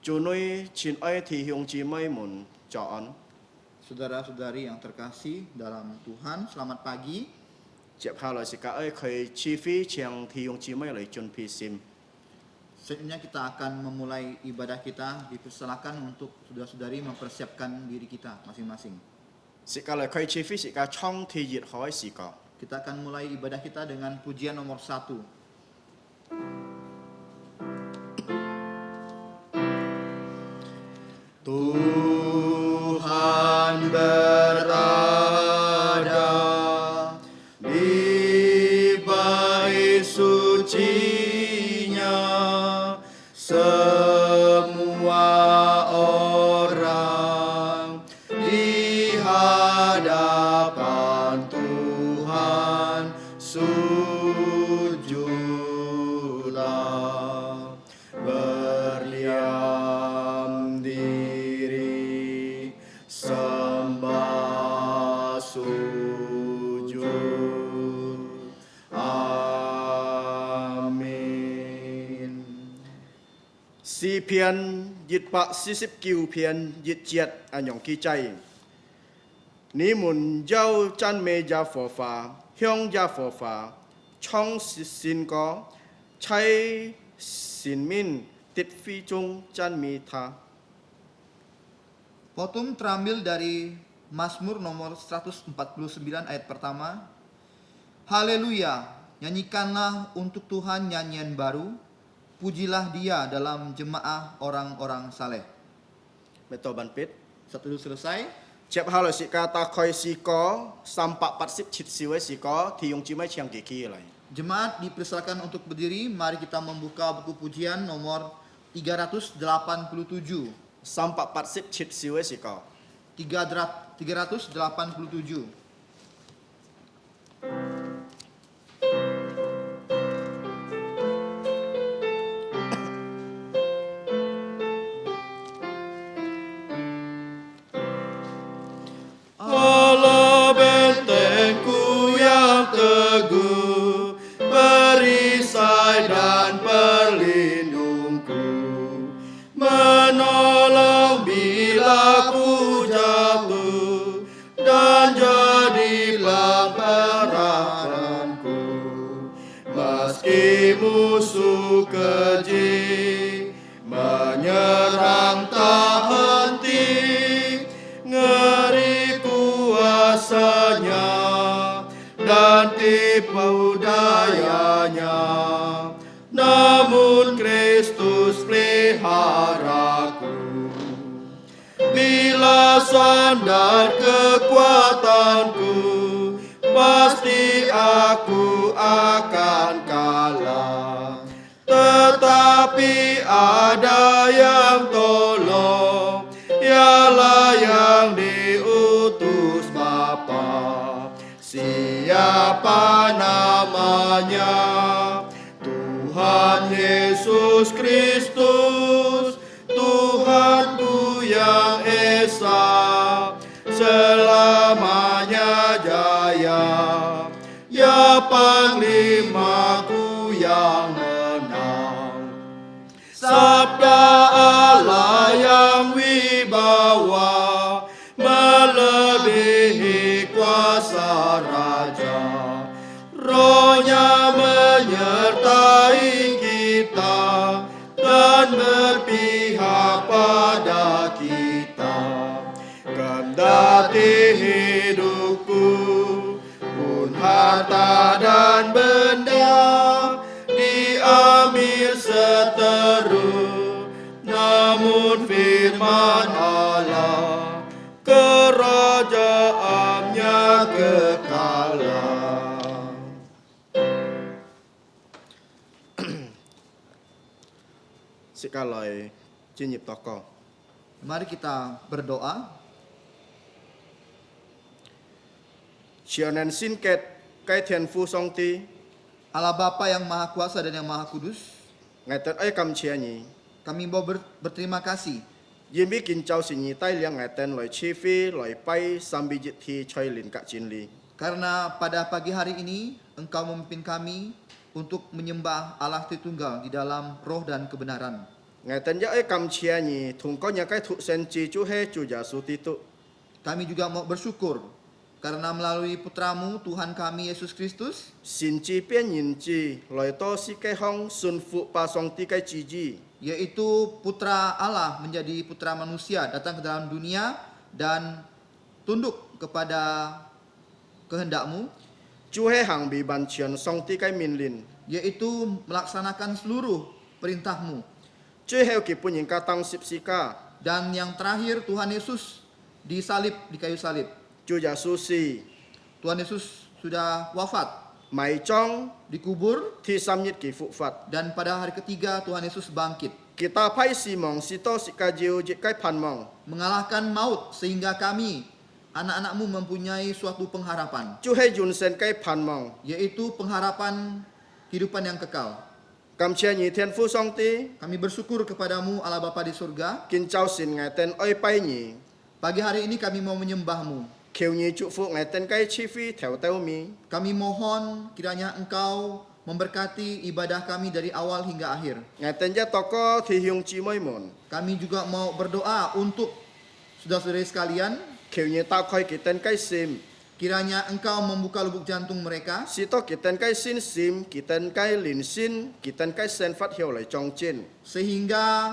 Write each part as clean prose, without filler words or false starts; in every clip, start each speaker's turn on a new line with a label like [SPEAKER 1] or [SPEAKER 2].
[SPEAKER 1] 主女亲爱弟兄姊妹们早安。
[SPEAKER 2] Saudara-saudari yang terkasih dalam Tuhan, selamat pagi.
[SPEAKER 1] 接下來時間佢賜飛請弟兄姊妹嚟準備先。
[SPEAKER 2] Selanjutnya kita akan memulai ibadah kita. Dipersilakan untuk saudara-saudari mempersiapkan diri kita masing-masing.
[SPEAKER 1] 時間嚟佢賜飛時間創天熱海時間。
[SPEAKER 2] Kita akan mulai ibadah kita dengan pujian nomor 1.
[SPEAKER 1] Tuhan berada di bait suci-Nya, semua orang di hadapan Tuhan sujudlah, berdiam diri sembah sujud. Amin. 詩篇149篇1節按用記載：你們要讚美耶和華，向耶和華唱新歌，在神明的會中讚美他。
[SPEAKER 2] Potom terambil dari Mazmur nomor 149 ayat pertama. Haleluya, nyanyikanlah untuk Tuhan nyanyian baru. Pujilah Dia dalam jemaah orang-orang saleh.
[SPEAKER 1] Betul banget.
[SPEAKER 2] Satu dulu selesai.
[SPEAKER 1] 接下來時間大概是個387首嘅詩歌，弟兄姊妹唱幾句嚟。
[SPEAKER 2] Jemaat dipersilakan untuk berdiri. Mari kita membuka buku pujian nomor 387.
[SPEAKER 1] 387首嘅詩歌。
[SPEAKER 2] 387.
[SPEAKER 1] Allah bentengku yang teguh, perisai dan perlindungku, menolong bila ku jatuh, dan jadilah peranganku. Meski musuh keji menyerang tak henti, ngeri kuasanya dan tipu dayanya, namun Kristus peliharaku. Bila sandar kekuatanku, pasti aku akan kalah. Tetapi ada yang tolong, ialah yang diutus Bapa. Siapa namanya? Tuhan Yesus Kristus, Tuhanku yang esa, selamanya jaya. Ya Panglimaku yang menang. Sabda Allah yang wibawa, melebihi kuasa raja. Rohnya menyertai kita dan berpihak pada kita. Kendati hidupku pun harta dan benda diambil seteru, namun firman Allah kerajaannya kekal. Sekali jinjip toko.
[SPEAKER 2] Mari kita berdoa.
[SPEAKER 1] Sionen sinket kai thian fu song ti
[SPEAKER 2] Allah Bapa yang Maha Kuasa dan yang Maha Kudus,
[SPEAKER 1] ngaitan ai kam chiani
[SPEAKER 2] kami mau berterima kasih
[SPEAKER 1] yimbi kin chau sinyi tai liang ngaitan loi chi fi loi pai sambi jit thi choi lin ka chin li.
[SPEAKER 2] karena pada pagi hari ini Engkau memimpin kami untuk menyembah Allah Tritunggal di dalam roh dan kebenaran.
[SPEAKER 1] Ngai ten ya kam chia ni thung ko nya kai thu sen chi chu he chu ja su ti tu.
[SPEAKER 2] Kami juga mau bersyukur karena melalui putramu Tuhan kami Yesus Kristus,
[SPEAKER 1] Sin chi pian yin chi loi to si kai hong sun fu pa song ti kai chi ji.
[SPEAKER 2] yaitu putra Allah menjadi putra manusia, datang ke dalam dunia dan tunduk kepada kehendakmu,
[SPEAKER 1] Chu he hang bi ban chian song ti kai min lin.
[SPEAKER 2] yaitu melaksanakan seluruh perintahmu.
[SPEAKER 1] Chu he ki pun yin ka tang sip si ka.
[SPEAKER 2] Dan yang terakhir Tuhan Yesus disalib di kayu salib.
[SPEAKER 1] Chu ja su si
[SPEAKER 2] Tuhan Yesus sudah wafat,
[SPEAKER 1] mai chong
[SPEAKER 2] dikubur,
[SPEAKER 1] thi sam yit ki fu fat.
[SPEAKER 2] dan pada hari ketiga Tuhan Yesus bangkit,
[SPEAKER 1] Kita pai si mong si to si ka jiu ji kai pan mong.
[SPEAKER 2] mengalahkan maut sehingga kami anak-anakmu mempunyai suatu pengharapan,
[SPEAKER 1] Chu he jun sen kai pan mong.
[SPEAKER 2] yaitu pengharapan kehidupan yang kekal.
[SPEAKER 1] Kam chia ni thiên phu song ti
[SPEAKER 2] Kami bersyukur kepadamu Allah Bapa di surga.
[SPEAKER 1] kin chau sin ngai ten oi pai ni.
[SPEAKER 2] Pagi hari ini kami mau menyembahmu.
[SPEAKER 1] Khieu ni chu fu ngai ten kai chi fi theo teu mi.
[SPEAKER 2] Kami mohon kiranya engkau memberkati ibadah kami dari awal hingga akhir.
[SPEAKER 1] Ngai ten ja toko thi hyung chi moi mon.
[SPEAKER 2] Kami juga mau berdoa untuk saudara-saudari sekalian,
[SPEAKER 1] Khieu ni ta khoi ki ten kai sim.
[SPEAKER 2] kiranya engkau membuka lubuk jantung mereka,
[SPEAKER 1] Si to ki ten kai sin sim, ki ten kai lin sin, ki ten kai sen fat hiu lai chong chin.
[SPEAKER 2] sehingga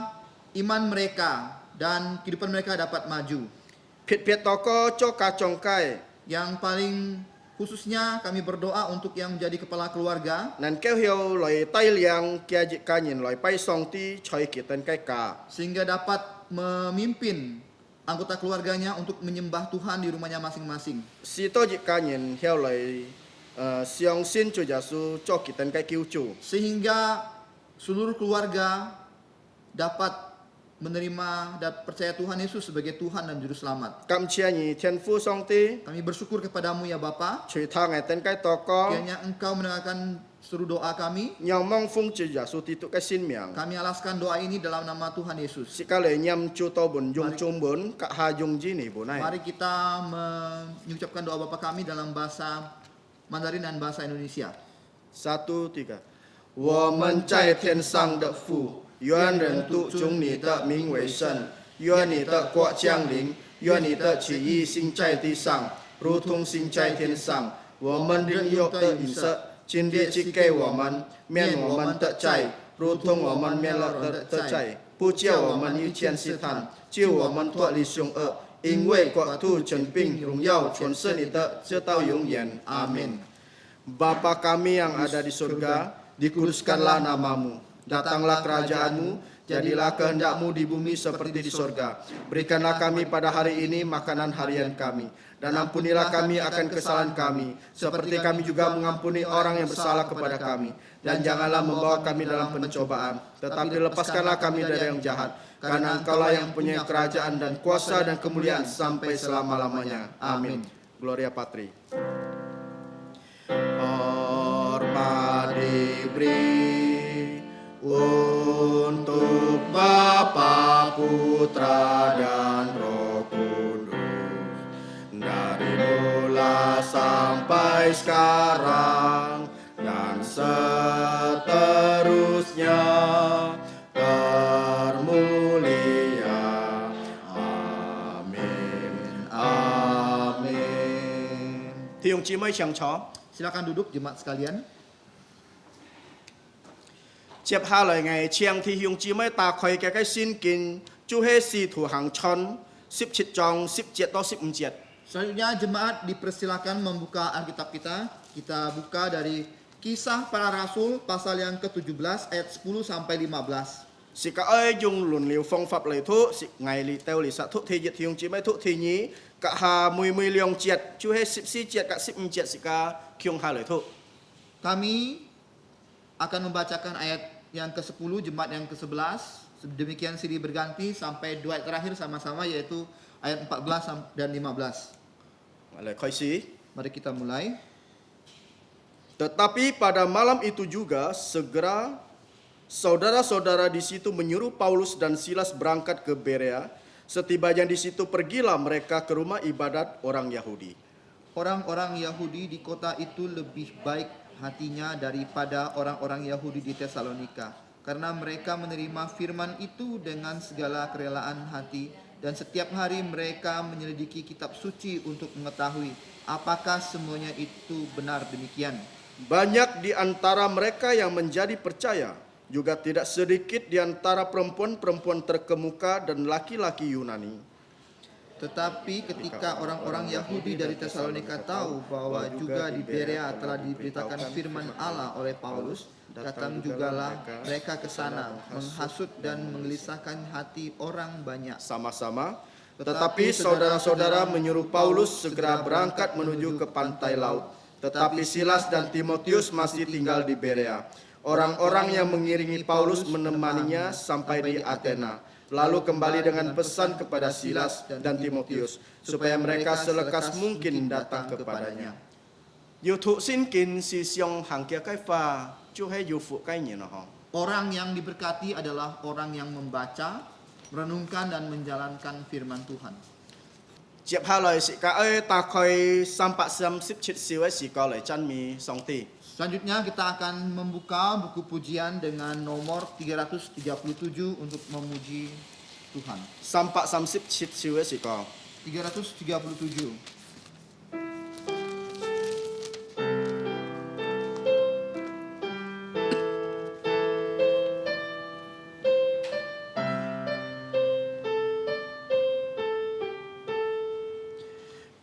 [SPEAKER 2] iman mereka dan kehidupan mereka dapat maju.
[SPEAKER 1] Phit phit toko cho ka chong kai.
[SPEAKER 2] Yang paling khususnya kami berdoa untuk yang menjadi kepala keluarga,
[SPEAKER 1] Nan keu hiu lai tai liang kia ji ka nyin lai pai song ti choi ki ten kai ka.
[SPEAKER 2] sehingga dapat memimpin anggota keluarganya untuk menyembah Tuhan di rumahnya masing-masing.
[SPEAKER 1] Si to ji ka nyin hiu lai siong sin chu ja su cho ki ten kai kiu chu.
[SPEAKER 2] Sehingga seluruh keluarga dapat menerima dan percaya Tuhan Yesus sebagai Tuhan dan Juru Selamat.
[SPEAKER 1] Kam chia ni thiên phu song ti
[SPEAKER 2] Kami bersyukur kepadamu ya Bapa,
[SPEAKER 1] chui tha ngai ten kai toko
[SPEAKER 2] kiranya Engkau mendengarkan seluruh doa kami.
[SPEAKER 1] nyong mong fung chi ja su ti tu kai sin miang.
[SPEAKER 2] Kami alaskan doa ini dalam nama Tuhan Yesus.
[SPEAKER 1] Si ka le nyam chu to bun jung chung bun ka ha jung ji ni bu nai.
[SPEAKER 2] Mari kita mengucapkan doa Bapa kami dalam bahasa Mandarin dan bahasa Indonesia.
[SPEAKER 1] 1 3我们在天上的父，愿人都尊你的名为圣，愿你的国降临，愿你的旨意行在地上，如同行在天上。我们日用的饮食，今日赐给我们，免我们的债，如同我们免了的债，不叫我们遇见试探，救我们脱离凶恶。因为国度、权柄、荣耀全是你的，直到永远。阿门。Bapa kami yang ada di surga, dikuduskanlah namamu. Datanglah kerajaanmu, jadilah kehendakmu di bumi seperti di surga. Berikanlah kami pada hari ini makanan harian kami. Dan ampunilah kami akan kesalahan kami, seperti kami juga mengampuni orang yang bersalah kepada kami. Dan janganlah membawa kami dalam pencobaan, tetapi lepaskanlah kami dari yang jahat. Karena Engkaulah yang punya kerajaan dan kuasa dan kemuliaan sampai selama-lamanya. Amin. Gloria Patri. Hormat diberi untuk Bapa, Putra dan Roh Kudus, dari mula sampai sekarang dan seterusnya termulia. Amin. Amin. Thì ông chị mới chẳng chó.
[SPEAKER 2] Silakan duduk jemaat sekalian.
[SPEAKER 1] Tiếp hạ lời ngày chiang thì dùng chỉ mới ta khởi cái xin kinh chú hết si thủ hàng chon 17 trong 17 atau 14.
[SPEAKER 2] Selanjutnya jemaat dipersilakan membuka Alkitab kita. Kita buka dari Kisah Para Rasul pasal yang ke-17 ayat 10 sampai 15.
[SPEAKER 1] Si cả ơi dùng luận liều phong pháp lời thuốc si ngày li teo li sa thuốc thì dịch thì dùng chỉ mới thuốc thì nhí cả hà 10 liong chiết chú hết 14 chiết cả 14 chiết si cả kyung hà lời thuốc.
[SPEAKER 2] Kami akan membacakan ayat yang ke-10, jemaat yang ke-11. Demikian silih berganti sampai dua ayat terakhir sama-sama, yaitu ayat 14 dan 15.
[SPEAKER 1] Lời khởi si.
[SPEAKER 2] Mari kita mulai.
[SPEAKER 1] Tetapi pada malam itu juga segera saudara-saudara di situ menyuruh Paulus dan Silas berangkat ke Berea. Setibanya di situ pergilah mereka ke rumah ibadat orang Yahudi.
[SPEAKER 2] Orang-orang Yahudi di kota itu lebih baik hatinya daripada orang-orang Yahudi di Tesalonika. karena mereka menerima firman itu dengan segala kerelaan hati, dan setiap hari mereka menyelidiki kitab suci untuk mengetahui apakah semuanya itu benar demikian.
[SPEAKER 1] Banyak di antara mereka yang menjadi percaya, juga tidak sedikit di antara perempuan-perempuan terkemuka dan laki-laki Yunani.
[SPEAKER 2] Tetapi ketika orang-orang Yahudi dari Tesalonika tahu bahwa juga di Berea telah diberitakan firman Allah oleh Paulus, datang jugalah mereka ke sana, menghasut dan menggelisahkan hati orang banyak.
[SPEAKER 1] Sama-sama, tetapi saudara-saudara menyuruh Paulus segera berangkat menuju ke pantai laut. Tetapi Silas dan Timotius masih tinggal di Berea. Orang-orang yang mengiringi Paulus menemaninya sampai di Athena, lalu kembali dengan pesan kepada Silas dan Timotius supaya mereka selekas mungkin datang kepadanya. Yêu thụ xin kính si siong hàng kia cái pha, chú hay yêu phụ cái gì nó hả?
[SPEAKER 2] Orang yang diberkati adalah orang yang membaca, merenungkan dan menjalankan firman Tuhan.
[SPEAKER 1] Tiếp theo lời sĩ ca ơi ta khơi sampak sam sip chit siwai si ka lời chan mi song ti.
[SPEAKER 2] Selanjutnya kita akan membuka buku pujian dengan nomor 337 untuk memuji Tuhan.
[SPEAKER 1] Sampak sam sip chit siwai si ka.
[SPEAKER 2] 337.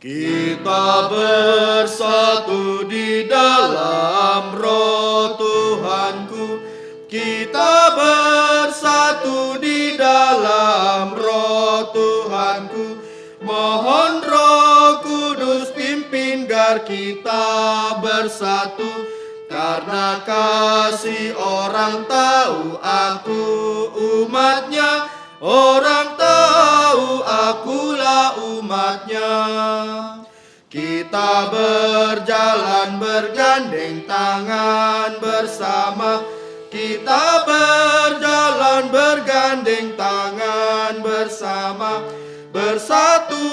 [SPEAKER 1] Kita bersatu di dalam Roh Tuhanku. Kita bersatu di dalam Roh Tuhanku. Mohon Roh Kudus pimpin gar kita bersatu. Karena kasih orang tahu aku umatnya. Orang tahu akulah umatnya. Kita berjalan bergandeng tangan bersama. Kita berjalan bergandeng tangan bersama. Bersatu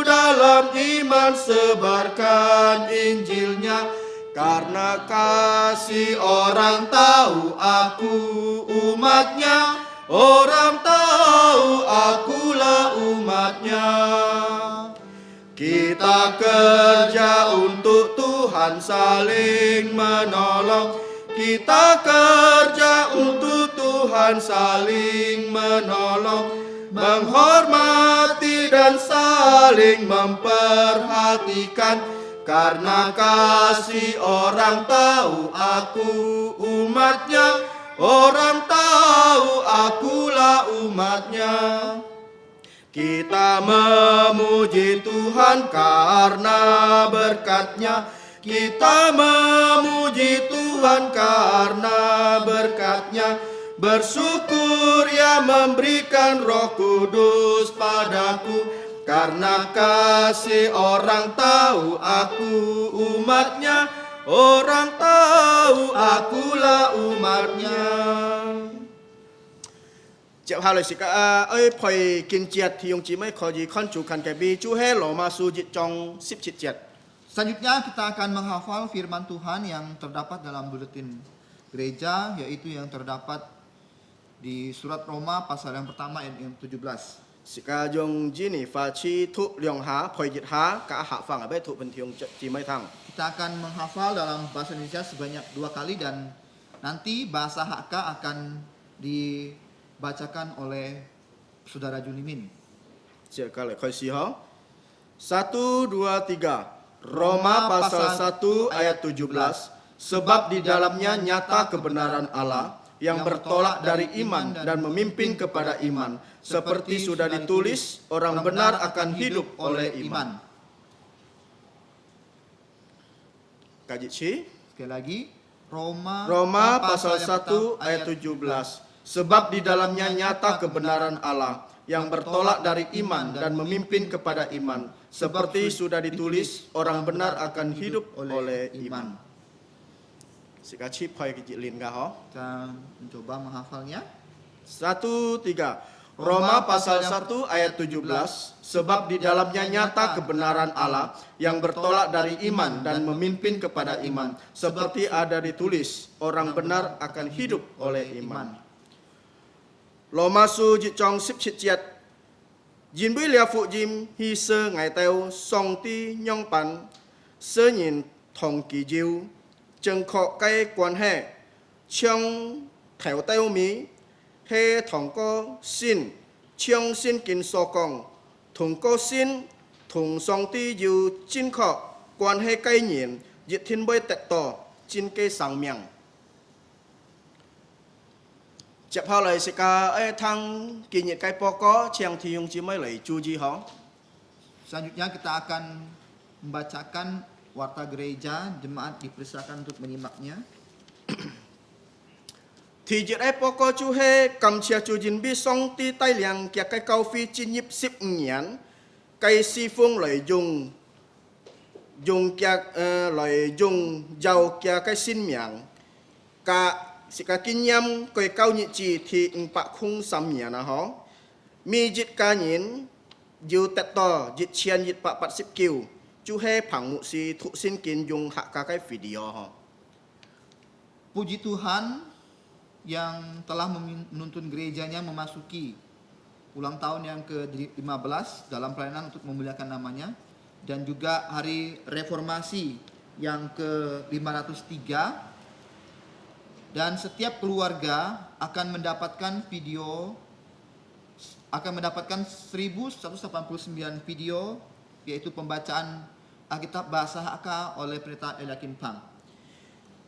[SPEAKER 1] dalam iman sebarkan Injilnya. Karena kasih orang tahu aku umatnya. Orang tahu akulah umatnya. Kita kerja untuk Tuhan saling menolong. Kita kerja untuk Tuhan saling menolong. Menghormati dan saling memperhatikan. Karena kasih orang tahu aku umatnya. Orang tahu akulah umatnya. Kita memuji Tuhan karena berkat-Nya. Kita memuji Tuhan karena berkat-Nya. Bersyukur Ia memberikan Roh Kudus padaku. Karena kasih orang tahu aku umatnya. Orang tahu akulah umatnya. Tiếp theo lời sĩ ca ơi phải kiên triệt thì ông chỉ mới có gì con chủ cần cái bi chú hết lỗ mà su dịch trong sip chit triệt.
[SPEAKER 2] Selanjutnya kita akan menghafal firman Tuhan yang terdapat dalam buletin gereja, yaitu yang terdapat di surat Roma pasal yang pertama ayat yang 17.
[SPEAKER 1] Sĩ ca dùng gì pha chi thụ liang há phải dịch há cả hạ phẳng ở bên thụ bình thường chỉ mới thằng.
[SPEAKER 2] Kita akan menghafal dalam bahasa Indonesia sebanyak 2 kali dan nanti bahasa HK akan dibacakan oleh Saudara Junimin.
[SPEAKER 1] Siapa kali kau sih ha? 1, 2, 3. Roma pasal 1 ayat 17. Sebab di dalamnya nyata kebenaran Allah yang bertolak dari iman dan memimpin kepada iman. Seperti sudah ditulis, orang benar akan hidup oleh iman. Kaji si.
[SPEAKER 2] Sekali lagi, Roma
[SPEAKER 1] pasal 1 ayat 17. Sebab di dalamnya nyata kebenaran Allah yang bertolak dari iman dan memimpin kepada iman. Seperti sudah ditulis, orang benar akan hidup oleh iman. Sikachi poi kecilin kah ho?
[SPEAKER 2] Kita mencoba menghafalnya.
[SPEAKER 1] 1, 3. Roma pasal 1 ayat 17. Sebab di dalamnya nyata kebenaran Allah yang bertolak dari iman dan memimpin kepada iman. Seperti ada ditulis, orang benar akan hidup oleh iman. Lò ma su jit trong sip chit chiat. Jin bui lia phụ jim hi sơ ngày teo song ti nhong pan. Sơ nhìn thong kỳ diêu. Chân khó cái quan hệ. Trong theo teo mi. He thong có xin. Trong xin kinh so kong. Thùng có xin. Thùng song ti diêu chín khó. Quan hệ cái nhìn. Jit thiên bơi tẹt tỏ. Chín cây sang miệng. Chập hao lời sẽ ca thang kỷ niệm cái pokok yang thì yung chỉ mới lấy chú gì hả?
[SPEAKER 2] Selanjutnya kita akan membacakan warta gereja, jemaat dipersilakan untuk menyimaknya.
[SPEAKER 1] Thì jiết ai pokok chú he cầm chia chú jin bi song ti tai liang kia cái cao phi chín nhịp xếp nhãn cái si phương lời dùng kia lời dùng giàu kia cái xin miệng cả sika kinh nghiệm coi cao nhị chỉ thì bạc khung sắm nhẹ na hó mi jit ca nhìn dù tết to jit chian jit bạc bạc xếp kiều chú he phẳng mụ si thụ xin kinh dùng hạ cả cái video hó.
[SPEAKER 2] Puji Tuhan yang telah menuntun gerejanya memasuki ulang tahun yang ke-15 dalam pelayanan untuk memuliakan namanya, dan juga hari reformasi yang ke-503. Dan setiap keluarga akan mendapatkan 1189 video, yaitu pembacaan Alkitab bahasa Hakka oleh Pendeta Eliakim Phang.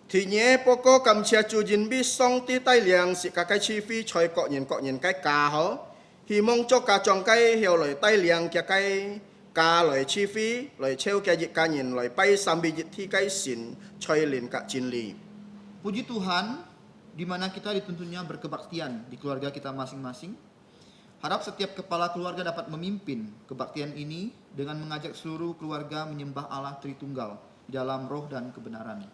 [SPEAKER 1] Thì nhé pokok cầm chia chú jin bi song ti tai liang sika cái chi phí choi cọ nhìn cái cà hó hi mong cho cả trong cái hiểu lời tai liang kia cái cà lời chi phí lời treo kia dịch ca nhìn lời bay sam bi dịch thi cái xin choi lin cả jin li.
[SPEAKER 2] Puji Tuhan, di mana kita dituntunnya berkebaktian di keluarga kita masing-masing. Harap setiap kepala keluarga dapat memimpin kebaktian ini dengan mengajak seluruh keluarga menyembah Allah Tritunggal di dalam roh dan kebenaran.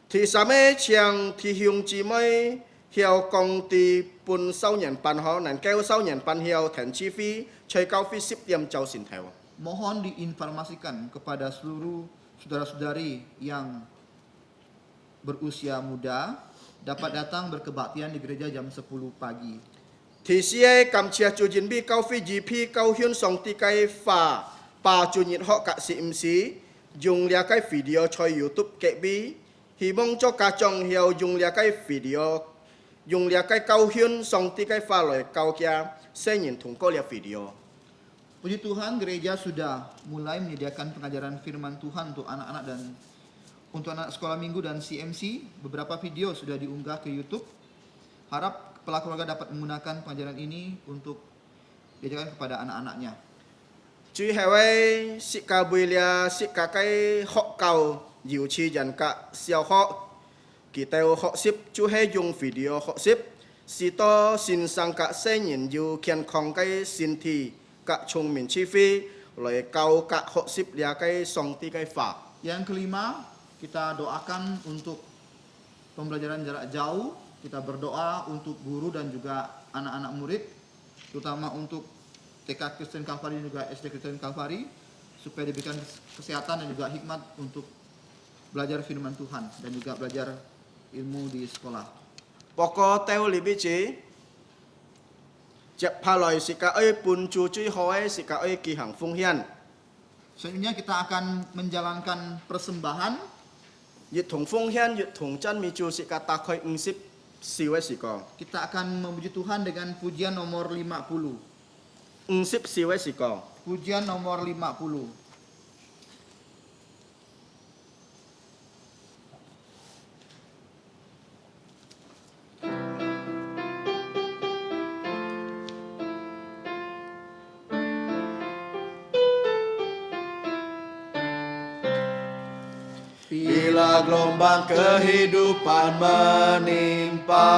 [SPEAKER 1] Thì sa mê chiang thì hiung chỉ mới hiểu công ty pun sau nhận pan ho nan kêu sau nhận pan hiểu thành chi phí chơi cao phí ship tiêm châu xin theo.
[SPEAKER 2] Mohon diinformasikan kepada seluruh saudara-saudari yang berusia muda dapat datang berkebaktian di gereja jam 10 pagi.
[SPEAKER 1] Thì xe cầm chia chú jin bi cao phi GP cao hiun song ti cái pha pa chú nhịn họ cả sĩ dùng lia cái video cho YouTube kệ bi hy vọng cho cả trong hiểu dùng lia cái video dùng lia cái cao hiun song ti cái pha lời cao kia sẽ nhìn thùng có lia video.
[SPEAKER 2] Puji Tuhan, gereja sudah mulai menyediakan pengajaran firman Tuhan untuk anak-anak dan untuk anak sekolah minggu dan CMC. Beberapa video sudah diunggah ke YouTube. Harap kepala keluarga dapat menggunakan pengajaran ini untuk diajarkan kepada anak-anaknya.
[SPEAKER 1] Chứ hewai sika builia sika cái họ cầu diệu chi dần cả siêu họ kỳ teo họ ship chú hay dùng video họ ship si to xin sang cả xe nhìn diệu kiên khong cái xin thì cả chung mình chi phí lời cầu cả họ ship lia cái song ti cái phà.
[SPEAKER 2] Yang kelima, kita doakan untuk pembelajaran jarak jauh. Kita berdoa untuk guru dan juga anak-anak murid, terutama untuk TK Kristen Kalvari dan juga SD Kristen Kalvari, supaya diberikan kesehatan dan juga hikmat untuk belajar firman Tuhan dan juga belajar ilmu di sekolah.
[SPEAKER 1] Pokok teo li bi chi chep pa loi sika pun chu chui hoi sika ki hang fung hian.
[SPEAKER 2] Selanjutnya kita akan menjalankan persembahan.
[SPEAKER 1] Yit thong fung hian yit thong chan mi chu sika ta khoi ung sip siwe sika.
[SPEAKER 2] Kita akan memuji Tuhan dengan pujian nomor 50.
[SPEAKER 1] Ung sip siwe sika.
[SPEAKER 2] Pujian nomor 50.
[SPEAKER 1] Bila gelombang kehidupan menimpa,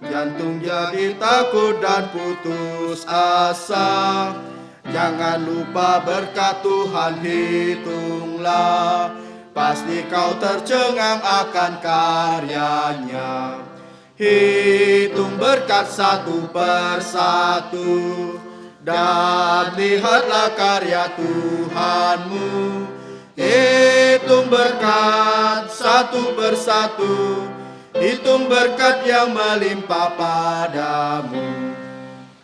[SPEAKER 1] jantung jadi takut dan putus asa. Jangan lupa berkat Tuhan hitunglah, pasti kau tercengang akan karyanya. Hitung berkat satu persatu, dan lihatlah karya Tuhanmu. Hitung berkat satu persatu, hitung berkat yang melimpah padamu.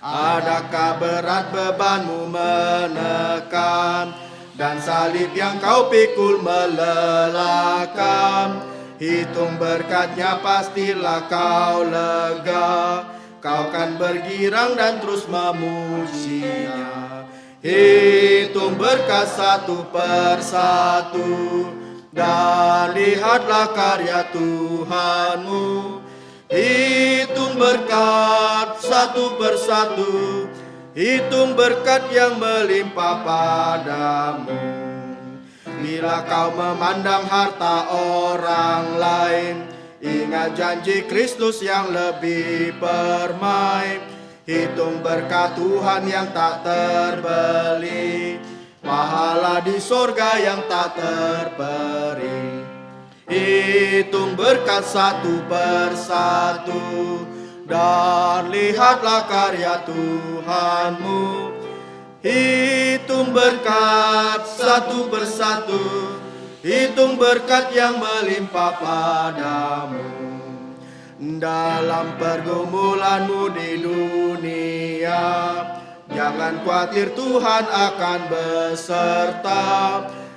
[SPEAKER 1] Adakah berat bebanmu menekan, dan salib yang kau pikul melelahkan? Hitung berkatnya pastilah kau lega, kau kan bergirang dan terus memujinya. Hitung berkat satu persatu, dan lihatlah karya Tuhanmu. Hitung berkat satu persatu, hitung berkat yang melimpah padamu. Bila kau memandang harta orang lain, ingat janji Kristus yang lebih permai. Hitung berkat Tuhan yang tak terbeli, pahala di sorga yang tak terperi. Hitung berkat satu persatu, dan lihatlah karya Tuhanmu. Hitung berkat satu persatu, hitung berkat yang melimpah padamu. Dalam pergumulanmu di dunia, jangan khawatir, Tuhan akan beserta.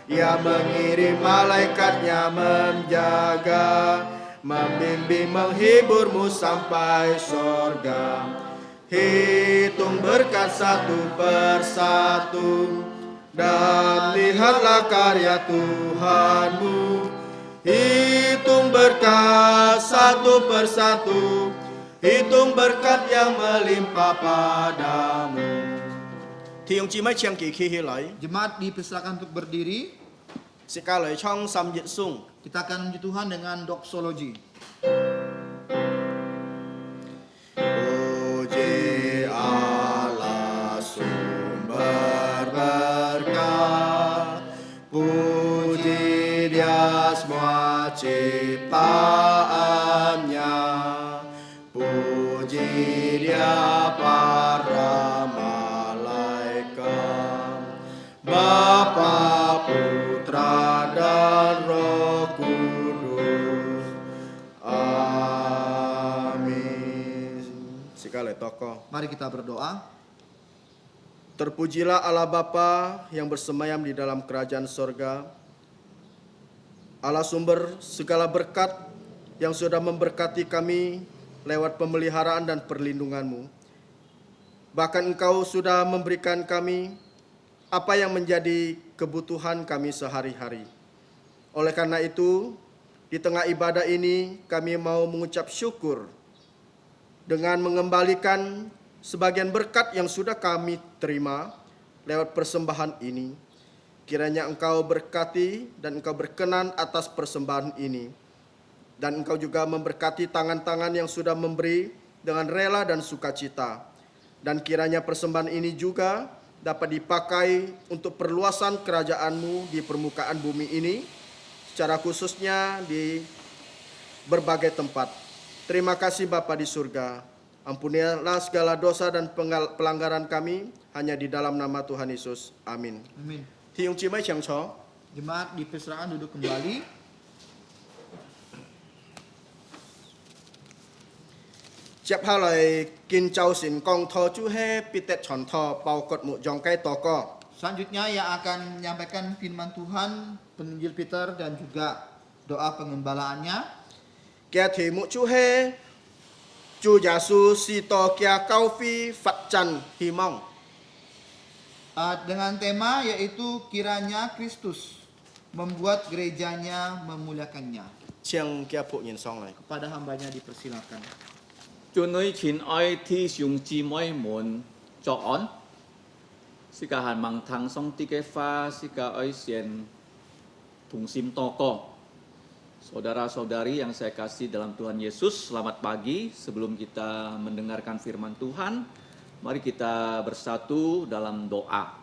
[SPEAKER 1] Ia mengirim malaikatnya menjaga, membimbing menghiburmu sampai sorga. Hitung berkat satu persatu, dan lihatlah karya Tuhanmu. Hitung berkat satu persatu, hitung berkat yang melimpah padamu. Thì ông chị mấy chiang kỳ khi hi lại,
[SPEAKER 2] Jemaat dipersilakan untuk berdiri.
[SPEAKER 1] sẽ ca lời trong Sam Yit Sung.
[SPEAKER 2] Kita akan memuji Tuhan dengan doksologi.
[SPEAKER 1] Puji Allah sumber berkat, puji Dia semua ciptaannya, puji Dia para malaikat, Bapa, Putra dan Roh Kudus. Amin. Sekali tokoh.
[SPEAKER 2] Mari kita berdoa.
[SPEAKER 1] Terpujilah Allah Bapa yang bersemayam di dalam kerajaan sorga, Allah sumber segala berkat yang sudah memberkati kami lewat pemeliharaan dan perlindungan-Mu. Bahkan Engkau sudah memberikan kami apa yang menjadi kebutuhan kami sehari-hari. Oleh karena itu, di tengah ibadah ini kami mau mengucap syukur dengan mengembalikan sebagian berkat yang sudah kami terima lewat persembahan ini. Kiranya Engkau berkati dan Engkau berkenan atas persembahan ini. Dan Engkau juga memberkati tangan-tangan yang sudah memberi dengan rela dan sukacita. Dan kiranya persembahan ini juga dapat dipakai untuk perluasan kerajaan-Mu di permukaan bumi ini, secara khususnya di berbagai tempat. Terima kasih Bapa di surga. Ampunilah segala dosa dan pelanggaran kami hanya di dalam nama Tuhan Yesus. Amin.
[SPEAKER 2] Amin.
[SPEAKER 1] Thì ông chị mấy chẳng chó.
[SPEAKER 2] Jemaat dipersilakan duduk kembali.
[SPEAKER 1] Chép hai lời kinh châu xin con thọ chú he pitet chọn thọ bao cột mụ jong kai to ko.
[SPEAKER 2] Selanjutnya yang akan menyampaikan firman Tuhan penginjil Peter dan juga doa pengembalaannya.
[SPEAKER 1] Kia thì mụ chú he chú Yesus si to kia cao phi phật trần hy mong.
[SPEAKER 2] Dengan tema yaitu kiranya Kristus membuat gerejanya memuliakannya.
[SPEAKER 1] Chiang kia phụ nhìn xong này.
[SPEAKER 2] Kepada hambanya dipersilakan.
[SPEAKER 3] 祝你親愛弟兄姊妹們早安。是個係望堂上帝嘅話，是個愛先同心禱告。Saudara-saudari yang saya kasih dalam Tuhan Yesus, selamat pagi. Sebelum kita mendengarkan firman Tuhan, mari kita bersatu dalam doa.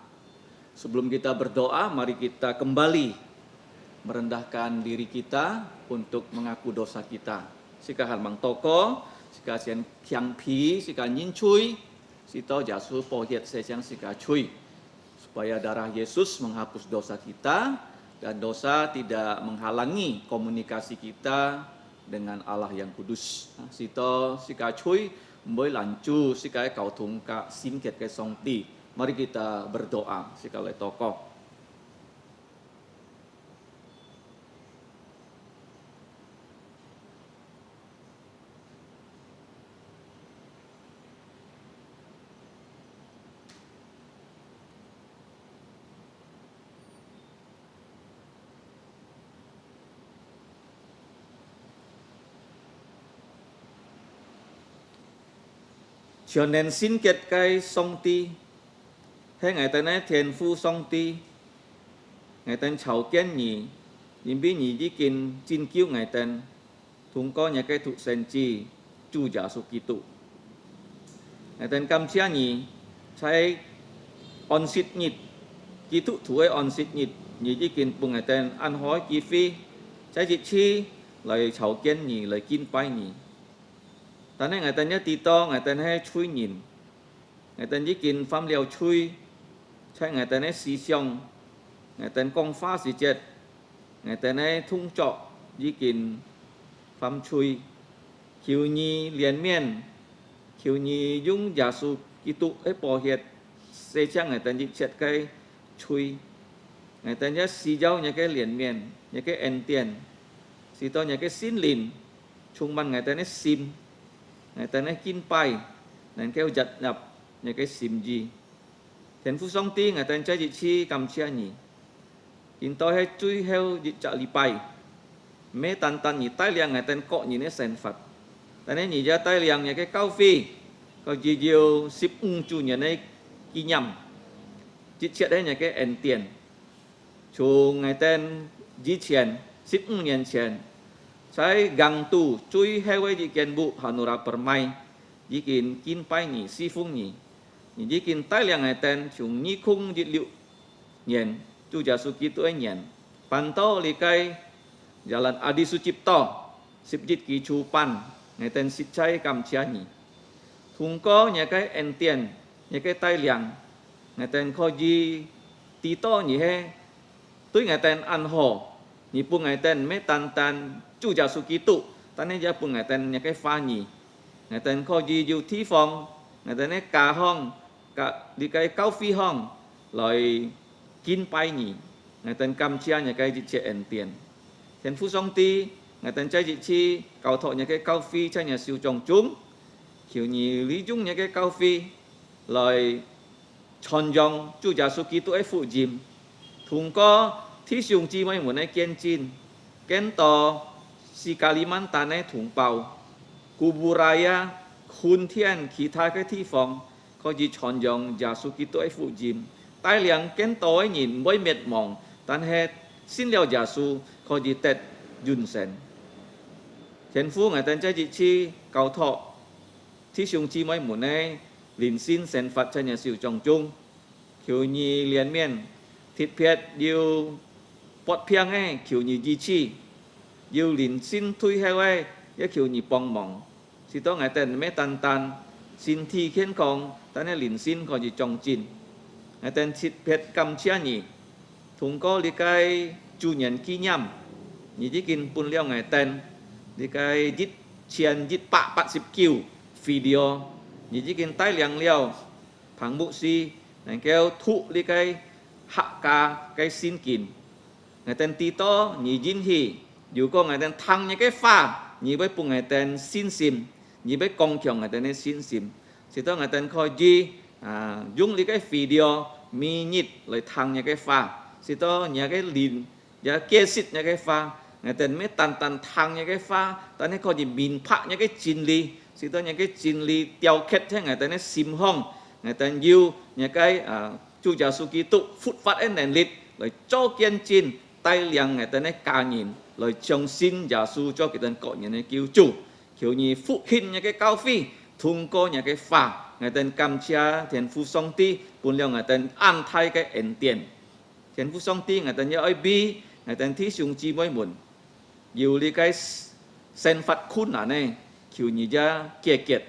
[SPEAKER 3] Sebelum kita berdoa, mari kita kembali merendahkan diri kita untuk mengaku dosa kita. Sika harmang toko, sika sian kiang pi, sika nyin cui, sito jasu pohiet sesiang sika cui. Supaya darah Yesus menghapus dosa kita dan dosa tidak menghalangi komunikasi kita dengan Allah yang kudus. Sito sika chui mới lancu sika kau thung ka sim kiat ke song ti. Mari kita berdoa sika le tokoh. Cho nên xin kiệt cái song ti, hay ngày tên ấy thiền phu song ti, ngày tên chào kiến nhỉ, nhìn biết nhỉ đi kinh chín cứu ngày tên, thùng có nhà cái thụ sen chi, chu giả su kỳ tụ, ngày tên cam chia nhỉ,ใช้ on sit nhịt, kỳ tụ thủ ấy on sit nhịt, nhỉ đi kinh bùng ngày tên ăn hói kỳ phi, ใช้ จิต chi, lời chào kiến nhỉ, lời kinh bay nhỉ. Ta nên ngày tên nhớ tì to, ngày tên hay chui nhìn, ngày tên chỉ kinh phàm liều chui,ใช้ ngày tên ấy xí xiong, ngày tên công phá xí chết, ngày tên ấy thung trọ, chỉ kinh phàm chui, khiêu nhi liền miên, khiêu nhi dung giả su kỳ tụ ấy bỏ hiệt, xe chắc ngày tên chỉ chết cái chui, ngày tên nhớ xí dâu nhớ cái liền miên, nhớ cái en tiền, xí to nhớ cái xin lìn, chung ban ngày tên ấy sim. Ngày tên ấy kinh bay, nên kêu giật nhập những cái sim gì. Thiền phu song ti ngày tên chơi gì chi cầm chia nhỉ. Kinh tôi hay chui heo dịch trợ li bay. Mê tan tan nhỉ tay liang ngày tên cọ nhỉ nế sen Phật. Tên ấy nhỉ ra tay liang những cái cao phi. Có gì diêu ship chu nhỉ nế kỳ nhầm. Chỉ chuyện đấy những cái ẩn tiền. Chú ngày tên di tiền, ship nhân tiền. ใช้กังตูช่วยให้ไว้ดีกินบุหานุราปรมัยดีกินไปนี่ซีฟุ้งนี่ดีกินใต้เลี้ยงไอเต็นชุงนี่คงจิตลิวเนียนจูจ่าสุกิตัวเนียนปันโตลิไกjalan adi sucipto sipjit ki chu panไอเต็นสิใช้กำเชียนี่ทุงก็เนี่ยcái en tiềnเนี่ยcái tai liangไอเต็นข้อยีตีโตนี่ให้ตุ้ยไอเต็นอันห่อนี่ปุ่งไอเต็นไม่ตันchu giả su ký tụ, ta nên ra bùng ngày tên nhà cái pha nhỉ, ngày tên kho gì yêu thi phong, ngày tên này cả hong, cả đi cái cao phi hong, rồi kinh bay nhỉ, ngày tên cam chia nhà cái dịch trẻ ẩn tiền, thiền phu song ti, ngày tên chơi dịch chi, cầu thọ nhà cái cao phi chơi nhà siêu trồng chúng, kiểu nhỉ lý dung nhà cái cao phi, rồi chọn dòng chu giả su ký tụ ấy phụ dìm, thùng có thi dùng chi mấy muốn ấy kiên chin, kiên to si Kalimantan ในถุงเปากูบูรายาคุณเทียนขีทายcái thi phòng có gì chọn dòng giả su ký tuổi phụ dìm tai liang kén tối nhìn với mệt mỏi tan hết xin liao giả su có gì tết yun sen thiền phu ngày tên chơi chị chi cầu thọ thi dùng chi mấy muốn này liền xin sen Phật cho nhà siêu trồng chung kiểu nhì liền miền thịt phiệt điều bọt phiang ấy kiểu nhì gì chi yêu liền xin thui heo ấy, cái kiểu nhị bong mỏng, chỉ to ngày tên mấy tan, xin thi khen con, ta nên liền xin còn gì trồng chín, ngày tên thịt phết cầm chia nhỉ, thùng có đi cái chủ nhân ký nhầm, nhị chỉ kinh bún leo ngày tên, đi cái dít chiên dít bạ sip kiều, video, nhị chỉ kinh tai liang leo, phẳng bộ si, ngày kêu thụ đi cái hạ ca cái xin kín, ngày tên tí to nhị dính hì dù có ngày tên thăng những cái pha như với bùng ngày tên xin sim như với công chồng ngày tên xin sim thì tôi ngày tên coi gì dùng đi cái video mi nhít lại thăng những cái pha thì tôi nhà cái liền nhà kia xịt những cái pha ngày tên mấy tan thăng những cái pha ta nên coi gì min phạ những cái chín ly thì tôi những cái chín ly tiêu kết thế ngày tên sim hong ngày tên yêu những cái chu giả su ký tụ phút phát en đèn lít rồi cho kiên chín tay liang ngày tên ca nhìn lời trong xin giả su cho cái tên cọ nhà này cứu chủ kiểu như phụ hình nhà cái cao phi thùng cô nhà cái phà ngày tên cam chia thiền phu song ti buồn liang ngày tên an thay cái ẩn tiền thiền phu song ti ngày tên nhớ ơi bi ngày tên thí sung chi mới muốn yêu đi cái sen Phật khun à này kiểu như ra kia kiệt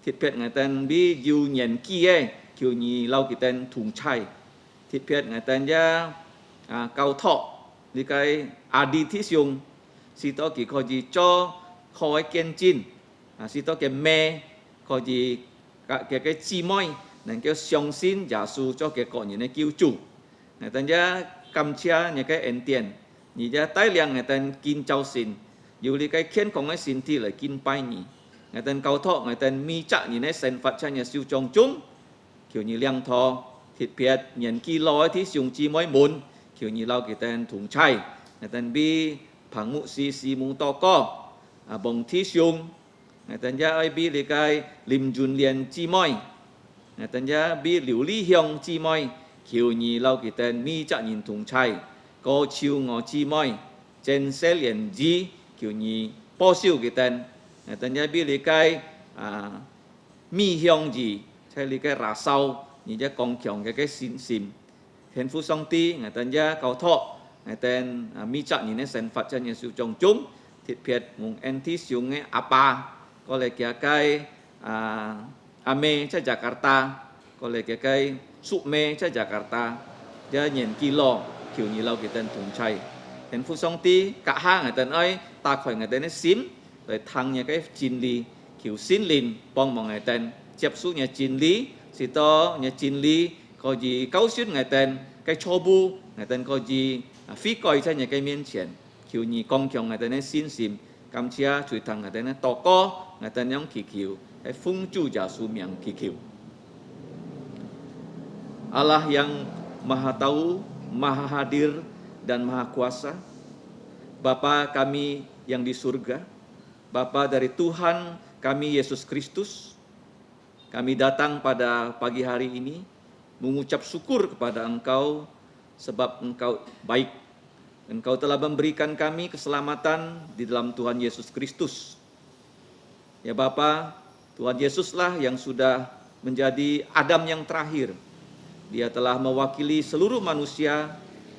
[SPEAKER 3] thịt phiệt ngày tên bi yêu nhận kia kiểu như lau cái tên thùng chay thịt phiệt ngày tên ra cao thọ đi cái adi thí dùng si to kỳ coi gì cho khoi kiên chin si to cái mẹ có gì cái chi môi nên cái相信耶稣cho cái con những cái cứu chủ người ta nhớ cầm chia những cái ân tiền như giờ tái liang người ta kinh châu xin dù đi cái khiến con cái xin thì lại kinh bay nhỉ người ta cầu thọ người ta mi chạ như này sen phật cho nhà siêu trong chúng kiểu như liang thọ thịt việt nhận kỳ lối thì dùng chi môi muốn kiểu như lau cái tên thùng chay người ta bi phẳng mũ si mũ to co bông thi dùng người ta nhớ ai bi cái lim jun liền chi môi người ta nhớ bi liu li hiong chi môi kiểu như lau cái tên mi chạ nhìn thùng chay có chiêu ngõ chi môi trên xe liền gì kiểu như bao siêu cái tên người ta nhớ bi cái mi hiong gì hay cái rà sau như cái con chồng cái sim hiện phu song ti người ta nhớ cầu thọ người ta mi chạ nhìn này sen phật cho nhà siêu trong chúng thịt việt mùng anti siêu nghe apa có lẽ cái ame cho Jakarta có lẽ cái sume cho Jakarta giờ nhìn kilo kiểu như lâu cái tên thùng chay hiện phu song ti cả hai người ta nói ta khỏi người ta nói xin rồi thằng nhà cái chín lý kiểu xin lìn bong mọi người tên chấp xuống nhà chín lý thì to nhà chín lý có gì cấu xuyên người tên cái cho bu người tên có gì phí coi cho nhà cái miên triển kiểu như con chồng người tên nói xin xìm cam chia chửi thằng người tên nói to co người tên nhóm kỳ kiểu cái phung chu giả su miệng kỳ kiểu Allah yang Maha Tahu, Maha Hadir dan Maha Kuasa, Bapa kami yang di surga, Bapa dari Tuhan kami Yesus Kristus, kami datang pada pagi hari ini mengucap syukur kepada Engkau sebab Engkau baik. Engkau telah memberikan kami keselamatan di dalam Tuhan Yesus Kristus. Ya Bapa, Tuhan Yesuslah yang sudah menjadi Adam yang terakhir. Dia telah mewakili seluruh manusia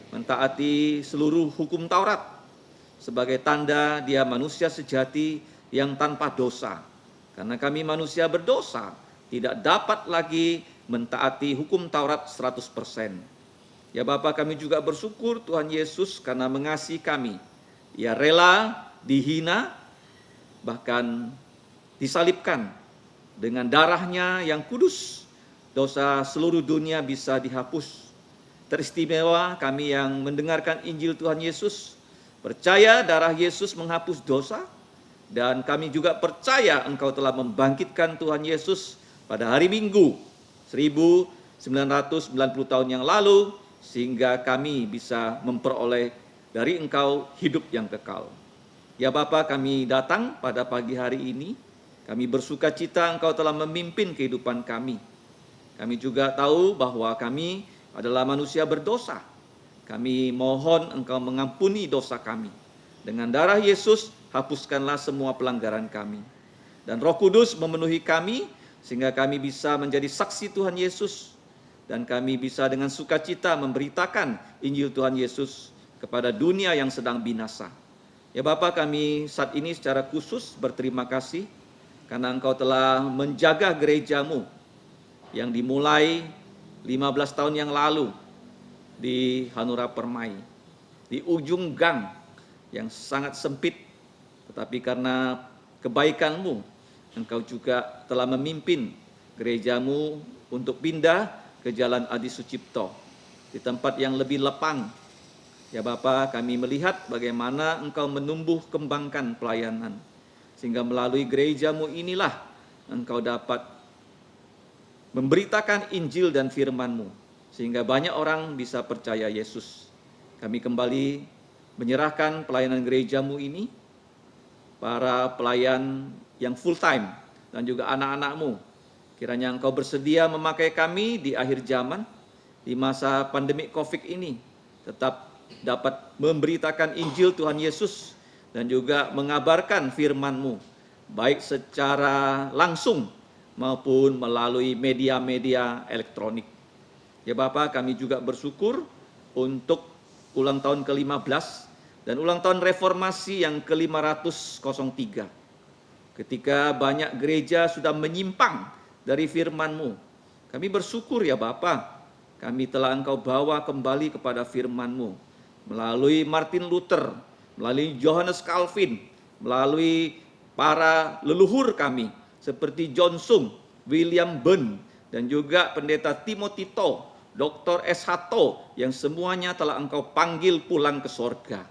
[SPEAKER 3] mentaati seluruh hukum Taurat sebagai tanda dia manusia sejati yang tanpa dosa. Karena kami manusia berdosa, tidak dapat lagi mentaati hukum Taurat 100%. Ya Bapa, kami juga bersyukur Tuhan Yesus karena mengasihi kami. Ia rela dihina, bahkan disalibkan dengan darahnya yang kudus. Dosa seluruh dunia bisa dihapus. Teristimewa kami yang mendengarkan Injil Tuhan Yesus, percaya darah Yesus menghapus dosa, dan kami juga percaya Engkau telah membangkitkan Tuhan Yesus pada hari Minggu 1990 tahun yang lalu, sehingga kami bisa memperoleh dari Engkau hidup yang kekal. Ya Bapa, kami datang pada pagi hari ini, kami bersuka cita Engkau telah memimpin kehidupan kami. Kami juga tahu bahwa kami adalah manusia berdosa. Kami mohon Engkau mengampuni dosa kami. Dengan darah Yesus, hapuskanlah semua pelanggaran kami. Dan Roh Kudus memenuhi kami, sehingga kami bisa menjadi saksi Tuhan Yesus. Dan kami bisa dengan sukacita memberitakan Injil Tuhan Yesus kepada dunia yang sedang binasa. Ya Bapa, kami saat ini secara khusus berterima kasih, karena Engkau telah menjaga gerejamu yang dimulai 15 tahun yang lalu di Hanura Permai, di ujung gang yang sangat sempit, tetapi karena kebaikan-Mu, Engkau juga telah memimpin gerejamu untuk pindah ke Jalan Adi Sucipto, di tempat yang lebih lapang. Ya Bapa, kami melihat bagaimana Engkau menumbuh kembangkan pelayanan, sehingga melalui gerejamu inilah Engkau dapat memberitakan Injil dan firman-Mu, sehingga banyak orang bisa percaya Yesus. Kami kembali menyerahkan pelayanan gerejamu ini, para pelayan yang full time, dan juga anak-anak-Mu. Kiranya Engkau bersedia memakai kami di akhir zaman, di masa pandemi COVID ini, tetap dapat memberitakan Injil Tuhan Yesus, dan juga mengabarkan firman-Mu, baik secara langsung, maupun melalui media-media elektronik. Ya Bapa, kami juga bersyukur untuk ulang tahun ke-15 dan ulang tahun reformasi yang ke-503. Ketika banyak gereja sudah menyimpang dari firman-Mu, kami bersyukur ya Bapa, kami telah Engkau bawa kembali kepada firman-Mu melalui Martin Luther, melalui Johannes Calvin, melalui para leluhur kami seperti John Sung, William Burn, dan juga pendeta Timothy To, Dr. S. Hato, yang semuanya telah Engkau panggil pulang ke sorga.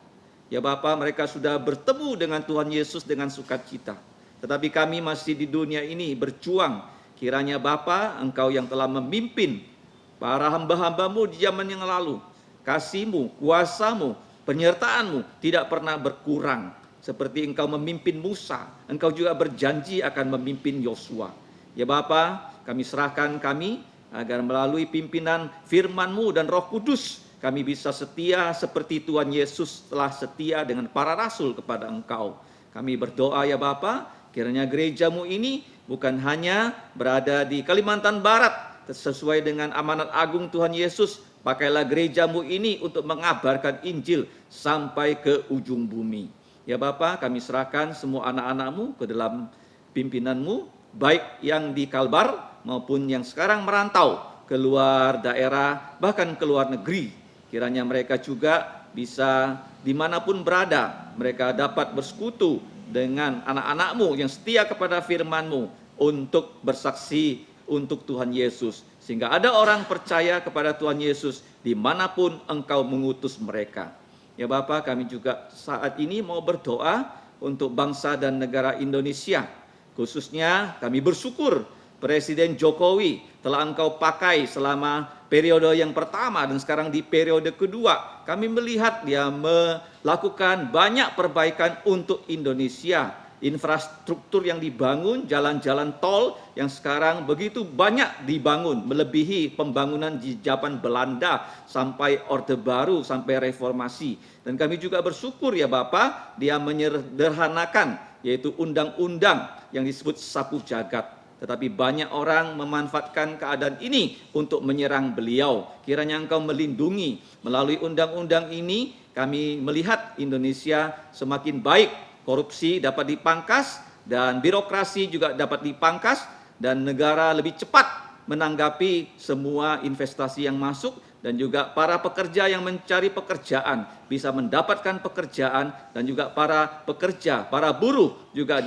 [SPEAKER 3] Ya Bapa, mereka sudah bertemu dengan Tuhan Yesus dengan sukacita. Tetapi kami masih di dunia ini berjuang. Kiranya Bapa, Engkau yang telah memimpin para hamba-hambamu di zaman yang lalu, kasih-Mu, kuasa-Mu, penyertaan-Mu tidak pernah berkurang. Seperti Engkau memimpin Musa, Engkau juga berjanji akan memimpin Yosua. Ya Bapa, kami serahkan kami agar melalui pimpinan firman-Mu dan Roh Kudus, kami bisa setia seperti Tuhan Yesus telah setia dengan para rasul kepada Engkau. Kami berdoa ya Bapa, kiranya gereja-Mu ini bukan hanya berada di Kalimantan Barat, sesuai dengan amanat agung Tuhan Yesus, pakailah gereja-Mu ini untuk mengabarkan Injil sampai ke ujung bumi. Ya Bapa, kami serahkan semua anak-anak-Mu ke dalam pimpinan-Mu, baik yang di Kalbar maupun yang sekarang merantau keluar daerah, bahkan ke luar negeri. Kiranya mereka juga bisa dimanapun berada, mereka dapat bersekutu dengan anak-anak-Mu yang setia kepada firman-Mu untuk bersaksi untuk Tuhan Yesus. Sehingga ada orang percaya kepada Tuhan Yesus dimanapun Engkau mengutus mereka. Ya Bapa, kami juga saat ini mau berdoa untuk bangsa dan negara Indonesia. Khususnya kami bersyukur Presiden Jokowi telah Engkau pakai selama periode yang pertama dan sekarang di periode kedua. Kami melihat dia melakukan banyak perbaikan untuk Indonesia. Infrastruktur yang dibangun, jalan-jalan tol yang sekarang begitu banyak dibangun, melebihi pembangunan di zaman Belanda sampai Orde Baru, sampai Reformasi. Dan kami juga bersyukur ya Bapak, dia menyederhanakan yaitu undang-undang yang disebut sapu jagat. Tetapi banyak orang memanfaatkan keadaan ini untuk menyerang beliau. Kiranya Engkau melindungi. Melalui undang-undang ini kami melihat Indonesia semakin baik. Korupsi dapat dipangkas dan birokrasi juga dapat dipangkas. Dan negara lebih cepat menanggapi semua investasi yang masuk. Dan juga para pekerja yang mencari pekerjaan bisa mendapatkan pekerjaan. Dan juga para pekerja, para buruh juga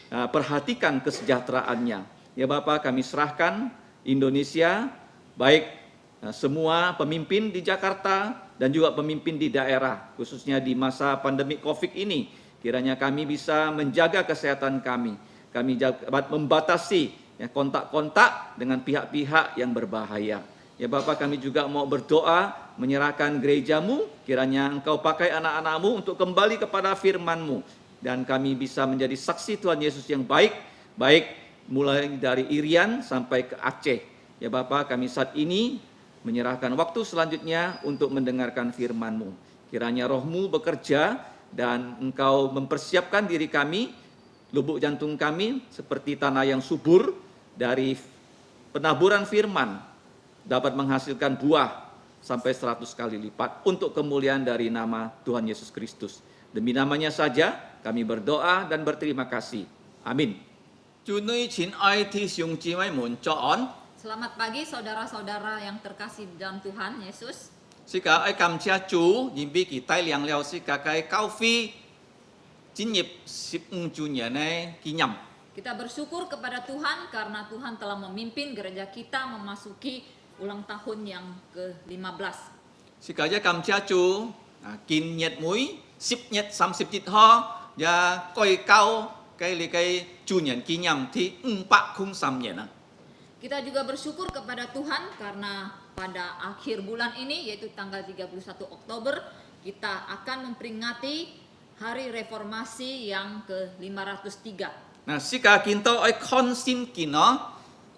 [SPEAKER 3] perhatikan kesejahteraannya. Ya Bapak, kami serahkan Indonesia, baik semua pemimpin di Jakarta dan juga pemimpin di daerah, khususnya di masa pandemi COVID ini. Kiranya kami bisa menjaga kesehatan kami. Kami dapat membatasi kontak-kontak dengan pihak-pihak yang berbahaya. Ya Bapak, kami juga mau berdoa menyerahkan gereja-Mu. Kiranya Engkau pakai anak-anak-Mu untuk kembali kepada firman-Mu. Dan kami bisa menjadi saksi Tuhan Yesus yang baik mulai dari Irian sampai ke Aceh. Ya Bapak, kami saat ini menyerahkan waktu selanjutnya untuk mendengarkan firman-Mu. Kiranya Roh-Mu bekerja dan Engkau mempersiapkan diri kami, lubuk jantung kami seperti tanah yang subur dari penaburan firman dapat menghasilkan buah sampai 100 kali lipat untuk kemuliaan dari nama Tuhan Yesus Kristus. Demi namanya saja kami berdoa dan berterima kasih. Amin.
[SPEAKER 4] Selamat pagi saudara-saudara yang terkasih dalam Tuhan Yesus.
[SPEAKER 3] 是個愛感謝主，因為佢帶領了是個嘅教會進入15周年嘅紀念。
[SPEAKER 4] Kita bersyukur kepada Tuhan karena Tuhan telah memimpin gereja kita memasuki ulang tahun yang ke-15.
[SPEAKER 3] 是個一感謝主，今日每10月37號也該交嘅你嘅周年紀念ที่403年啊。
[SPEAKER 4] Kita juga bersyukur kepada Tuhan karena pada akhir bulan ini yaitu tanggal 31 Oktober kita akan memperingati Hari Reformasi yang ke-503.
[SPEAKER 3] Nah, sika kinto ay kon sin kino,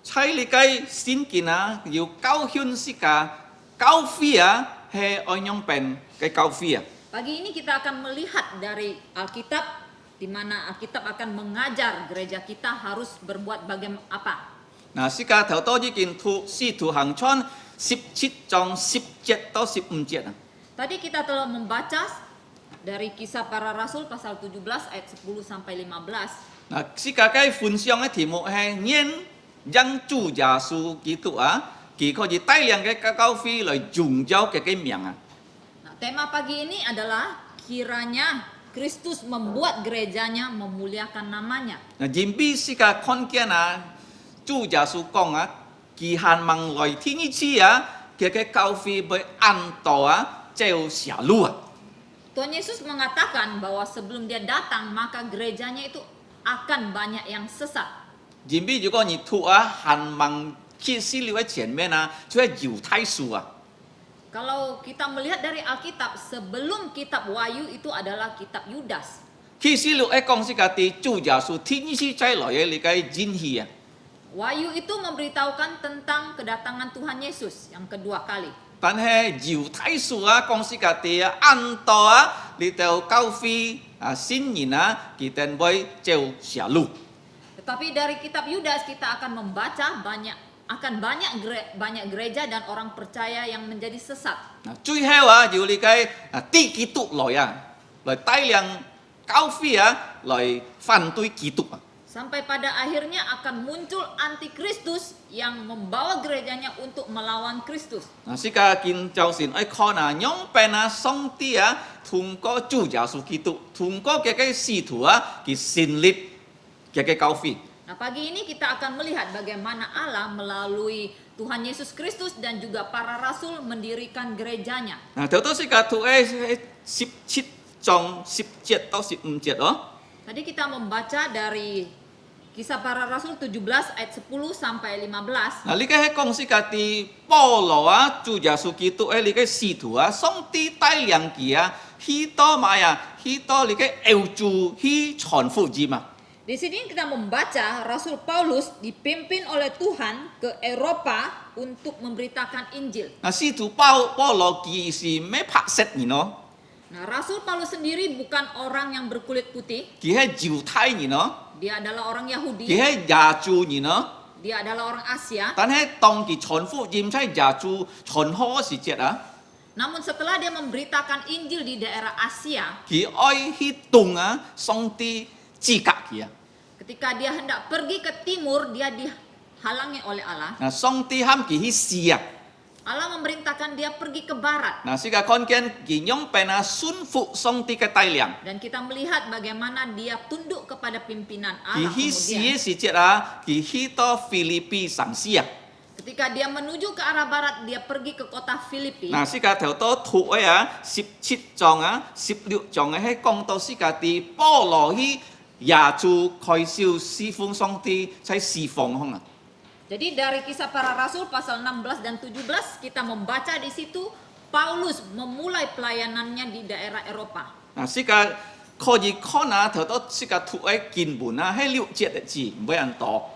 [SPEAKER 3] cai likai sin kina, yu kau hyun sika, kau via he onyong pen kay kau via.
[SPEAKER 4] Pagi ini kita akan melihat dari Alkitab di mana Alkitab akan mengajar gereja kita harus berbuat bagaimana apa.
[SPEAKER 3] Nah, sika tau to ji kin tu si tu hang chon 17章17到15節.
[SPEAKER 4] Tadi kita telah membaca dari Kisah Para Rasul pasal 17 ayat 10 sampai 15.
[SPEAKER 3] Nah, sika kai phun siang cái 題目係nhân dân chủ giả su gitu kỳ có gì tai liang cái cao phi lời dùng giao cái miệng
[SPEAKER 4] Nah, tema pagi ini adalah kiranya Kristus membuat gerejanya memuliakan namanya.
[SPEAKER 3] 人比是个看见啊，主耶稣讲啊，期限望来天一次啊，佢嘅教會被按道啊，就下路啊。
[SPEAKER 4] Tuhan Yesus mengatakan bahwa sebelum dia datang maka gerejanya itu akan banyak yang sesat.
[SPEAKER 3] 人比如果你突啊，限望去死了喺前面啊，就係猶太書啊。
[SPEAKER 4] Kalau kita melihat dari Alkitab, sebelum kitab Wahyu itu adalah kitab Yudas.
[SPEAKER 3] 去死了喺講是個啲主耶穌天一次再來嘅你嘅真氣啊。
[SPEAKER 4] Wahyu itu memberitahukan tentang kedatangan Tuhan Yesus yang kedua kali.
[SPEAKER 3] 但係猶太書啊，講是個啲啊，按道啊，你到教會啊，新人啊，佢哋會就下路。
[SPEAKER 4] Tetapi dari kitab Yudas kita akan membaca akan banyak gereja dan orang percaya yang menjadi sesat.
[SPEAKER 3] 嗱，最後啊，要你嘅啊，啲基督來啊，來帶領教會啊，來反對基督啊。
[SPEAKER 4] Sampai pada akhirnya akan muncul antikristus yang membawa gerejanya untuk melawan Kristus.
[SPEAKER 3] 嗱，是個見就算愛看啊，樣變啊，上帝啊，通過主耶穌基督，通過嘅使徒啊，佢建立嘅教會。
[SPEAKER 4] Nah, pagi ini kita akan melihat bagaimana Allah melalui Tuhan Yesus Kristus dan juga para rasul mendirikan gerejanya.
[SPEAKER 3] 嗱，頭都是個圖17章17到15節哦。
[SPEAKER 4] Tadi kita membaca dari Kisah Para Rasul 17 ayat 10 sampai 15.
[SPEAKER 3] 嗱，呢個係講是個啲保羅啊，主耶穌基督呢個使徒啊，上帝帶領佢啊，去到咩啊？去到呢個歐洲去傳福音啊。
[SPEAKER 4] Di sini kita membaca Rasul Paulus dipimpin oleh Tuhan ke Eropa untuk memberitakan Injil.
[SPEAKER 3] 嗱，使徒保羅佢是咩拍攝人咯？
[SPEAKER 4] Nah, Rasul Paulus sendiri bukan orang yang berkulit putih,
[SPEAKER 3] 佢係猶太人咯，
[SPEAKER 4] dia adalah orang
[SPEAKER 3] 佢
[SPEAKER 4] Yahudi,
[SPEAKER 3] 係亞洲人咯。
[SPEAKER 4] dia adalah orang Asia.
[SPEAKER 3] 但係當佢傳福音喺亞洲傳開時節啊，
[SPEAKER 4] Namun setelah dia memberitakan Injil di daerah Asia,
[SPEAKER 3] 佢愛去動啊，上帝指格佢啊。
[SPEAKER 4] ketika dia hendak pergi ke timur, dia dihalangi oleh Allah.
[SPEAKER 3] 嗱，上帝喊佢去試啊。
[SPEAKER 4] Allah memerintahkan dia pergi ke barat.
[SPEAKER 3] 嗱，是個看見佢樣變啊，順服上帝嘅帶領。
[SPEAKER 4] Dan kita melihat bagaimana dia tunduk kepada pimpinan
[SPEAKER 3] 佢
[SPEAKER 4] Allah.
[SPEAKER 3] 去試
[SPEAKER 4] Kemudian
[SPEAKER 3] 嘅時節啊，佢去到菲律賓城市啊。
[SPEAKER 4] ketika dia menuju ke arah barat, dia pergi ke kota Filipi.
[SPEAKER 3] 嗱，是個頭多圖啊，17章啊，16章啊，係講到是個啲保羅去亞洲開銷侍奉上帝，在侍奉空啊。
[SPEAKER 4] Jadi dari Kisah Para Rasul pasal 16 dan 17 kita membaca di situ Paulus memulai pelayanannya di daerah Eropa.
[SPEAKER 3] 嗱，是個可以看啊，頭多是個圖喺經文啊，係6節嘅字，唔會人多。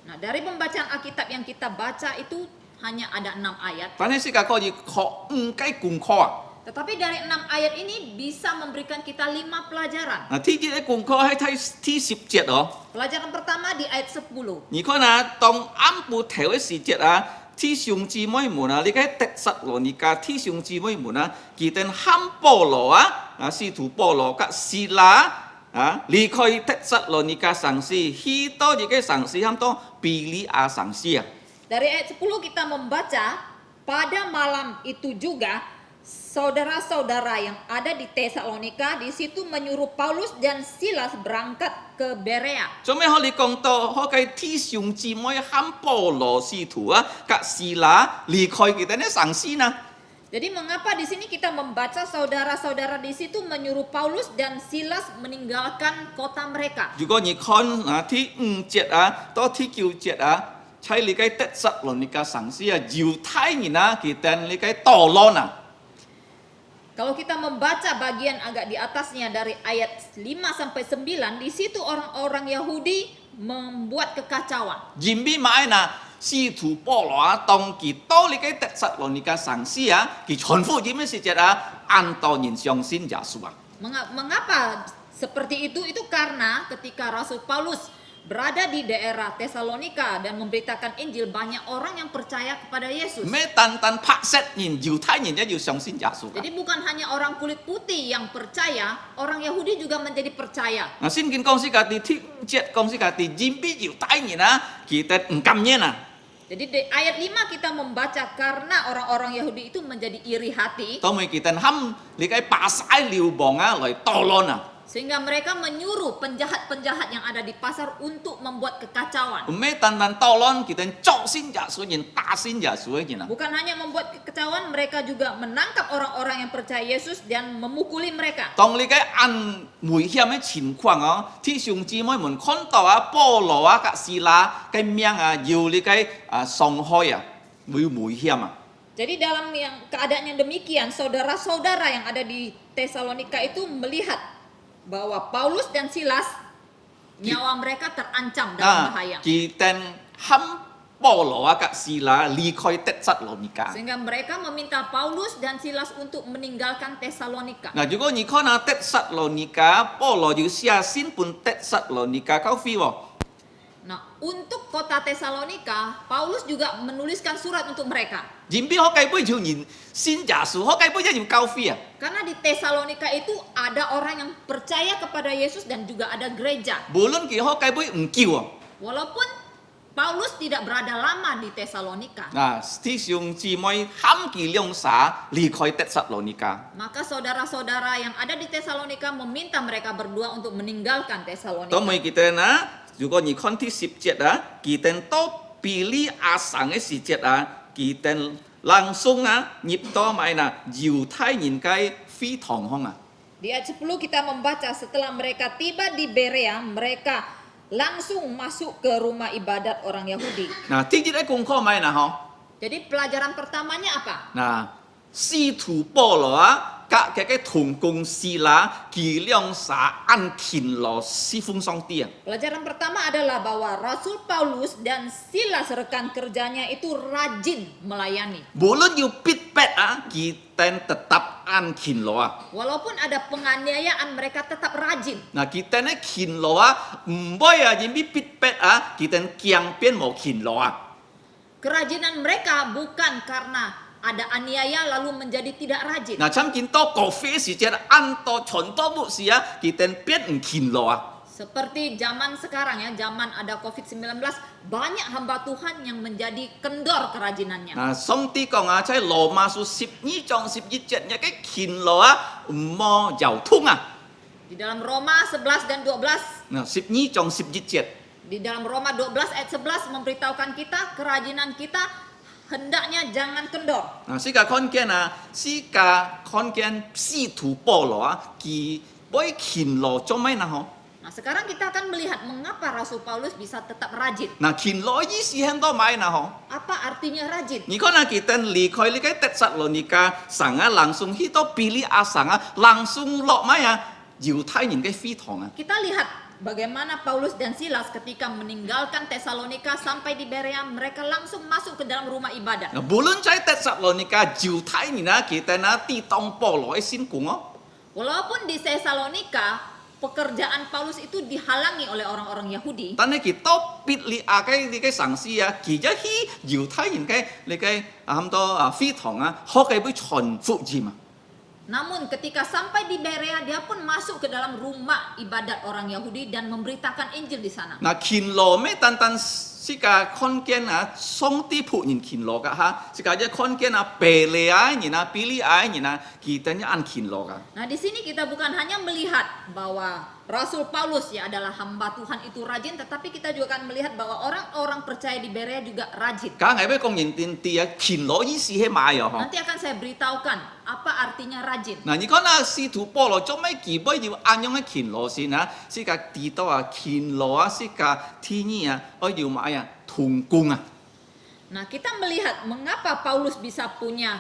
[SPEAKER 4] Nah, dari pembacaan Alkitab yang kita baca itu hanya ada 6 ayat.
[SPEAKER 3] 但係是個可以學5解功課啊。
[SPEAKER 4] Tetapi dari 6 ayat ini bisa memberikan kita 5 pelajaran.
[SPEAKER 3] 嗱，第一嘅功課係睇第10節哦。
[SPEAKER 4] Pelajaran pertama di ayat 10.
[SPEAKER 3] 你看啊，當暗部頭嘅時節啊，弟兄姊妹們啊，你嘅特撒羅尼迦弟兄姊妹們啊，佢哋喊保羅啊，使徒保羅及希拉啊，離開特撒羅尼迦城市，去到呢個城市喊到比利亞城市啊。
[SPEAKER 4] Dari ayat 10 kita membaca, pada malam itu juga saudara-saudara yang ada di Tesalonika di situ menyuruh Paulus dan Silas berangkat ke Berea.
[SPEAKER 3] 做咩可以講到可嘅弟兄姊妹喊保羅使徒啊，及希拉離開佢哋嘅城市呢？
[SPEAKER 4] Jadi mengapa di sini kita membaca saudara-saudara di situ menyuruh Paulus dan Silas meninggalkan kota mereka?
[SPEAKER 3] 如果你看啊，第5節啊，到第9節啊，喺你嘅特撒羅尼迦城市啊，猶太人啊，佢哋你嘅墮落啊。
[SPEAKER 4] Kalau kita membaca bagian agak di atasnya dari ayat 5 sampai 9, di situ orang-orang Yahudi membuat kekacauan.
[SPEAKER 3] 人比買嗱，使徒保羅啊，當佢到你嘅特撒羅尼迦城市啊，佢傳福音嘅時節啊，按道人相信耶穌啊。
[SPEAKER 4] Mengapa seperti itu? Itu karena ketika Rasul Paulus berada di daerah Tesalonika dan memberitakan Injil, banyak orang yang percaya kepada Yesus.
[SPEAKER 3] 咩單單拍攝人猶太人一要相信耶穌啊。
[SPEAKER 4] Jadi bukan hanya orang kulit putih yang percaya, orang Yahudi juga menjadi percaya.
[SPEAKER 3] 嗱，聖經講是個啲第5節講是個啲人比猶太人啊，佢哋唔甘願啊。
[SPEAKER 4] Jadi di ayat 5 kita membaca karena orang-orang Yahudi itu menjadi iri hati
[SPEAKER 3] 當每件冚你嘅白晒了磅啊來多攞啊，
[SPEAKER 4] sehingga mereka menyuruh penjahat-penjahat yang ada di pasar untuk membuat kekacauan.
[SPEAKER 3] 唔咩單單多攞，佢哋作先也所言，打先也所言啊。
[SPEAKER 4] Bukan hanya membuat kekacauan, mereka juga menangkap orang-orang yang percaya Yesus dan memukuli mereka.
[SPEAKER 3] 當你嘅按危險嘅情況啊，弟兄姊妹們看到啊，保羅啊、格斯拉嘅命啊，要你嘅傷害啊，會危險啊。
[SPEAKER 4] Jadi dalam yang keadaan yang demikian, saudara-saudara yang ada di Tesalonika itu melihat bahwa Paulus dan Silas nyawa mereka terancam dalam
[SPEAKER 3] 啊，
[SPEAKER 4] bahaya.
[SPEAKER 3] 佢哋冚保羅啊、格斯拉離開得撒羅尼迦。
[SPEAKER 4] Sehingga mereka meminta Paulus dan Silas untuk meninggalkan Tesalonika.
[SPEAKER 3] 嗱，如果你看下得撒羅尼迦，保羅要寫信本得撒羅尼迦交飛喎。
[SPEAKER 4] Nah, untuk kota Tesalonika, Paulus juga menuliskan surat untuk mereka.
[SPEAKER 3] 然邊可計杯條人先耶穌，可計杯一要交飛啊！
[SPEAKER 4] Karena di Tesalonika itu ada orang yang percaya kepada Yesus dan juga ada gereja.
[SPEAKER 3] 無論佢可計杯唔叫啊！
[SPEAKER 4] Walaupun Paulus tidak berada lama di Tesalonika,
[SPEAKER 3] 嗱，弟兄姊妹冚佢兩撒離開得撒羅尼迦。
[SPEAKER 4] maka saudara-saudara yang ada di Tesalonika meminta mereka berdua untuk meninggalkan
[SPEAKER 3] 當
[SPEAKER 4] Tesalonika.
[SPEAKER 3] 每記得啊，如果你看第10節啊，佢哋都比利亞省嘅時節啊，佢哋langsung啊入到埋嗱猶太人嘅非堂空啊。
[SPEAKER 4] Di ayat 10 kita membaca setelah mereka tiba di Berea, mereka langsung masuk ke rumah ibadat orang Yahudi.
[SPEAKER 3] 嗱，啲啲功課咪嗱嗬，
[SPEAKER 4] Jadi pelajaran pertamanya apa?
[SPEAKER 3] 嗱，使徒保羅啊，隔嘅同工士啦，佢兩撒按勤勞侍奉上帝啊。
[SPEAKER 4] Pelajaran pertama adalah bahwa Rasul Paulus dan Silas rekan kerjanya itu rajin melayani.
[SPEAKER 3] 無論要逼迫啊，佢哋tetap按勤勞啊。
[SPEAKER 4] Walaupun ada penganiayaan, mereka tetap rajin.
[SPEAKER 3] 嗱，佢哋咧勤勞啊，唔會啊，因為逼迫啊，佢哋強變冇勤勞啊。
[SPEAKER 4] Kerajinan mereka bukan karena ada aniaya lalu menjadi tidak rajin.
[SPEAKER 3] 嗱，參見多個飛時節按到全多冇事啊，佢哋變唔勤勞啊。
[SPEAKER 4] Seperti zaman sekarang ya, zaman ada COVID-19, banyak hamba Tuhan yang menjadi kendor kerajinannya.
[SPEAKER 3] 嗱，上帝講啊，即係羅馬書12章11節一嘅勤勞啊，唔冇有通啊。
[SPEAKER 4] Di dalam Roma 11 dan 12,
[SPEAKER 3] 嗱，12章11節。
[SPEAKER 4] di dalam Roma 12 ayat 11 memberitahukan kita kerajinan kita hendaknya jangan kendor.
[SPEAKER 3] 嗱，世界看見啊，世界看見使徒保羅啊，佢會勤勞做咩呢？嗬？
[SPEAKER 4] Nah, sekarang kita akan melihat mengapa Rasul Paulus bisa tetap rajin.
[SPEAKER 3] 嗱，勤勞意思很多買呢？嗬？
[SPEAKER 4] Apa artinya rajin?
[SPEAKER 3] 你看啊，佢哋離開呢個得撒羅尼迦省啊，langsung去到比利亞省啊，langsung落咩啊？猶太人嘅會堂啊。
[SPEAKER 4] Kita lihat bagaimana Paulus dan Silas ketika meninggalkan Tesalonika sampai di Berea, mereka langsung masuk ke dalam rumah ibadat.
[SPEAKER 3] 嗱，無論在得撒羅尼迦猶太人啊，佢哋啊抵擋保羅嘅先講哦。
[SPEAKER 4] Walaupun di Tesalonika pekerjaan Paulus itu dihalangi oleh orang-orang Yahudi,
[SPEAKER 3] 但係佢到比利亞嘅呢個城市啊，佢就去猶太人嘅呢個咁多會堂啊，學嘅會傳福音啊。
[SPEAKER 4] namun ketika sampai di Berea dia pun masuk ke dalam rumah ibadat orang Yahudi dan memberitakan Injil di sana.
[SPEAKER 3] 嗱，勤勞咩？單單世界看見啊，上帝僕人勤勞噶嚇，世界一看見啊，比利亞人啊，比利亞人啊，佢哋按勤勞噶。
[SPEAKER 4] Nah, di sini kita bukan hanya melihat bahwa Rasul Paulus ya adalah hamba Tuhan itu rajin, tetapi kita juga akan melihat bahwa orang-orang percaya di Berea juga rajin.
[SPEAKER 3] 梗係咩講認真啲啊？勤勞意思係咩啊？嗬？
[SPEAKER 4] Nanti akan saya beritahukan apa artinya rajin.
[SPEAKER 3] 嗱，你講啊，使徒保羅做咩基本要按樣嘅勤勞先啊？世界知道啊，勤勞啊，世界天意啊，我要買啊，同工啊。
[SPEAKER 4] Nah, kita melihat mengapa Paulus bisa punya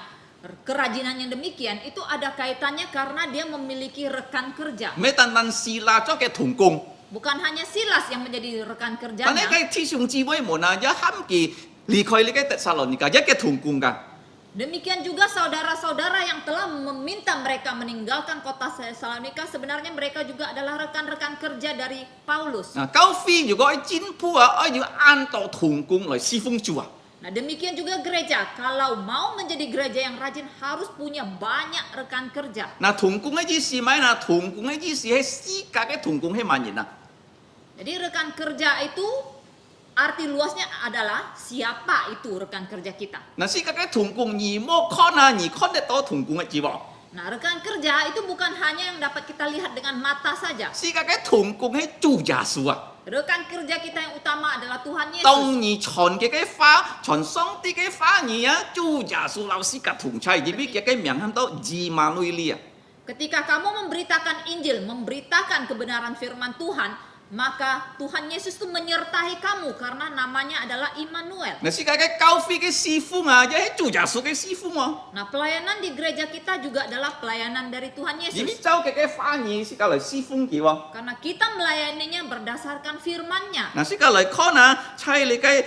[SPEAKER 4] kerajinan yang demikian, itu ada kaitannya karena dia memiliki rekan kerja.
[SPEAKER 3] 咩單單是啦，做嘅同工。
[SPEAKER 4] Bukan hanya Silas yang menjadi rekan
[SPEAKER 3] 但係
[SPEAKER 4] kerjanya,
[SPEAKER 3] 嘅弟兄姊妹們啊，一冚佢離開呢個得撒羅尼迦，一嘅同工㗎。
[SPEAKER 4] demikian juga saudara-saudara yang telah meminta mereka meninggalkan kota Tesalonika, sebenarnya mereka juga adalah rekan-rekan kerja dari Paulus.
[SPEAKER 3] 嗱，交飛如果係進步啊，我要按到同工來侍奉主啊。
[SPEAKER 4] Nah, demikian juga gereja, kalau mau menjadi gereja yang rajin harus punya banyak rekan kerja.
[SPEAKER 3] 嗱，同工嘅意思咩啊？同工嘅意思係世界嘅同工係乜人啊？
[SPEAKER 4] Jadi rekan kerja itu arti luasnya adalah siapa itu rekan kerja kita.
[SPEAKER 3] 嗱，是個嘅同工，你冇看啊，你看得到同工嘅字喎。
[SPEAKER 4] Nah, rekan kerja itu bukan hanya yang dapat kita lihat dengan mata saja.
[SPEAKER 3] 是個嘅同工係主耶穌啊。
[SPEAKER 4] Rekan kerja kita yang utama adalah Tuhan Yesus.
[SPEAKER 3] 當你傳嘅話，傳上帝嘅話語啊，主耶穌老師嘅同在，入邊嘅名喊到以馬內利啊。
[SPEAKER 4] Ketika kamu memberitakan Injil, memberitakan kebenaran firman Tuhan, maka Tuhan Yesus itu menyertai kamu karena namanya adalah Immanuel.
[SPEAKER 3] 嗱，是個嘅教會嘅師傅啊，亦係主耶穌嘅師傅啊。
[SPEAKER 4] Nah, pelayanan di gereja kita juga adalah pelayanan dari Tuhan
[SPEAKER 3] 入
[SPEAKER 4] Yesus.
[SPEAKER 3] 邊走嘅話語是個嚟師傅嘅喎。
[SPEAKER 4] Karena kita melayaninya berdasarkan firman-Nya.
[SPEAKER 3] 嗱，是個嚟看啊，猜你嘅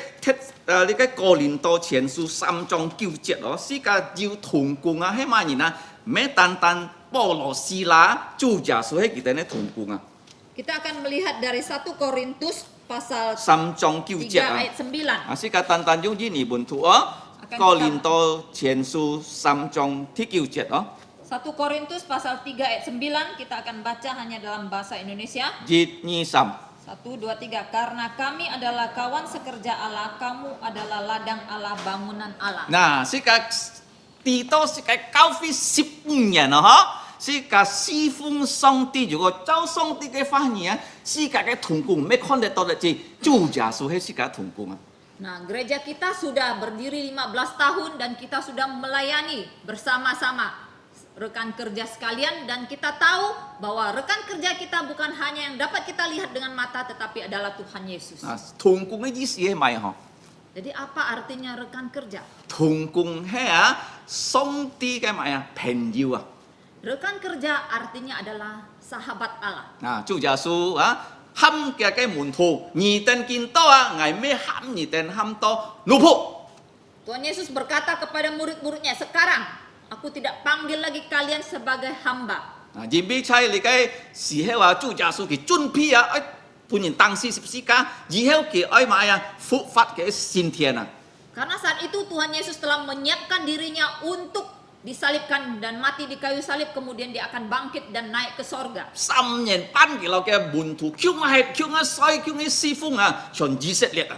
[SPEAKER 3] 你嘅哥林多前書3章9節咯，是個要同工啊，係乜嘢啊？唔係單單保羅斯啦，主耶穌係佢哋嘅同工啊。
[SPEAKER 4] Kita akan melihat dari 1 Korintus pasal
[SPEAKER 3] 3章9
[SPEAKER 4] 3
[SPEAKER 3] 節啊。
[SPEAKER 4] ayat 9.
[SPEAKER 3] 啊，是個單單用呢二本圖啊，哥林多前書3章9節啊。
[SPEAKER 4] 1 Korintus pasal 3 ayat 9 kita akan baca hanya dalam bahasa Indonesia.
[SPEAKER 3] 1、2、3。
[SPEAKER 4] 1, 2, 3. Karena kami adalah kawan sekerja Allah, kamu adalah ladang Allah, bangunan Allah.
[SPEAKER 3] 嗱，是個地多是個教會15年啊，嗬。 是個侍奉上帝，如果照上帝嘅話語啊，是個嘅同工，咩看得到嘅字，主耶穌係是個同工啊。
[SPEAKER 4] Nah, gereja kita sudah berdiri 15 tahun dan kita sudah melayani bersama-sama rekan kerja sekalian, dan kita tahu bahwa rekan kerja kita bukan hanya yang dapat kita lihat dengan mata tetapi adalah Tuhan Yesus.
[SPEAKER 3] 啊，同工嘅意思係咪嗬？
[SPEAKER 4] Jadi apa artinya rekan kerja?
[SPEAKER 3] 同工係啊，上帝嘅咪啊，朋友啊。
[SPEAKER 4] Rekan kerja artinya adalah sahabat Allah.
[SPEAKER 3] 啊，主耶穌啊，喊嘅門徒，二等見到啊，係咩喊二等喊到老婆。
[SPEAKER 4] Tuhan Yesus berkata kepada murid-muridnya, sekarang aku tidak panggil lagi kalian sebagai hamba.
[SPEAKER 3] 啊，而比賽你嘅時候啊，主耶穌佢準備啊，判人當時十字架，以後佢愛買啊，復活嘅先天啊。
[SPEAKER 4] Karena saat itu Tuhan Yesus telah menyiapkan dirinya untuk disalibkan dan mati di kayu salib, kemudian dia akan bangkit dan naik ke sorga.
[SPEAKER 3] 3年半嘅路嘅門徒，叫我係叫我衰叫我師傅啊，全以色列啊。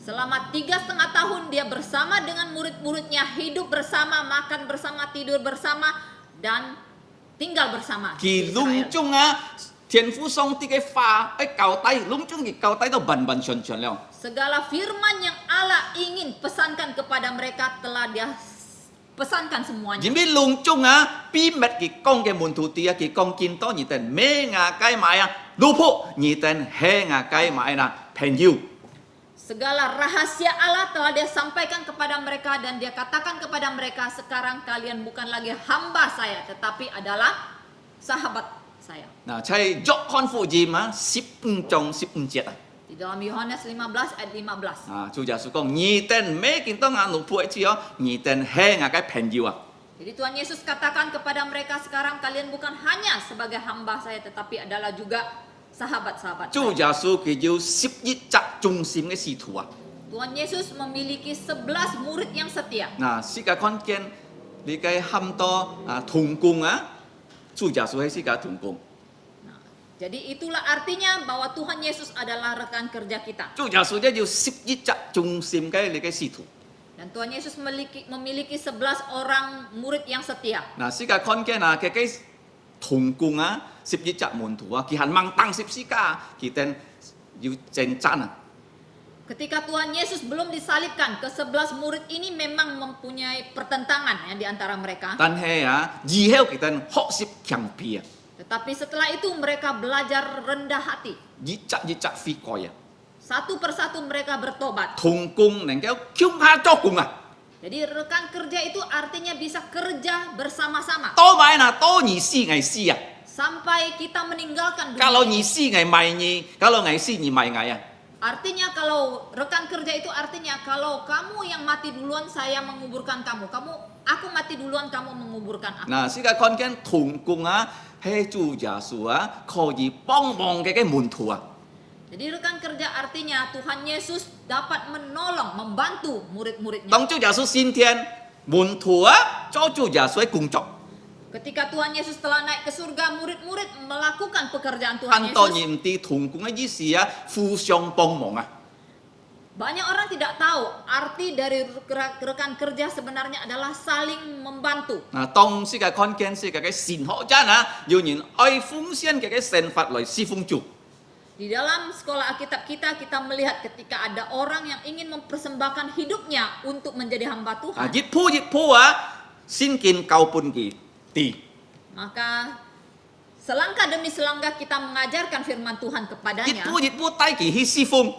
[SPEAKER 4] Selama 3,5 tahun dia bersama dengan murid-muridnya, hidup bersama, makan bersama, tidur bersama, dan tinggal bersama.
[SPEAKER 3] 佢
[SPEAKER 4] di
[SPEAKER 3] 隆
[SPEAKER 4] Israel.
[SPEAKER 3] 中啊，天父上帝嘅話喺交代，隆中佢交代到完完全全了。
[SPEAKER 4] Segala firman yang Allah ingin pesankan kepada mereka telah dia pesankan semuanya.
[SPEAKER 3] 而咩隆中啊，秘密佢講嘅門徒啲啊，佢講見到而等咩牙雞買啊，老婆而等係牙雞買啦，朋友。
[SPEAKER 4] Segala rahasia Allah telah dia sampaikan kepada mereka dan dia katakan kepada mereka, sekarang kalian bukan lagi hamba saya tetapi adalah sahabat saya.
[SPEAKER 3] 嗱，係約翰福音啊，15章15節啊。
[SPEAKER 4] Di dalam Yohanes 15 ayat 15.
[SPEAKER 3] 啊，主耶穌講：二等咩見到眼老婆一次哦，二等係牙雞朋友啊。
[SPEAKER 4] Jadi Tuhan Yesus katakan kepada mereka, sekarang kalian bukan hanya sebagai hamba saya tetapi adalah juga sahabat-sahabat
[SPEAKER 3] 主
[SPEAKER 4] saya.
[SPEAKER 3] 耶穌佢要11集中心嘅使徒啊。
[SPEAKER 4] Tuhan Yesus memiliki 11 murid yang setia.
[SPEAKER 3] 嗱，世界看見你嘅喊多啊同工啊，主耶穌係世界同工。
[SPEAKER 4] Jadi itulah artinya bahwa Tuhan Yesus adalah rekan kerja kita.
[SPEAKER 3] 主耶穌咧要11集中心嘅你嘅使徒。
[SPEAKER 4] Dan Tuhan Yesus memiliki 11 orang murid yang setia.
[SPEAKER 3] 嗱，世界看見啊嘅同工啊，11集門徒啊，佢係掹當十字架，佢哋要爭爭啊。
[SPEAKER 4] Ketika Tuhan Yesus belum disalibkan, ke-11 murid ini memang mempunyai pertentangan ya, di antara mereka.
[SPEAKER 3] 但係啊，以後佢哋學習強皮啊。
[SPEAKER 4] Tetapi setelah itu mereka belajar rendah hati.
[SPEAKER 3] 一集悔改啊，
[SPEAKER 4] Satu persatu mereka bertobat.
[SPEAKER 3] 同工能夠強下作工啊，
[SPEAKER 4] Jadi rekan kerja itu artinya bisa kerja bersama-sama.
[SPEAKER 3] 多買嗱多而思危思啊，
[SPEAKER 4] Sampai kita meninggalkan
[SPEAKER 3] kalau
[SPEAKER 4] dunia
[SPEAKER 3] 而
[SPEAKER 4] ini.
[SPEAKER 3] 思危賣你，kalau 危思而賣危啊，
[SPEAKER 4] Artinya kalau rekan kerja itu artinya kalau kamu yang mati duluan saya menguburkan kamu. Aku mati duluan kamu menguburkan aku.
[SPEAKER 3] 嗱，世界看見同工啊，係主耶穌啊，可以幫忙嘅門徒啊，
[SPEAKER 4] Jadi rekan kerja artinya Tuhan Yesus dapat menolong, membantu murid-muridnya.
[SPEAKER 3] 當主耶穌先天，門徒啊做主耶穌嘅工作，
[SPEAKER 4] Ketika Tuhan Yesus telah naik ke surga, murid-murid melakukan pekerjaan Tuhan
[SPEAKER 3] 很多
[SPEAKER 4] Yesus.
[SPEAKER 3] 人啲同工嘅意思啊，互相幫忙啊，
[SPEAKER 4] Banyak orang tidak tahu arti dari rekan kerja sebenarnya adalah saling membantu.
[SPEAKER 3] 當時嘅 content 是嘅善學者啊，要人愛奉獻嘅神法來侍奉主。
[SPEAKER 4] Di dalam sekolah Alkitab kita melihat ketika ada orang yang ingin mempersembahkan hidupnya untuk menjadi hamba
[SPEAKER 3] 啊，
[SPEAKER 4] Tuhan.
[SPEAKER 3] 熱鋪啊，先見舊半期地。
[SPEAKER 4] Maka selangkah demi selangkah kita mengajarkan firman Tuhan
[SPEAKER 3] 熱
[SPEAKER 4] kepadanya.
[SPEAKER 3] 鋪低期去侍奉，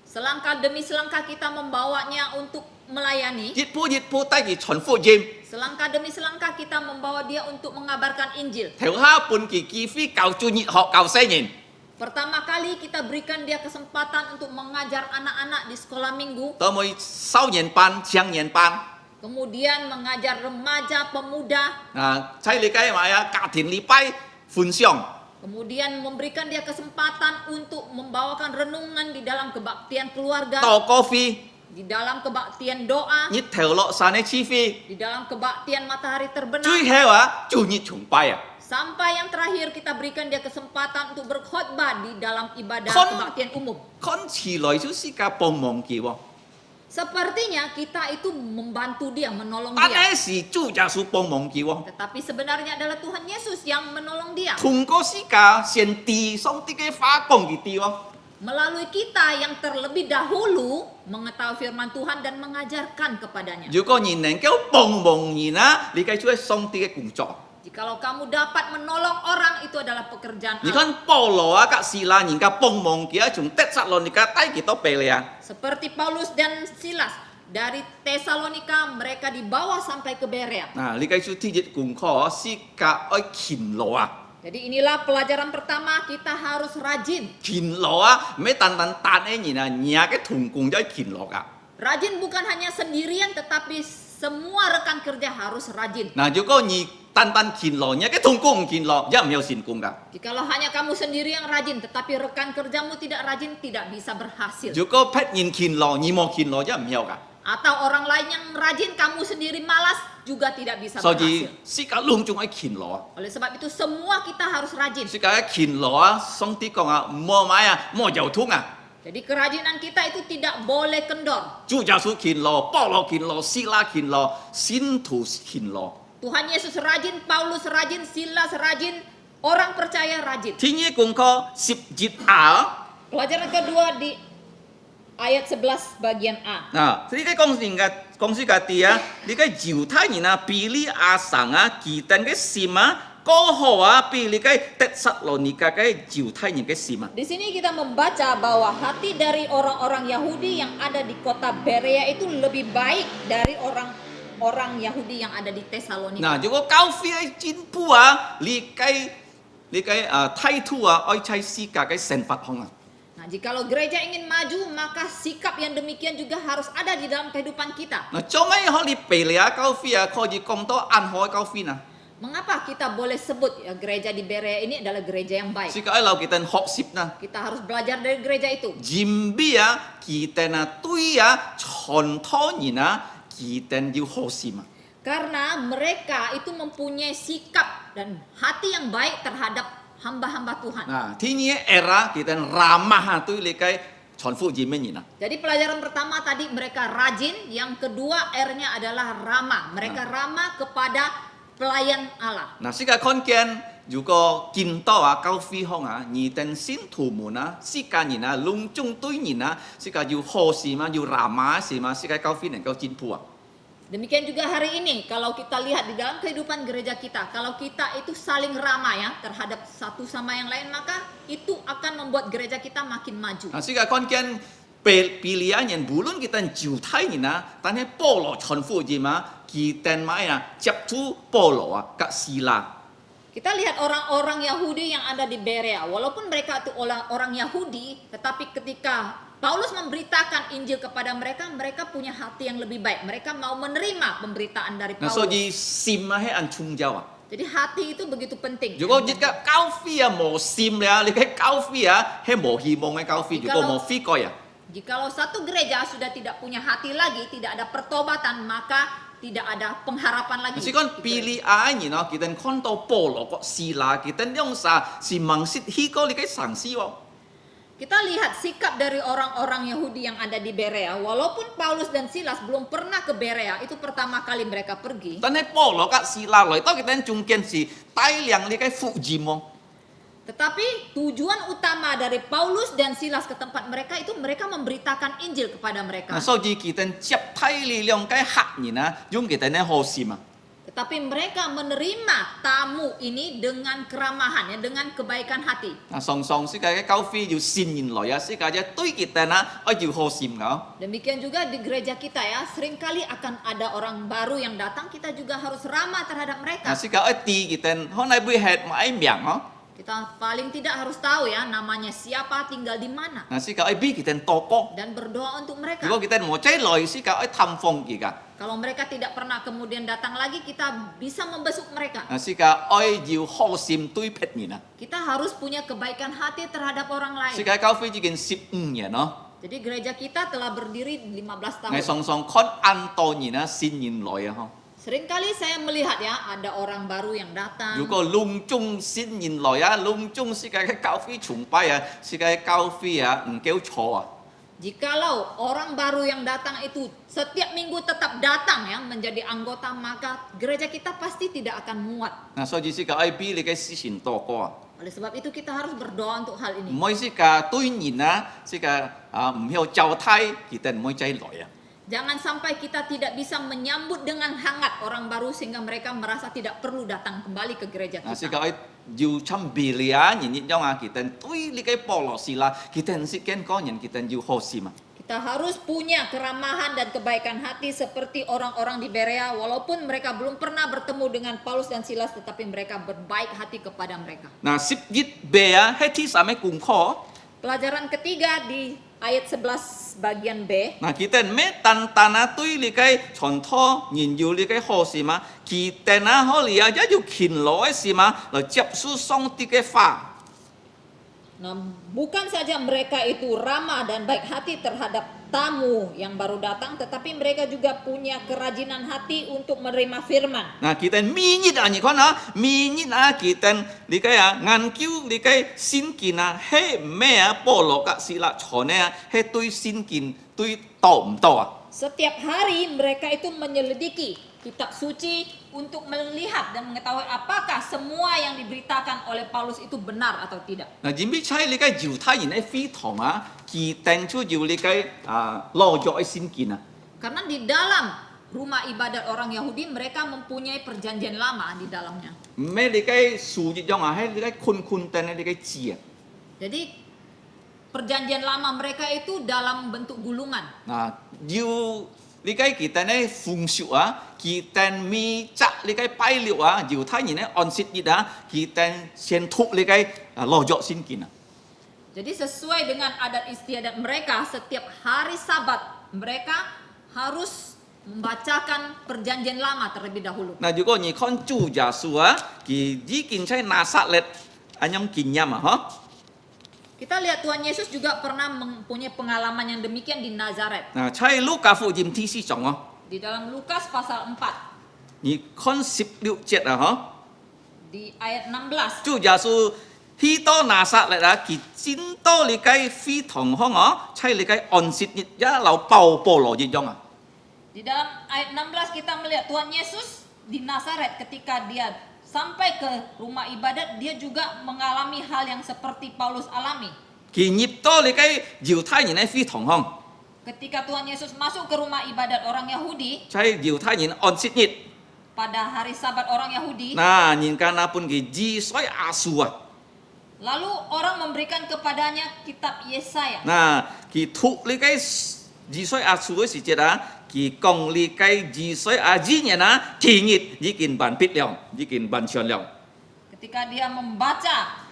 [SPEAKER 4] Selangkah demi selangkah kita membawanya untuk melayani.
[SPEAKER 3] 熱鋪低期傳福音。
[SPEAKER 4] Selangkah demi selangkah kita membawa dia untuk mengabarkan Injil.
[SPEAKER 3] 頭下半期機會教專業學教西人，
[SPEAKER 4] Pertama kali kita berikan dia kesempatan untuk mengajar anak-anak di sekolah minggu.
[SPEAKER 3] 到尾少年班、青年班。
[SPEAKER 4] Kemudian mengajar remaja, pemuda.
[SPEAKER 3] 啊，在你解話啊，家庭禮拜分享。
[SPEAKER 4] Kemudian memberikan dia kesempatan untuk membawakan renungan di dalam kebaktian keluarga.
[SPEAKER 3] 倒咖啡，
[SPEAKER 4] Di dalam kebaktian doa.
[SPEAKER 3] 熱頭落山嘅機會，
[SPEAKER 4] Di dalam kebaktian matahari terbenam.
[SPEAKER 3] 最後啊，就熱崇拜啊。
[SPEAKER 4] Sampai yang terakhir kita berikan dia kesempatan untuk berkhotbah di dalam ibadah
[SPEAKER 3] Kon-
[SPEAKER 4] kebaktian umum.
[SPEAKER 3] 看起來就是個幫忙嘅喎，
[SPEAKER 4] Sepertinya kita itu membantu dia, menolong
[SPEAKER 3] 但
[SPEAKER 4] dia.
[SPEAKER 3] 係是主耶穌幫忙嘅喎。
[SPEAKER 4] Tetapi sebenarnya adalah Tuhan Yesus yang menolong dia.
[SPEAKER 3] 通過時間先地上帝嘅話講嘅啲喎，
[SPEAKER 4] Melalui kita yang terlebih dahulu mengetahui firman Tuhan dan mengajarkan kepadanya.
[SPEAKER 3] 如果人能夠幫忙人啊，你計出係上帝嘅工作。
[SPEAKER 4] Jikalau kamu dapat menolong orang, itu adalah pekerjaan
[SPEAKER 3] 你
[SPEAKER 4] Allah.
[SPEAKER 3] 看保羅啊，甲希拉人家幫忙嘅，從得撒羅尼迦帶幾多俾你啊？
[SPEAKER 4] Seperti Paulus dan Silas. Dari Tesalonika mereka dibawa sampai ke Berea.
[SPEAKER 3] 嗱，你計出啲日功課是甲愛勤勞啊，
[SPEAKER 4] Jadi inilah pelajaran pertama, kita harus rajin.
[SPEAKER 3] 勤勞啊，唔係單單單嘅人啊，人嘅同工都係勤勞噶。
[SPEAKER 4] Rajin bukan hanya sendirian, tetapi semua rekan kerja harus rajin.
[SPEAKER 3] 嗱，如果你單單勤勞，人嘅同工唔勤勞，一唔有成功噶。
[SPEAKER 4] Jikalau hanya kamu sendiri yang rajin, tetapi rekan kerjamu tidak rajin, tidak bisa berhasil.
[SPEAKER 3] 如果別人勤勞，你冇勤勞，一唔有噶。
[SPEAKER 4] Atau orang lain yang rajin, kamu sendiri malas, juga tidak bisa
[SPEAKER 3] 所以
[SPEAKER 4] berhasil.
[SPEAKER 3] 世界隆重係勤勞啊，
[SPEAKER 4] Oleh sebab itu semua kita harus rajin.
[SPEAKER 3] 世界嘅勤勞啊，上帝講啊，冇買啊，冇有通啊。
[SPEAKER 4] Jadi kerajinan kita itu tidak boleh kendor.
[SPEAKER 3] 主耶穌勤勞，保羅勤勞，希拉勤勞，信徒勤勞。
[SPEAKER 4] Tuhan Yesus rajin, Paulus rajin, Silas rajin, orang percaya rajin.
[SPEAKER 3] 天嘅功課10節
[SPEAKER 4] Pelajaran kedua di ayat 11 bagian A.
[SPEAKER 3] 嗱，呢個講書嘅啲啊，呢個猶太人啊，比利亞省啊，基登嘅心啊，過後啊，比呢個得撒羅尼迦嘅猶太人嘅心啊。
[SPEAKER 4] Di sini kita membaca bahwa hati dari orang-orang Yahudi yang ada di kota Berea itu lebih baik dari orang Yahudi yang ada di Tesalonika.
[SPEAKER 3] 嗱，如果教會係進步啊，呢個態度啊，愛在世界嘅神法行啊。
[SPEAKER 4] Nah, jikalau gereja ingin maju, maka sikap yang demikian juga harus ada di dalam kehidupan kita.
[SPEAKER 3] 嗱，做咩可以比利亞教會啊，可以咁多暗海教會啊？
[SPEAKER 4] Mengapa kita boleh sebut ya, gereja di Berea ini adalah gereja yang baik?
[SPEAKER 3] 世界流kita學習啊，
[SPEAKER 4] Kita harus belajar dari gereja itu.
[SPEAKER 3] 嚴備啊，kita啊對啊，傳統人啊，kita要學習啊。
[SPEAKER 4] Karena mereka itu mempunyai sikap dan hati yang baik terhadap hamba-hamba Tuhan.
[SPEAKER 3] 嗱，天嘅 era kita ramah對你嘅傳福音嘅人啊。
[SPEAKER 4] Jadi pelajaran pertama tadi mereka rajin, yang kedua R-nya adalah ramah. Mereka ramah kepada pelayan Allah.
[SPEAKER 3] 嗱，世界看見如果見到啊，教會行啊，二等信徒們啊，世界人啊，隆重對人啊，世界要學習嘛，要ramah事嘛，世界教會能夠進步啊。
[SPEAKER 4] Demikian juga hari ini, kalau kita lihat di dalam kehidupan gereja kita, kalau kita itu saling ramah ya terhadap satu sama yang lain, maka itu akan membuat gereja kita makin maju.
[SPEAKER 3] 嗱，世界看見比利亞人無論佢哋猶太人啊，但係保羅傳福音啊，佢哋買啊接觸保羅啊，กับ希拉。
[SPEAKER 4] Kita lihat orang-orang Yahudi yang ada di Berea, walaupun mereka itu orang Yahudi, tetapi ketika Paulus memberitakan Injil kepada mereka, mereka punya hati yang lebih baik. Mereka mau menerima pemberitaan dari
[SPEAKER 3] 嗱，所
[SPEAKER 4] Paulus.
[SPEAKER 3] 以心啊係按重要啊。
[SPEAKER 4] Jadi hati itu begitu penting.
[SPEAKER 3] 如果一個教會啊冇心咧，你嘅教會啊係冇希望嘅教會，如果冇悔改啊。
[SPEAKER 4] Jikalau satu gereja sudah tidak punya hati lagi, tidak ada pertobatan, maka tidak ada pengharapan lagi.
[SPEAKER 3] 是講比利亞人啊，佢哋看到保羅個希拉，佢哋用啥是盲視希哥你嘅上司喎。
[SPEAKER 4] Kita lihat sikap dari orang-orang Yahudi yang ada di Berea. Walaupun Paulus dan Silas belum pernah ke Berea, itu pertama kali mereka pergi.
[SPEAKER 3] 但係保羅甲希拉來到佢哋中間是帶領呢個福音喎。
[SPEAKER 4] Tetapi tujuan utama dari Paulus dan Silas ke tempat mereka itu mereka memberitakan Injil kepada
[SPEAKER 3] 嗱，
[SPEAKER 4] mereka.
[SPEAKER 3] 所以佢哋接替呢兩個客人啊，用佢哋呢好心啊。
[SPEAKER 4] Tetapi mereka menerima tamu ini dengan keramahan, ya, dengan kebaikan hati.
[SPEAKER 3] 嗱，常世界嘅教會要善人來啊，世界嘅對佢哋啊，要好心㗎。
[SPEAKER 4] Demikian juga di gereja kita ya, seringkali akan ada orang baru yang datang, kita juga harus ramah terhadap
[SPEAKER 3] 嗱，
[SPEAKER 4] mereka.
[SPEAKER 3] 世界對佢哋可能會係買命哦。
[SPEAKER 4] Kita paling tidak harus tahu ya namanya siapa, tinggal di mana,
[SPEAKER 3] 嗱，世界俾佢哋禱告。
[SPEAKER 4] dan berdoa untuk
[SPEAKER 3] 如
[SPEAKER 4] mereka.
[SPEAKER 3] 果佢哋冇再來，世界探訪佢㗎。
[SPEAKER 4] Kalau mereka tidak pernah kemudian datang lagi, kita bisa membesuk mereka.
[SPEAKER 3] 嗱，世界要好心對別人啊。
[SPEAKER 4] Kita harus punya kebaikan hati terhadap orang
[SPEAKER 3] 世
[SPEAKER 4] lain.
[SPEAKER 3] 界教會已經15年咯，
[SPEAKER 4] Jadi gereja kita telah berdiri 15 tahun.
[SPEAKER 3] 我常看按多人啊，善人來啊，嗬。
[SPEAKER 4] Seringkali saya melihat ya ada orang baru yang
[SPEAKER 3] 如
[SPEAKER 4] datang.
[SPEAKER 3] 果隆重善人來啊，隆重世界嘅教會崇拜啊，世界教會啊唔叫錯啊。
[SPEAKER 4] Jikalau orang baru yang datang itu setiap minggu tetap datang ya menjadi anggota, maka gereja kita pasti tidak akan muat.
[SPEAKER 3] 嗱，所以世界俾你嘅思想多個啊，
[SPEAKER 4] Oleh sebab itu kita harus berdoa untuk hal
[SPEAKER 3] 唔
[SPEAKER 4] ini.
[SPEAKER 3] 可以世界對人啊，世界啊唔曉招待，佢哋唔可以再來啊。
[SPEAKER 4] Jangan sampai kita tidak bisa menyambut dengan hangat orang baru sehingga mereka merasa tidak perlu datang kembali ke gereja
[SPEAKER 3] 嗱，世
[SPEAKER 4] kita.
[SPEAKER 3] 界要參別你啊，人一樣啊，佢哋對你嘅保羅士啦，佢哋識見講人，佢哋要好心啊。
[SPEAKER 4] Kita harus punya keramahan dan kebaikan hati seperti orang-orang di Berea, walaupun mereka belum pernah bertemu dengan Paulus dan Silas, tetapi mereka berbaik hati kepada mereka.
[SPEAKER 3] 嗱，11B啊，係第三個功課。
[SPEAKER 4] Pelajaran ketiga di ayat 11 bagian B.
[SPEAKER 3] 嗱，佢哋咩單單啊對你嘅傳統人要你嘅好心啊，佢哋啊可以啊一要勤勞嘅事嘛，來接受上帝嘅話。
[SPEAKER 4] Nah, bukan saja mereka itu ramah dan baik hati terhadap tamu yang baru datang, tetapi mereka juga punya kerajinan hati untuk menerima firman.
[SPEAKER 3] 嗱，佢哋每日啊，你看啊，每日啊，佢哋你嘅啊研究你嘅聖經啊，係咩啊？保羅甲希拉傳呢啊，係對聖經對多唔多啊？
[SPEAKER 4] Setiap hari mereka itu menyelidiki kitab suci untuk melihat dan mengetahui apakah semua yang diberitakan oleh Paulus itu benar atau tidak.
[SPEAKER 3] 嗱，因為喺你嘅猶太人嘅會堂啊，佢哋就要你嘅啊老約嘅聖經啊。
[SPEAKER 4] Karena di dalam rumah ibadat orang Yahudi mereka mempunyai perjanjian lama di dalamnya.
[SPEAKER 3] 咩你嘅數字樣啊，係你嘅坤定你嘅字啊。
[SPEAKER 4] Jadi perjanjian lama mereka itu dalam bentuk gulungan.
[SPEAKER 3] 嗱，要你嘅佢哋呢風俗啊，佢哋咪執你嘅拜六啊，猶太人呢安息日啊，佢哋先讀你嘅老約聖經啊。
[SPEAKER 4] Jadi sesuai dengan adat istiadat mereka, setiap hari Sabat mereka harus membacakan perjanjian lama terlebih dahulu.
[SPEAKER 3] 嗱，如果你看主耶穌啊，佢已經喺拿撒勒安樣經驗啊，嗬。
[SPEAKER 4] Kita lihat Tuhan Yesus juga pernah mempunyai pengalaman yang demikian di Nazaret.
[SPEAKER 3] 嗱，喺路加福音第4章啊，
[SPEAKER 4] Di dalam Lukas pasal 4,
[SPEAKER 3] 你看16節啊，嗬。
[SPEAKER 4] di ayat 16.
[SPEAKER 3] 主耶穌去到拿撒勒啊，佢見到你嘅會堂嗬，哦，喺你嘅安息日一路報保羅一樣啊。
[SPEAKER 4] Di dalam ayat 16 kita melihat Tuhan Yesus di Nazaret ketika dia sampai ke rumah ibadat, dia juga mengalami hal yang seperti Paulus alami.
[SPEAKER 3] 佢入到你嘅猶太人嘅會堂嗬，
[SPEAKER 4] Ketika Tuhan Yesus masuk ke rumah ibadat orang Yahudi,
[SPEAKER 3] 喺猶太人安息日，
[SPEAKER 4] pada hari Sabat orang Yahudi,
[SPEAKER 3] 嗱，人家那本嘅字水亞述啊，
[SPEAKER 4] lalu orang memberikan kepadanya kitab Yesaya.
[SPEAKER 3] 嗱，佢讀你嘅字水亞述嘅時節啊，佢講你嘅字水亞字人啊，聽日已經辦畢了，已經辦全了。
[SPEAKER 4] Ketika dia membaca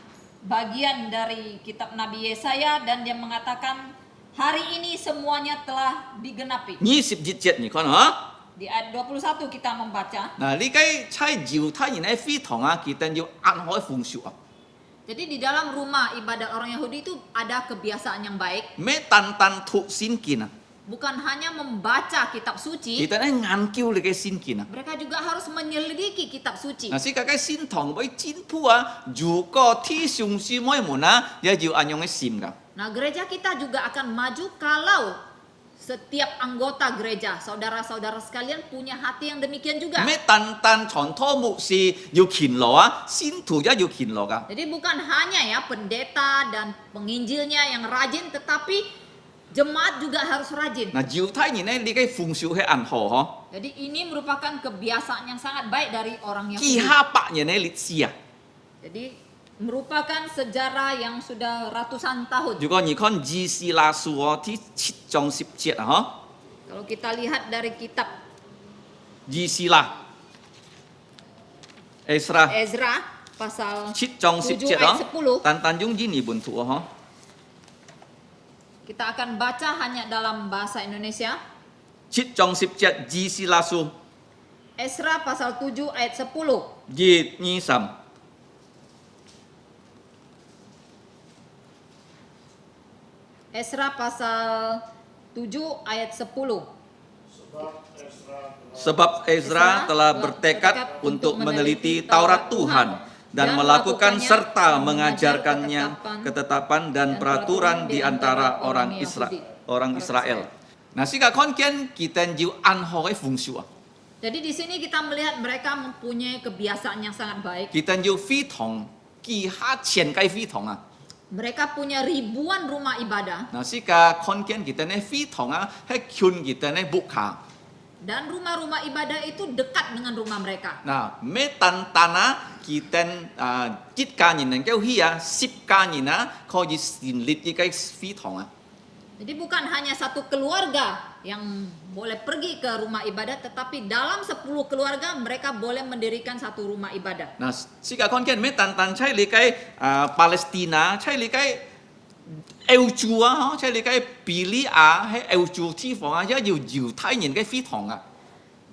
[SPEAKER 4] bagian dari kitab Nabi Yesaya dan dia mengatakan hari ini semuanya telah digenapi.
[SPEAKER 3] 20節你看啊。
[SPEAKER 4] Di ayat 21 kita membaca.
[SPEAKER 3] 嗱，你嘅喺猶太人嘅會堂啊，佢哋要按開風俗啊，
[SPEAKER 4] Jadi di dalam rumah ibadat orang Yahudi itu ada kebiasaan yang baik.
[SPEAKER 3] 咩單單讀聖經啊，
[SPEAKER 4] bukan hanya membaca kitab suci,
[SPEAKER 3] kita này ngàn kiu le cái xin kin
[SPEAKER 4] mereka juga harus menyelidiki kitab suci.
[SPEAKER 3] na si cái xin thong với chín pu dù có thi sung si moi mo na dia jiu anyong cái sim ka
[SPEAKER 4] Nah, gereja kita juga akan maju kalau setiap anggota gereja, saudara-saudara sekalian punya hati yang demikian juga.
[SPEAKER 3] me tan chon tho mu si yu kin lo xin tu ya yu kin lo ka
[SPEAKER 4] Jadi bukan hanya ya pendeta dan penginjilnya yang rajin, tetapi jemaat juga harus rajin.
[SPEAKER 3] na jiu thai ni này li cái phung siu he an ho ho
[SPEAKER 4] Jadi ini merupakan kebiasaan yang sangat baik dari orang
[SPEAKER 3] ki
[SPEAKER 4] Yahudi.
[SPEAKER 3] ha pa ni này li sia
[SPEAKER 4] Jadi merupakan sejarah yang sudah ratusan tahun.
[SPEAKER 3] 如果你看以斯拉书第7章10节哈
[SPEAKER 4] Kalau kita lihat dari kitab
[SPEAKER 3] 以斯拉 Ezra
[SPEAKER 4] Ezra pasal
[SPEAKER 3] 7章10
[SPEAKER 4] 7
[SPEAKER 3] 节
[SPEAKER 4] ayat 10,
[SPEAKER 3] 但用英文读哈
[SPEAKER 4] kita akan baca hanya dalam bahasa Indonesia.
[SPEAKER 3] 7章10节以斯拉书
[SPEAKER 4] Ezra pasal 7 ayat 10.
[SPEAKER 3] 1 2 3
[SPEAKER 4] Ezra pasal 7 ayat 10.
[SPEAKER 3] Sebab Ezra telah bertekad untuk meneliti Taurat Tuhan dan melakukan serta mengajarkannya ketetapan dan peraturan di antara orang Israel. Nah, sika konken kita jiu an hoi fungsi.
[SPEAKER 4] Jadi di sini kita melihat mereka mempunyai kebiasaan yang sangat baik.
[SPEAKER 3] Kita jiu phi tong ki ha qian kai phi tong
[SPEAKER 4] Mereka punya ribuan rumah ibadah
[SPEAKER 3] Nah, sika konken kita ne phi tong he kyun kita ne buka.
[SPEAKER 4] dan rumah-rumah ibadah itu dekat dengan rumah mereka.
[SPEAKER 3] Nah, me tan tana kita jit ka ni nang keu hia sip ka ni na ko ji sin lit ki kai phi tong
[SPEAKER 4] Jadi bukan hanya satu keluarga yang boleh pergi ke rumah ibadah, tetapi dalam 10 keluarga mereka boleh mendirikan satu rumah ibadah.
[SPEAKER 3] Nah, sika konken me tan chai li kai Palestina chai li kai eo chua chai li kai Pili he eo chu ti fong ya yu thai nyin kai phi tong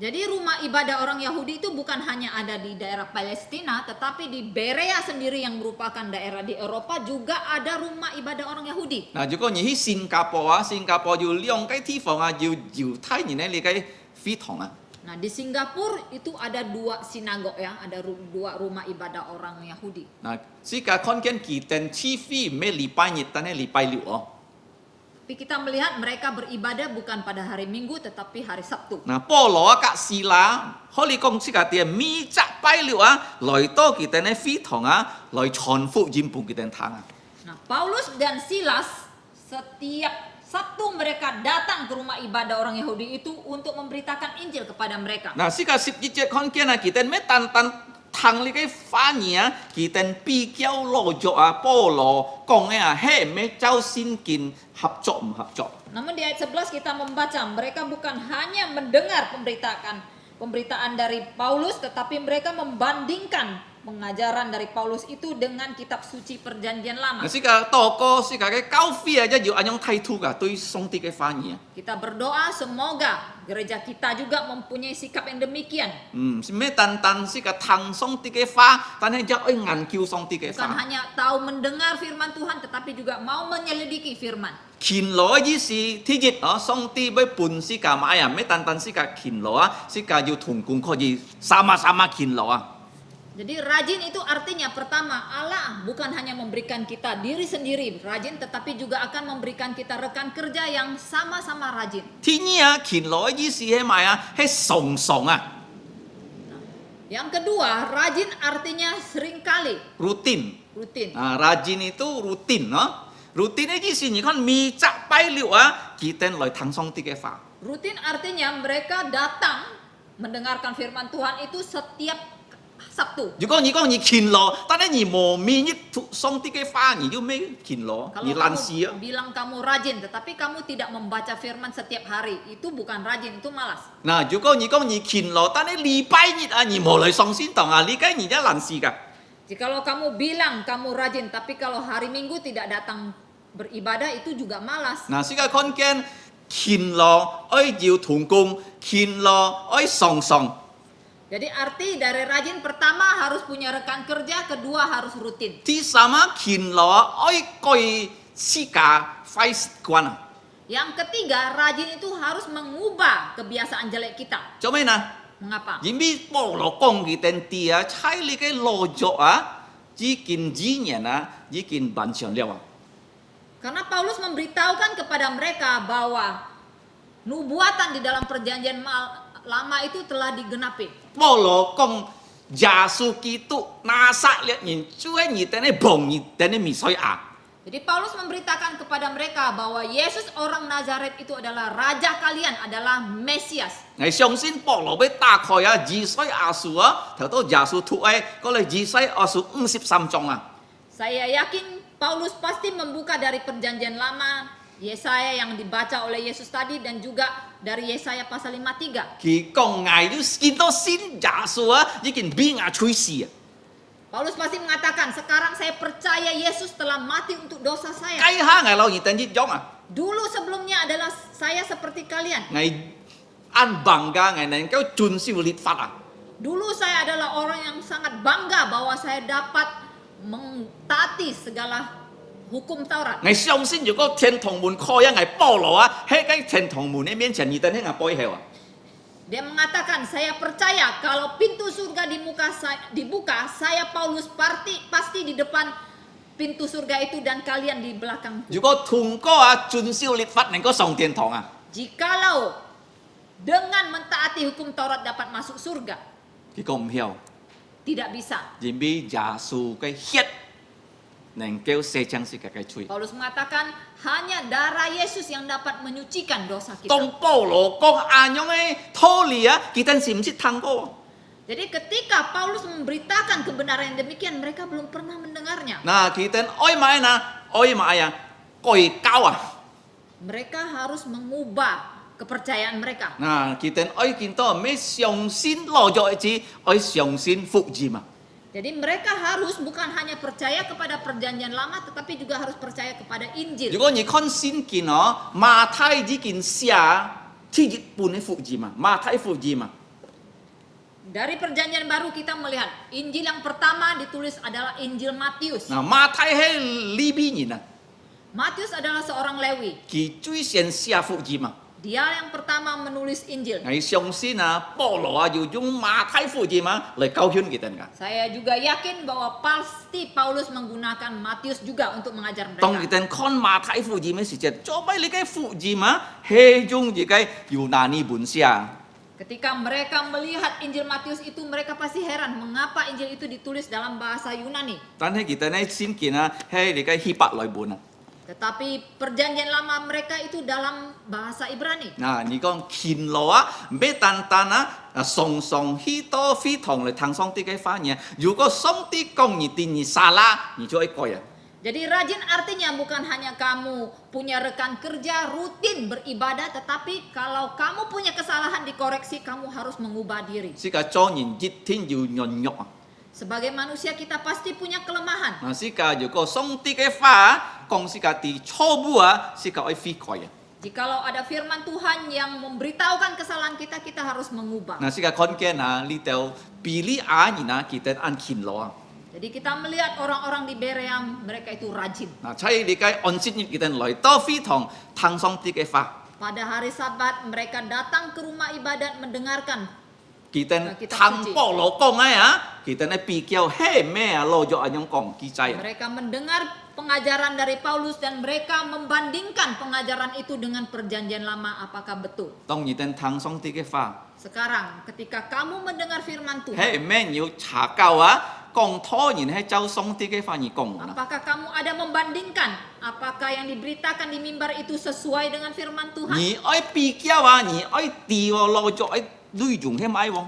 [SPEAKER 4] Jadi rumah ibadah orang Yahudi itu bukan hanya ada di daerah Palestina, tetapi di Berea sendiri yang merupakan daerah di Eropa juga ada rumah ibadah orang Yahudi.
[SPEAKER 3] Nah, juga ni Singapura yu liong kai ti fong yu thai nyin li kai phi tong
[SPEAKER 4] Nah, di Singapura itu ada 2 sinagog ya, ada 2 rumah ibadah orang Yahudi.
[SPEAKER 3] Nah, sika konken kita chi phi me li pai ni tan li pai liu
[SPEAKER 4] Tapi kita melihat mereka beribadah bukan pada hari Minggu tetapi hari Sabtu.
[SPEAKER 3] Nah, polo ka sila holy kong sika tie mi cha pai liu loi to kita ne phi tong loi chon fu jim pu kita tang
[SPEAKER 4] Nah, Paulus dan Silas setiap Sabtu mereka datang ke rumah ibadah orang Yahudi itu untuk memberitakan Injil kepada mereka.
[SPEAKER 3] Nah, sika sip ji konken kita me tan thang li kai fa ni kita pi kiao lo jo polo kong he me chao sin kin hap chok hap chok
[SPEAKER 4] Namun di ayat 11 kita membaca mereka bukan hanya mendengar pemberitaan dari Paulus, tetapi mereka membandingkan pengajaran dari Paulus itu dengan kitab suci perjanjian lama.
[SPEAKER 3] Nah, sika toko sika kai kau fi aja ju anyong thai tu ka tui song ti kai fa ni
[SPEAKER 4] Kita berdoa semoga gereja kita juga mempunyai sikap yang demikian.
[SPEAKER 3] si me tan sika thang song ti kai fa tan he ja oi ngan kiu song ti kai
[SPEAKER 4] Bukan
[SPEAKER 3] fa
[SPEAKER 4] hanya tahu mendengar firman Tuhan, tetapi juga mau menyelidiki firman.
[SPEAKER 3] kin lo ji si ti jit song ti bai pun sika ma ya me tan sika kin lo sika ju thung kung ko ji sama-sama kin lo
[SPEAKER 4] Jadi rajin itu artinya pertama Allah bukan hanya memberikan kita diri sendiri rajin, tetapi juga akan memberikan kita rekan kerja yang sama-sama rajin.
[SPEAKER 3] ti ni kin lo ji si he ma he song song
[SPEAKER 4] Yang kedua, rajin artinya seringkali,
[SPEAKER 3] rutin
[SPEAKER 4] rutin.
[SPEAKER 3] rajin itu rutin rutin ji si ni kan mi cha pai liu kita loi thang song ti kai fa
[SPEAKER 4] Rutin artinya mereka datang mendengarkan firman Tuhan itu setiap Sabtu.
[SPEAKER 3] 如果你讲你勤劳，但是你冇咪你上帝嘅话，你就没勤劳，
[SPEAKER 4] Kalau
[SPEAKER 3] 你懒死啊
[SPEAKER 4] kamu！bilang kamu rajin, tetapi kamu tidak membaca firman setiap hari, itu bukan rajin, itu malas.
[SPEAKER 3] 嗱，如果你讲你勤劳，但係禮拜日你冇嚟上先堂你梗你真懶死噶。
[SPEAKER 4] Jikalau kamu bilang kamu rajin, tapi kalau hari Minggu tidak datang beribadah, itu juga malas.
[SPEAKER 3] 嗱，世界看見勤勞愛要同工，勤勞愛上上。
[SPEAKER 4] Jadi arti dari rajin pertama harus punya rekan kerja, kedua harus rutin.
[SPEAKER 3] 第三啊，勤勞愛過世界快關啊！
[SPEAKER 4] Yang ketiga, rajin itu harus mengubah kebiasaan jelek kita.
[SPEAKER 3] 做咩呢？
[SPEAKER 4] Mengapa?
[SPEAKER 3] 因為保羅講佢哋啲啊，差你嘅路作啊，已經幾年啊，已經完成了啊。
[SPEAKER 4] Karena Paulus memberitahukan kepada mereka bahwa nubuatan di dalam perjanjian lama itu telah digenapi.
[SPEAKER 3] 保羅講耶穌基督拿撒勒人就係你哋嘅王，你哋嘅彌賽亞。
[SPEAKER 4] Jadi Paulus memberitakan kepada mereka bahwa Yesus orang Nazaret itu adalah raja kalian, adalah Mesias.
[SPEAKER 3] 我相信保羅要打開啊，以賽亞書啊，頭到耶穌出嚟，嗰嚟以賽亞書53章啊。
[SPEAKER 4] Saya yakin Paulus pasti membuka dari perjanjian lama, Yesaya yang dibaca oleh Yesus tadi dan juga dari Yesaya pasal 53.
[SPEAKER 3] 佢講捱要見到新耶穌啊，已經俾我吹死啊！
[SPEAKER 4] Paulus pasti mengatakan, sekarang saya percaya Yesus telah mati untuk dosa saya.
[SPEAKER 3] 計下我老二等一種啊，
[SPEAKER 4] Dulu sebelumnya adalah saya seperti kalian.
[SPEAKER 3] 我按bangga我能夠遵守律法啊。
[SPEAKER 4] Dulu saya adalah orang yang sangat bangga bahwa saya dapat mentaati segala hukum Taurat.
[SPEAKER 3] 我相信如果天堂門開啊，我保羅啊，喺個天堂門嘅面前，你等喺我背後啊。
[SPEAKER 4] Dia mengatakan, saya percaya kalau pintu surga dibuka, saya Paulus pasti di depan pintu surga itu dan kalian di belakangku.
[SPEAKER 3] 如果通過啊遵守律法能夠上天堂啊，
[SPEAKER 4] Jikalau dengan mentaati hukum Taurat dapat masuk surga,
[SPEAKER 3] 佢講唔曉，
[SPEAKER 4] tidak bisa.
[SPEAKER 3] 因為耶穌嘅血能夠洗淨世界嘅罪。
[SPEAKER 4] Paulus mengatakan hanya darah Yesus yang dapat menyucikan dosa kita.
[SPEAKER 3] 當保羅講安樣嘅道理啊，佢哋是唔識聽過？
[SPEAKER 4] Jadi ketika Paulus memberitakan kebenaran yang demikian, mereka belum pernah mendengarnya.
[SPEAKER 3] 嗱，佢哋愛買嗱，愛買啊，改教啊。
[SPEAKER 4] Mereka harus mengubah kepercayaan mereka.
[SPEAKER 3] 嗱，佢哋愛見到咩相信落咗一次，愛相信福音啊。
[SPEAKER 4] Jadi mereka harus bukan hanya percaya kepada perjanjian lama, tetapi juga harus percaya kepada
[SPEAKER 3] 如
[SPEAKER 4] Injil.
[SPEAKER 3] 果你看聖經哦，馬太已經寫第一本嘅福音啊，馬太福音啊。
[SPEAKER 4] Dari perjanjian baru kita melihat Injil yang pertama ditulis adalah Injil Matius.
[SPEAKER 3] 嗱，馬太係利未人啊，
[SPEAKER 4] Matius adalah seorang Lewi.
[SPEAKER 3] 佢最先寫福音啊。
[SPEAKER 4] Dia yang pertama menulis Injil.
[SPEAKER 3] 我相信啊，保羅啊要用馬太福音啊嚟教訓佢哋㗎。
[SPEAKER 4] Saya juga yakin bahwa pasti Paulus menggunakan Matius juga untuk mengajar
[SPEAKER 3] 當佢
[SPEAKER 4] mereka.
[SPEAKER 3] 哋看馬太福音嘅時候，做咩你嘅福音啊係用呢個猶拿尼文寫？
[SPEAKER 4] Ketika mereka melihat Injil Matius itu, mereka pasti heran mengapa Injil itu ditulis dalam bahasa Yunani.
[SPEAKER 3] 但係佢哋咧先見啊係呢個希伯來文啊。
[SPEAKER 4] Tetapi perjanjian lama mereka itu dalam bahasa Ibrani.
[SPEAKER 3] 嗱，你講勤勞啊，唔係單單啊，常常許多非常嚟聽上帝嘅話語。如果上帝講你啲你salah，你就會改啊。
[SPEAKER 4] Jadi rajin artinya bukan hanya kamu punya rekan kerja rutin beribadah, tetapi kalau kamu punya kesalahan dikoreksi, kamu harus mengubah diri.
[SPEAKER 3] 是個做人一天要軟弱啊。
[SPEAKER 4] Sebagai manusia kita pasti punya kelemahan.
[SPEAKER 3] 嗱，是個如果上帝嘅話講是個啲錯誤啊，是個愛悔改啊。
[SPEAKER 4] Jikalau ada firman Tuhan yang memberitahukan kesalahan kita, kita harus mengubah.
[SPEAKER 3] 嗱，是個看見啊，呢度比利亞人啊，佢哋按勤勞啊。
[SPEAKER 4] Jadi kita melihat orang-orang di Beream, mereka itu rajin.
[SPEAKER 3] 嗱，所以你嘅安息日佢哋來到非常聽上帝嘅話，
[SPEAKER 4] Pada hari Sabat mereka datang ke rumah ibadat mendengarkan.
[SPEAKER 3] 佢哋聽保羅講啊，佢哋咧比較係咩啊，攞咗安樣講記載啊。
[SPEAKER 4] Mereka mendengar pengajaran dari Paulus dan mereka membandingkan pengajaran itu dengan perjanjian lama apakah betul.
[SPEAKER 3] 當你哋聽上帝嘅話，
[SPEAKER 4] Sekarang ketika kamu mendengar firman Tuhan,
[SPEAKER 3] 係咩要查究啊？講拖然係照上帝嘅話而講啦。
[SPEAKER 4] apakah kamu ada membandingkan apakah yang diberitakan di mimbar itu sesuai dengan firman Tuhan?
[SPEAKER 3] 而愛比較啊，而愛調啊，攞咗愛內容係咪喎？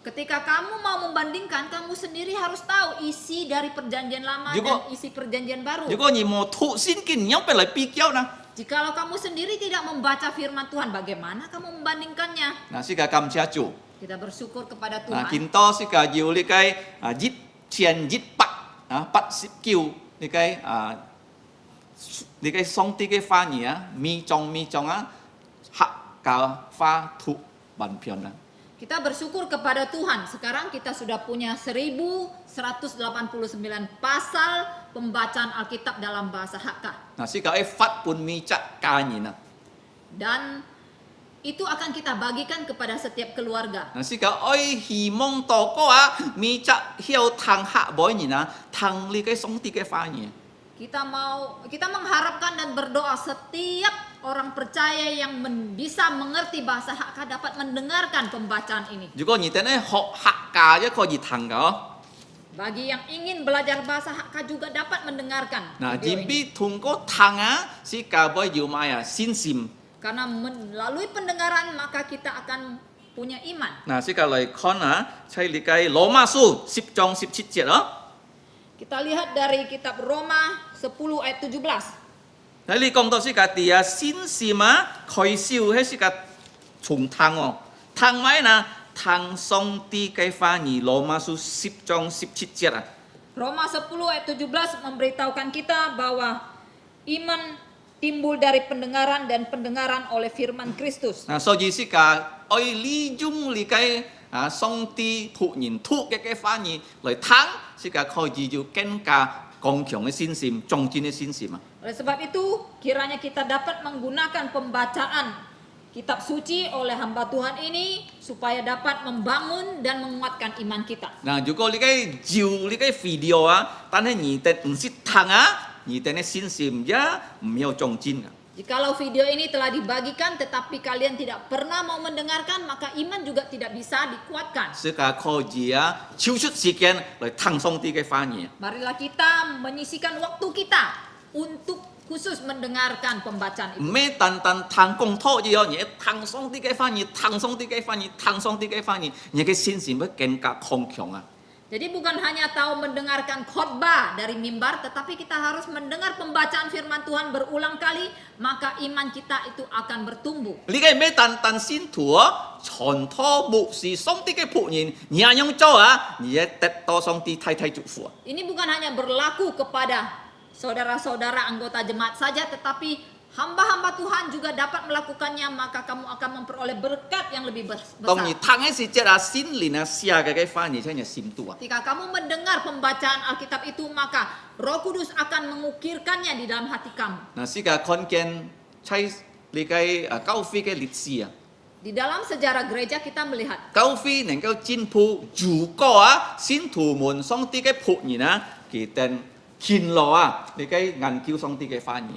[SPEAKER 4] Ketika kamu mau membandingkan, kamu sendiri harus tahu isi dari perjanjian lama
[SPEAKER 3] Juga-
[SPEAKER 4] dan isi perjanjian baru.
[SPEAKER 3] 如果你冇讀聖經，你俾嚟比較呢？
[SPEAKER 4] Jikalau kamu sendiri tidak membaca firman Tuhan, bagaimana kamu membandingkannya?
[SPEAKER 3] 嗱，是個感謝主。
[SPEAKER 4] Kita bersyukur kepada
[SPEAKER 3] 嗱，
[SPEAKER 4] Tuhan.
[SPEAKER 3] 見到是個要呢個1189呢個呢個上帝嘅話語啊，咪種啊，客家話讀文篇啊。
[SPEAKER 4] Kita bersyukur kepada Tuhan. Sekarang kita sudah punya 1189 pasal pembacaan Alkitab dalam bahasa Hakka.
[SPEAKER 3] 嗱，是個法本咪則家人啊。
[SPEAKER 4] dan itu akan kita bagikan kepada setiap keluarga.
[SPEAKER 3] 嗱，是個愛希望禱告啊，咪則曉聽客每年啊，聽你嘅上帝嘅話語。
[SPEAKER 4] Kita mengharapkan dan berdoa setiap orang percaya yang bisa mengerti bahasa Hakka dapat mendengarkan pembacaan ini.
[SPEAKER 3] 如果你哋咧學客家一可以聽嘅哦。
[SPEAKER 4] Bagi yang ingin belajar bahasa Hakka juga dapat mendengarkan
[SPEAKER 3] 嗱，
[SPEAKER 4] video
[SPEAKER 3] 然
[SPEAKER 4] ini.
[SPEAKER 3] 必通過聽啊，是教會要買啊信心。
[SPEAKER 4] Karena melalui pendengaran maka kita akan punya iman.
[SPEAKER 3] 嗱，是教嚟看啊，係你嘅羅馬書10章17節哦。
[SPEAKER 4] Kita lihat dari kitab Roma 10 ayat 17.
[SPEAKER 3] 喺你講到是個啲啊信心啊，開銷係是個從聽哦，聽埋嗱聽上帝嘅話語，羅馬書10章17節啊。
[SPEAKER 4] Roma 10 ayat 17 memberitahukan kita bahwa iman timbul dari pendengaran dan pendengaran oleh firman Kristus.
[SPEAKER 3] 嗱，所以是個愛利用你嘅啊上帝突然突嘅話語嚟聽，是個可以要更加剛強嘅信心、壯健嘅信心啊。
[SPEAKER 4] Oleh sebab itu, kiranya kita dapat menggunakan pembacaan kitab suci oleh hamba Tuhan ini supaya dapat membangun dan menguatkan iman kita.
[SPEAKER 3] 嗱，如果你嘅照你嘅 video 啊，但係你哋唔識聽啊，你哋嘅信心也唔有壯健啊。
[SPEAKER 4] Jikalau video ini telah dibagikan tetapi kalian tidak pernah mau mendengarkan, maka iman juga tidak bisa dikuatkan.
[SPEAKER 3] 是個可以啊超出時間嚟聽上帝嘅話語。
[SPEAKER 4] Marilah kita menyisikan waktu kita untuk khusus mendengarkan pembacaan
[SPEAKER 3] 唔
[SPEAKER 4] itu.
[SPEAKER 3] 係單單聽公托嘢哦，而係聽上帝嘅話語，聽上帝嘅話語，聽上帝嘅話語，你嘅信心會更加強強啊！
[SPEAKER 4] Jadi bukan hanya tahu mendengarkan khotbah dari mimbar, tetapi kita harus mendengar pembacaan firman Tuhan berulang kali, maka iman kita itu akan bertumbuh.
[SPEAKER 3] 你嘅唔係單單信徒哦，傳托牧師上帝嘅僕人，你係用做啊，你係得到上帝太太祝福啊！
[SPEAKER 4] Ini bukan hanya berlaku kepada saudara-saudara anggota jemaat saja, tetapi hamba-hamba Tuhan juga dapat melakukannya, maka kamu akan memperoleh berkat yang lebih
[SPEAKER 3] 當你
[SPEAKER 4] besar.
[SPEAKER 3] 聽嘅時節啊，心靈啊，寫嘅話語真係心度啊！
[SPEAKER 4] Ketika kamu mendengar pembacaan Alkitab itu, maka Roh Kudus akan mengukirkannya di dalam hati kamu.
[SPEAKER 3] 嗱，是個看見喺你嘅教會嘅歷史啊。
[SPEAKER 4] Di dalam sejarah gereja kita melihat
[SPEAKER 3] 教會能夠進步，如果啊，信徒們上帝嘅僕人啊，佢哋勤勞啊，你嘅研究上帝嘅話語。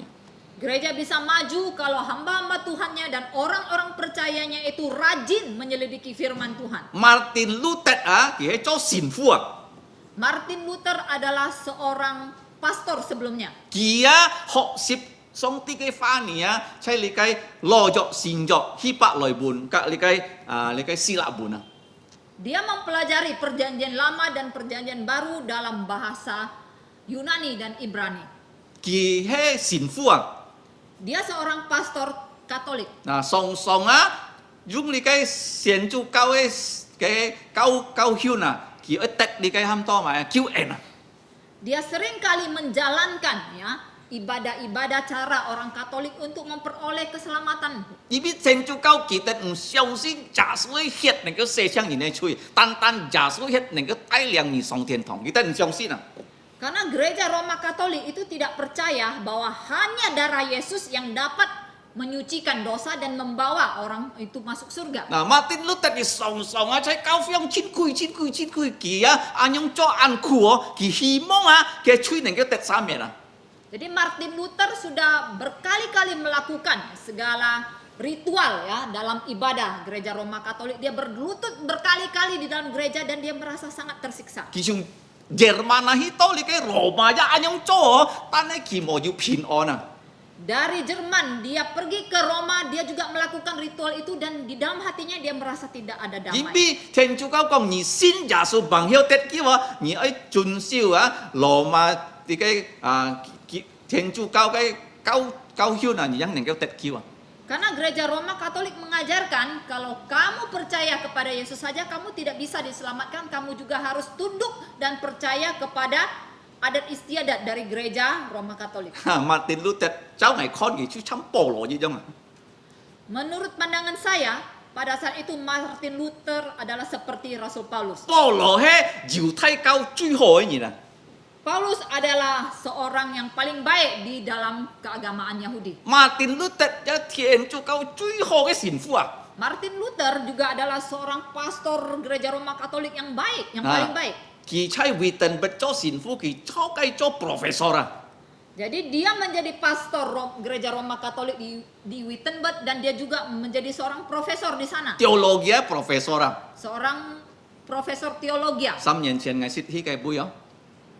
[SPEAKER 4] gereja bisa maju kalau hamba-hamba Tuhannya dan orang-orang percayanya itu rajin menyelidiki firman Tuhan.
[SPEAKER 3] Martin Luther啊，佢係做神父啊，
[SPEAKER 4] Martin Luther adalah seorang pastor sebelumnya.
[SPEAKER 3] 佢啊學習上帝嘅話語啊，喺你嘅羅約、善約、希伯來文，及你嘅希臘文啊。
[SPEAKER 4] Dia mempelajari perjanjian lama dan perjanjian baru dalam bahasa Yunani dan Ibrani.
[SPEAKER 3] 佢係神父啊，
[SPEAKER 4] Dia seorang pastor Katolik.
[SPEAKER 3] 嗱常啊，用你嘅神主教嘅教訓啊，佢一得你嘅喊多埋救恩啊。
[SPEAKER 4] Dia seringkali menjalankan ya ibadah-ibadah cara orang Katolik untuk memperoleh keselamatan.
[SPEAKER 3] 因為神主教佢哋唔相信耶穌嘅血能夠射向人嘅嘴，單耶穌血能夠帶領你上天堂，佢哋唔相信啊。
[SPEAKER 4] Karena gereja Roma Katolik itu tidak percaya bahwa hanya darah Yesus yang dapat menyucikan dosa dan membawa orang itu masuk surga.
[SPEAKER 3] 嗱，Martin Luther 佢常啊喺教會用千句，佢啊用做安苦哦，佢希望啊佢吹能夠得三面啊。
[SPEAKER 4] Jadi Martin Luther sudah berkali-kali melakukan segala ritual ya dalam ibadah gereja Roma Katolik. Dia berlutut berkali-kali di dalam gereja dan dia merasa sangat tersiksa.
[SPEAKER 3] 佢用 Jerman 啊，去到你嘅羅馬一安用做哦，但係佢冇要平安啊。
[SPEAKER 4] Dari Jerman dia pergi ke Roma, dia juga melakukan ritual itu dan di dalam hatinya dia merasa tidak ada
[SPEAKER 3] 因
[SPEAKER 4] damai.
[SPEAKER 3] 為天主教講，你信耶穌bằng hiệu得救啊，你要遵守啊羅馬啲嘅天主教嘅教訓啊，你ยัง能夠得救啊。
[SPEAKER 4] Karena gereja Roma Katolik mengajarkan kalau kamu percaya kepada Yesus saja kamu tidak bisa diselamatkan, kamu juga harus tunduk dan percaya kepada adat istiadat dari gereja Roma Katolik.
[SPEAKER 3] Martin Luther cháu ngày con gì chứ chăm bổ lộ gì không à?
[SPEAKER 4] Menurut pandangan saya, pada saat itu Martin Luther adalah seperti Rasul Paulus.
[SPEAKER 3] Bổ lộ he, dìu thay cao truy hồi gì nè.
[SPEAKER 4] Paulus adalah seorang yang paling baik di dalam keagamaan Yahudi.
[SPEAKER 3] 馬丁路德一天主教最好嘅神父啊！
[SPEAKER 4] Martin Luther juga adalah seorang pastor gereja Roma Katolik yang baik, yang paling baik.
[SPEAKER 3] 佢喺 Wittenberg 做神父，佢初計做 professor 啊！
[SPEAKER 4] Jadi dia menjadi pastor gereja Roma Katolik di Wittenberg dan dia juga menjadi seorang profesor di sana.
[SPEAKER 3] teologi professor 啊！
[SPEAKER 4] Seorang profesor teologi.
[SPEAKER 3] 3年前我識佢嘅杯啊！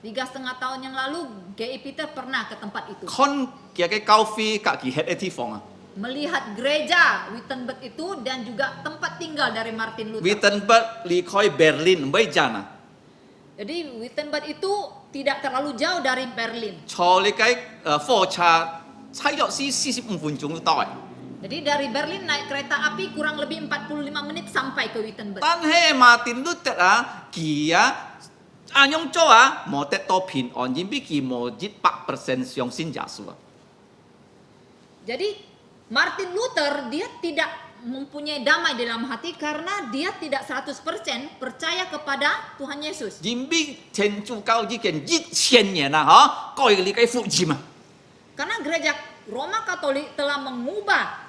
[SPEAKER 4] 3,5 tahun yang lalu, G.I. Peter pernah ke tempat itu.
[SPEAKER 3] 看佢嘅教會，隔佢 head 嘅地方啊！
[SPEAKER 4] Melihat gereja Wittenberg itu dan juga tempat tinggal dari Martin Luther.
[SPEAKER 3] Wittenberg 離開 Berlin 唔遠啊！
[SPEAKER 4] Jadi Wittenberg itu tidak terlalu jauh dari Berlin.
[SPEAKER 3] 坐你嘅火車差約45分鐘都到嘅。
[SPEAKER 4] Jadi dari Berlin naik kereta api kurang lebih 45 menit sampai ke Wittenberg.
[SPEAKER 3] 但係馬丁路德啊，佢啊按樣做啊，冇得到平安，因為佢冇100%相信耶穌啊。
[SPEAKER 4] Jadi Martin Luther dia tidak mempunyai damai dalam hati karena dia tidak 100% percaya kepada Tuhan Yesus.
[SPEAKER 3] 因為天主教已經1000年啦，嚇，改你嘅福音啊。
[SPEAKER 4] Karena gereja Roma Katolik telah mengubah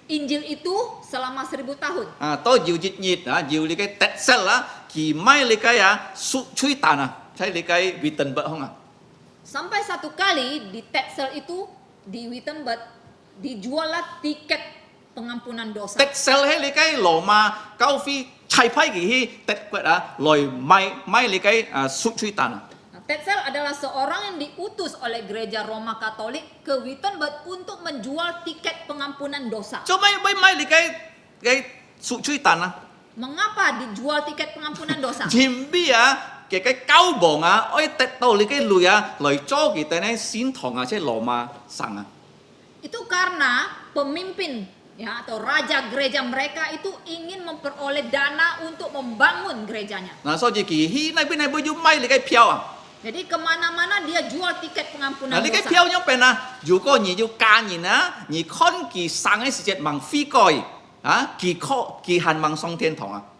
[SPEAKER 4] Injil itu selama 1000 tahun.
[SPEAKER 3] 啊，到要日日啊，要你嘅特色啦，佢買你嘅啊，吹彈啊，睇你嘅 Wittenberg 空啊。
[SPEAKER 4] Sampai satu kali di Tetzel itu di Wittenberg dijuallah tiket pengampunan dosa.
[SPEAKER 3] 特色喺你嘅羅馬教會砌批嘅特骨啊，來買你嘅啊，吹彈啊。
[SPEAKER 4] Nah, Tetzel adalah seorang yang diutus oleh gereja Roma Katolik ke Wittenberg untuk menjual tiket pengampunan dosa.
[SPEAKER 3] 做咩買你嘅吹彈啊？
[SPEAKER 4] Mengapa dijual tiket pengampunan dosa?
[SPEAKER 3] 前邊啊嘅教皇啊，可以得到你嘅女啊，來做佢哋呢先堂啊，即係羅馬神啊。
[SPEAKER 4] Itu karena pemimpin ya atau raja gereja mereka itu ingin memperoleh dana untuk membangun gerejanya.
[SPEAKER 3] 嗱，所以佢呢邊要買你嘅票啊。
[SPEAKER 4] Jadi kemana-mana dia jual tiket
[SPEAKER 3] 嗱，
[SPEAKER 4] pengampunan
[SPEAKER 3] 你嘅
[SPEAKER 4] dosa.
[SPEAKER 3] 票入邊啊，如果你要嫁人啊，你看佢生嘅時節望飛過啊，佢恨望上天堂啊。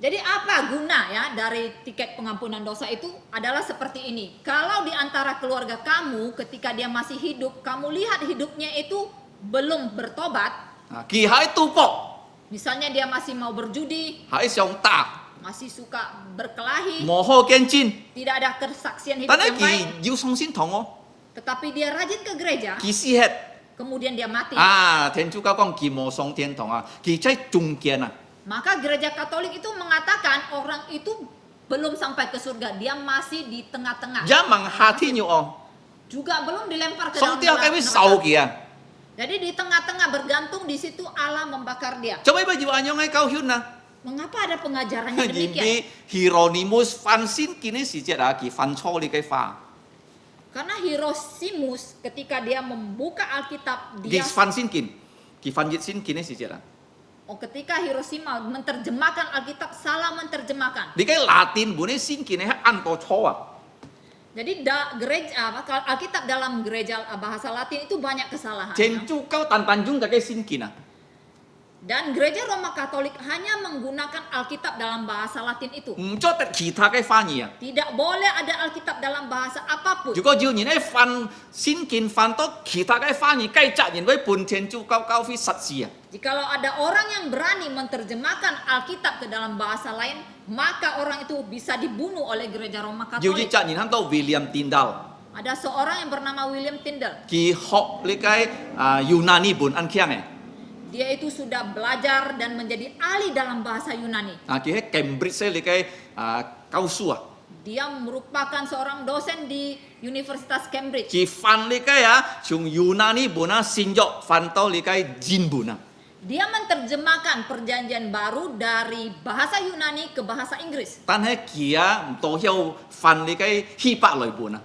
[SPEAKER 4] Jadi apa guna ya dari tiket pengampunan dosa itu adalah seperti ini. Kalau di antara keluarga kamu ketika dia masih hidup, kamu lihat hidupnya itu belum bertobat,
[SPEAKER 3] 啊，佢喺賭博，
[SPEAKER 4] misalnya dia masih mau berjudi,
[SPEAKER 3] 喺上打，
[SPEAKER 4] masih suka berkelahi,
[SPEAKER 3] 冇好見錢，
[SPEAKER 4] tidak ada kesaksian hidup
[SPEAKER 3] 但係
[SPEAKER 4] yang baik,
[SPEAKER 3] 佢要上天堂哦，
[SPEAKER 4] tetapi dia rajin ke gereja,
[SPEAKER 3] 佢死hết。
[SPEAKER 4] kemudian dia mati.
[SPEAKER 3] 啊，天主教講佢冇上天堂啊，佢喺中間啊。
[SPEAKER 4] Maka gereja Katolik itu mengatakan orang itu belum sampai ke surga, dia masih di tengah-tengah.
[SPEAKER 3] 一望下天要哦，
[SPEAKER 4] Juga belum dilempar ke
[SPEAKER 3] 上
[SPEAKER 4] dalam
[SPEAKER 3] 帝有
[SPEAKER 4] neraka.
[SPEAKER 3] 幾受佢啊？
[SPEAKER 4] Jadi di tengah-tengah bergantung di situ Allah membakar dia.
[SPEAKER 3] 做咩要按樣嘅教訓啊？
[SPEAKER 4] Mengapa ada pengajarannya
[SPEAKER 3] 因
[SPEAKER 4] demikian?
[SPEAKER 3] 為 Hieronymus 犯先見嘅時節啊，佢犯錯你嘅話，
[SPEAKER 4] Karena Hieronymus ketika dia membuka Alkitab
[SPEAKER 3] 佢
[SPEAKER 4] dia
[SPEAKER 3] 犯先見，佢犯熱先見嘅時節啊。
[SPEAKER 4] ketika Hiroshima menerjemahkan Alkitab salah menerjemahkan.
[SPEAKER 3] 你嘅拉丁文嘅先見係按到錯啊！
[SPEAKER 4] Jadi Alkitab dalam gereja bahasa Latin itu banyak kesalahan.
[SPEAKER 3] 天主教單單用嘅先見啊！
[SPEAKER 4] Dan gereja Roma Katolik hanya menggunakan Alkitab dalam bahasa Latin itu.
[SPEAKER 3] 唔做得其他嘅翻譯啊！
[SPEAKER 4] Tidak boleh ada Alkitab dalam bahasa apapun.
[SPEAKER 3] 如果要人咧犯先見犯到其他嘅翻譯，計責任為半天主教教會實施啊！
[SPEAKER 4] Jikalau ada orang yang berani menerjemahkan Alkitab ke dalam bahasa lain, maka orang itu bisa dibunuh oleh gereja Roma
[SPEAKER 3] 要啲
[SPEAKER 4] Katolik.
[SPEAKER 3] 責任喺到 William Tyndale，
[SPEAKER 4] Ada seorang yang bernama William Tyndale.
[SPEAKER 3] 佢學你嘅Yunani 本安強嘅，
[SPEAKER 4] Dia itu sudah belajar dan menjadi ahli dalam bahasa Yunani.
[SPEAKER 3] 佢喺 Cambridge 你嘅教書啊，
[SPEAKER 4] Dia merupakan seorang dosen di Universitas Cambridge.
[SPEAKER 3] 佢翻你嘅從 Yunani 本啊先約翻到你嘅英文啊。
[SPEAKER 4] Dia menerjemahkan perjanjian baru dari bahasa Yunani ke bahasa Inggris.
[SPEAKER 3] 但係佢唔到曉翻你嘅希伯來本啊，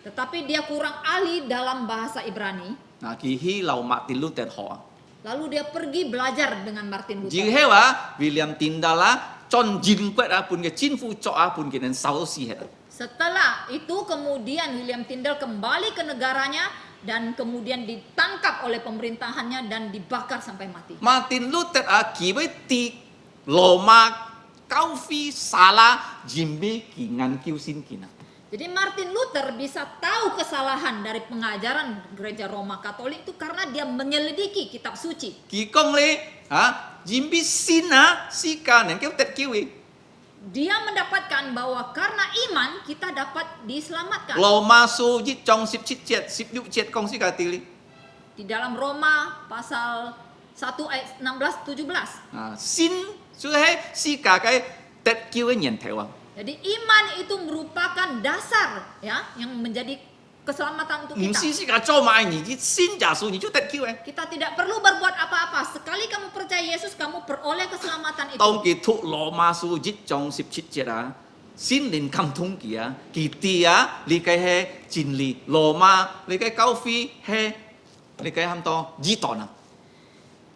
[SPEAKER 4] Tetapi dia kurang ahli dalam bahasa Ibrani.
[SPEAKER 3] 佢去留馬丁路德學啊。
[SPEAKER 4] Lalu dia pergi belajar dengan Martin
[SPEAKER 3] 而
[SPEAKER 4] Luther.
[SPEAKER 3] 係話 William Tyndale 啦，將英國啊本嘅政府作啊本嘅人收死hết。
[SPEAKER 4] Setelah itu kemudian William Tyndale kembali ke negaranya dan kemudian ditangkap oleh pemerintahannya dan dibakar sampai mati.
[SPEAKER 3] Martin Luther 啊，佢為啲羅馬教會沙拉，因為佢研究先見啊。
[SPEAKER 4] Jadi Martin Luther bisa tahu kesalahan dari pengajaran gereja Roma Katolik itu karena dia menyelidiki kitab suci.
[SPEAKER 3] Kỳ công lê, Jimbi sina, sika, neng kêu tet kiwi.
[SPEAKER 4] Dia mendapatkan bahwa karena iman kita dapat diselamatkan.
[SPEAKER 3] Lô ma su jít trong sip chít chiết, sip yuk chiết kong sika tili.
[SPEAKER 4] Di dalam Roma pasal 1 ayat 16-17.
[SPEAKER 3] Sin, su he, sika cái tet kiwi nyen thewang.
[SPEAKER 4] Jadi iman itu merupakan dasar ya yang menjadi keselamatan untuk kita.
[SPEAKER 3] Msi sika cho mai ni, sin ja su ni ju tet kiwi.
[SPEAKER 4] Kita tidak perlu berbuat apa-apa. Sekali kamu percaya Yesus, kamu peroleh keselamatan itu.
[SPEAKER 3] Tông kỳ thụ lô ma su jít trong sip chít chiết xin linh cam thông kìa, kỳ tia, li cái he, jin li, lô ma, li cái cao phi he, li cái ham to, jít to na.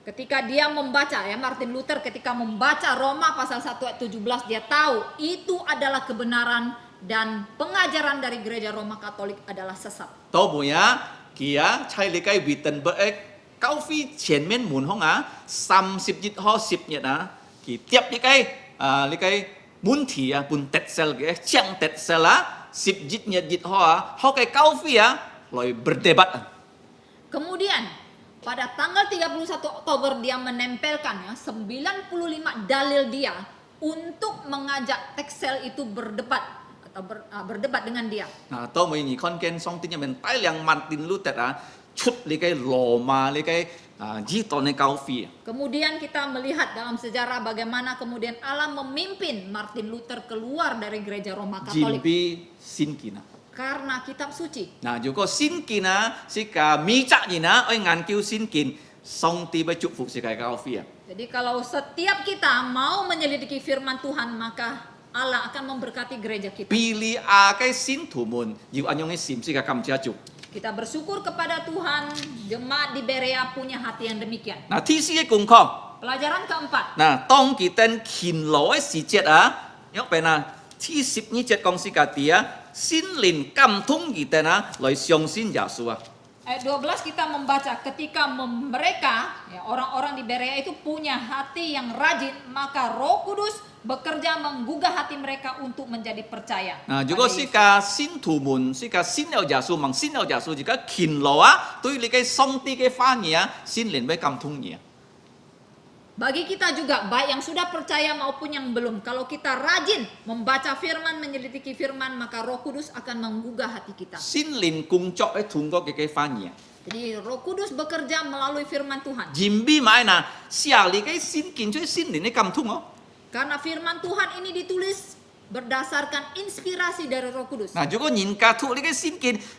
[SPEAKER 4] Ketika dia membaca ya Martin Luther ketika membaca Roma pasal 1 ayat 17 dia tahu itu adalah kebenaran dan pengajaran dari gereja Roma Katolik adalah sesat.
[SPEAKER 3] Tao bùi á, kìa, chay li cái Wittenberg, cao phi前面門空30日後10日kỳ tiếp li cái muốn thì bùn tết sel cái chẳng tết sel 10 日後cái cao phi loi berdebat.
[SPEAKER 4] Kemudian pada tanggal 31 Oktober dia menempelkan ya 95 dalil dia untuk mengajak Texel itu berdebat atau berdebat dengan dia.
[SPEAKER 3] Tao mới nhìn con ken song tin nhà mình tay liang Martin Luther chút li cái Roma li cái jít to này cao phi.
[SPEAKER 4] Kemudian kita melihat dalam sejarah bagaimana kemudian Allah memimpin Martin Luther keluar dari gereja Roma Katolik
[SPEAKER 3] Jimbi sin kina.
[SPEAKER 4] karena kitab suci.
[SPEAKER 3] Dù có xin kín si cả mi chắc gì ôi ngàn kêu xin kín song ti ba chúc phục si cái cao phi.
[SPEAKER 4] Jadi kalau setiap kita mau menyelidiki firman Tuhan maka Allah akan memberkati gereja kita.
[SPEAKER 3] Pilih cái xin thủ môn, dù anh yang sim si cái cầm chia chúc.
[SPEAKER 4] Kita bersyukur kepada Tuhan, jemaat di Berea punya hati yang demikian.
[SPEAKER 3] Thi si cái cùng không.
[SPEAKER 4] Pelajaran keempat.
[SPEAKER 3] Tông kỳ tên kín lỗi si chết nhóc bé thi sip ni chết công si cả tia xin linh cam thông kỳ tên lỗi xiong xin giả su
[SPEAKER 4] Ayat 12 kita membaca ketika mereka ya, orang-orang di Berea itu punya hati yang rajin maka Roh Kudus bekerja menggugah hati mereka untuk menjadi percaya.
[SPEAKER 3] Juga si ka xin thủ môn, si ka xin leo giả su mang xin leo giả su jika kín lỗi tôi li cái song ti cái pha nhỉ xin linh với cam thông nhỉ.
[SPEAKER 4] Bagi kita juga, baik yang sudah percaya maupun yang belum, kalau kita rajin membaca firman, menyelidiki firman, maka Roh Kudus akan menggugah hati kita.
[SPEAKER 3] Xin linh cung cho cái thùng có cái pha nhỉ.
[SPEAKER 4] Jadi Roh Kudus bekerja melalui firman Tuhan.
[SPEAKER 3] Jimbi mai xia li cái xin kín cho xin linh cái cầm thùng
[SPEAKER 4] Karena firman Tuhan ini ditulis berdasarkan inspirasi dari Roh Kudus.
[SPEAKER 3] Juga nhìn cả thụ li cái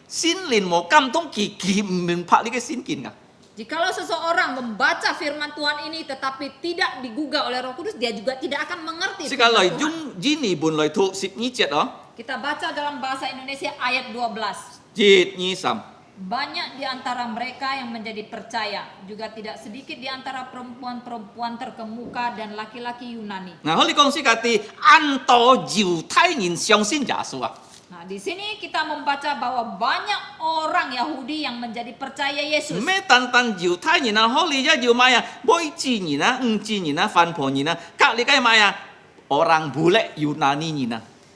[SPEAKER 3] xin linh một cầm thùng kỳ mình phạt li cái xin kín cả.
[SPEAKER 4] Jikalau seseorang membaca firman Tuhan ini tetapi tidak digugah oleh Roh Kudus, dia juga tidak akan mengerti
[SPEAKER 3] Si ka
[SPEAKER 4] firman
[SPEAKER 3] lời
[SPEAKER 4] Tuhan.
[SPEAKER 3] dung jini bun lời thụ sip ni chết
[SPEAKER 4] Kita baca dalam bahasa Indonesia ayat 12.
[SPEAKER 3] Jit ni sam.
[SPEAKER 4] Banyak di antara mereka yang menjadi percaya, juga tidak sedikit di antara perempuan-perempuan terkemuka dan laki-laki Yunani.
[SPEAKER 3] Holi kong si kati anto jiu tai yin xiong xin giả su
[SPEAKER 4] Nah, di sini kita membaca bahwa banyak orang Yahudi yang menjadi percaya Yesus.
[SPEAKER 3] Me tan tan jiu tai yin holi ya jiu maya boy ji ni ji ni fan po ni ka li kai maya orang bule Yunani ni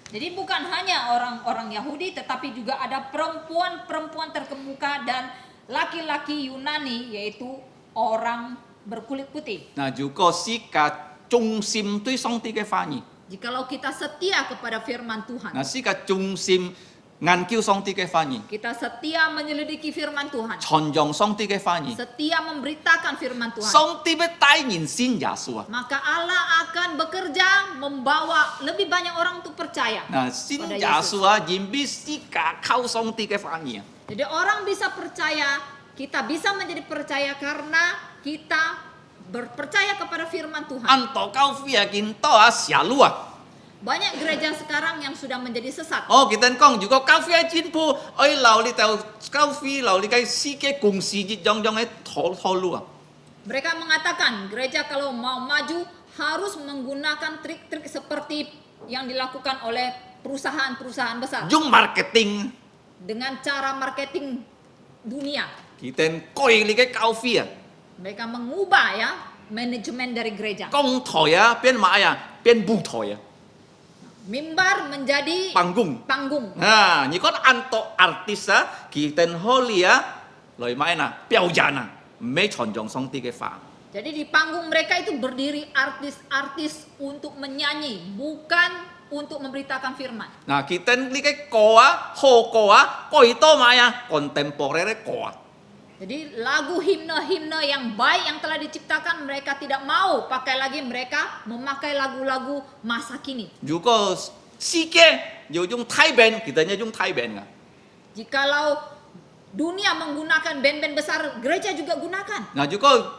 [SPEAKER 4] Jadi bukan hanya orang-orang Yahudi tetapi juga ada perempuan-perempuan terkemuka dan laki-laki Yunani yaitu orang berkulit putih.
[SPEAKER 3] Juga si ka trung sim tui song ti cái pha nhỉ.
[SPEAKER 4] Jikalau kita setia kepada firman Tuhan.
[SPEAKER 3] Si ka trung sim ngan kiu song ti cái pha nhỉ.
[SPEAKER 4] Kita setia menyelidiki firman Tuhan.
[SPEAKER 3] Chon jong song ti cái pha nhỉ.
[SPEAKER 4] Setia memberitakan firman Tuhan.
[SPEAKER 3] Song ti be tai yin xin giả su
[SPEAKER 4] Maka Allah akan bekerja membawa lebih banyak orang untuk percaya.
[SPEAKER 3] xin
[SPEAKER 4] pada
[SPEAKER 3] giả
[SPEAKER 4] Yesus.
[SPEAKER 3] su jimbi si ka kau song ti cái pha nhỉ.
[SPEAKER 4] Jadi orang bisa percaya, kita bisa menjadi percaya karena kita berpercaya kepada firman Tuhan.
[SPEAKER 3] Anto kau fia kin to xia lu
[SPEAKER 4] Banyak gereja sekarang yang sudah menjadi sesat.
[SPEAKER 3] kita kong juga kau fia jin pu oi lau li tao kau fi lau li kai si ke kung si ji jong jong to lu
[SPEAKER 4] Mereka mengatakan gereja kalau mau maju harus menggunakan trik-trik seperti yang dilakukan oleh perusahaan-perusahaan besar.
[SPEAKER 3] Jung marketing
[SPEAKER 4] Dengan cara marketing dunia.
[SPEAKER 3] kita koi li kai kau fia
[SPEAKER 4] Mereka mengubah ya manajemen dari gereja.
[SPEAKER 3] kong thoi ya pian ma ya pian bu thoi ya
[SPEAKER 4] Mimbar menjadi
[SPEAKER 3] panggung.
[SPEAKER 4] panggung.
[SPEAKER 3] Nah, ni kon anto artis kita holia loi maina piao jana, me chonjong song ti ke fa.
[SPEAKER 4] Jadi di panggung mereka itu berdiri artis-artis untuk menyanyi, bukan untuk memberitakan firman.
[SPEAKER 3] Nah, kita ni ke koa, ho koa, koi to maya kontemporer koa.
[SPEAKER 4] Jadi lagu himne-himne yang baik yang telah diciptakan mereka tidak mau pakai lagi, mereka memakai lagu-lagu masa kini.
[SPEAKER 3] Juga sike, yung Thai band, kita yung Thai band kan.
[SPEAKER 4] Jikalau dunia menggunakan band-band besar, gereja juga gunakan.
[SPEAKER 3] Nah, juga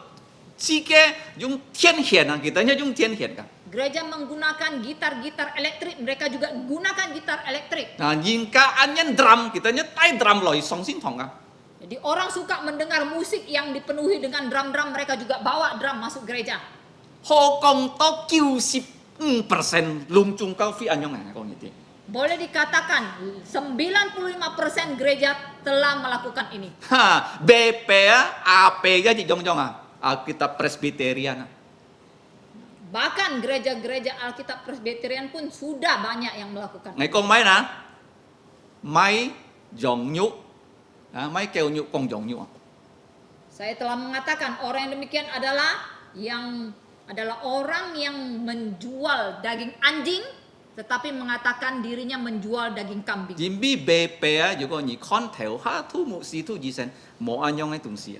[SPEAKER 3] sike yung Tian Hian, kita yung Tian Hian kan.
[SPEAKER 4] Gereja menggunakan gitar-gitar elektrik, mereka juga gunakan gitar elektrik.
[SPEAKER 3] Nah, jika anyen drum, kita Thai drum loi song sin thong kan.
[SPEAKER 4] Jadi orang suka mendengar musik yang dipenuhi dengan drum-drum, mereka juga bawa drum masuk gereja.
[SPEAKER 3] Ho Kong to 90% lung chung kau fi anyong kau gitu.
[SPEAKER 4] Boleh dikatakan 95% gereja telah melakukan ini.
[SPEAKER 3] Ha, BP AP ya di jong-jong kita Presbyterian.
[SPEAKER 4] Bahkan gereja-gereja Alkitab Presbyterian pun sudah banyak yang melakukan.
[SPEAKER 3] Ngai kong mai mai jong nyu, mai kêu nyu kong jong nyu.
[SPEAKER 4] Saya telah mengatakan orang yang demikian adalah orang yang menjual daging anjing, tetapi mengatakan dirinya menjual daging kambing.
[SPEAKER 3] Jimbi BP juga ni kon theo ha tu mu si tu jisen mo anyong ai tung si.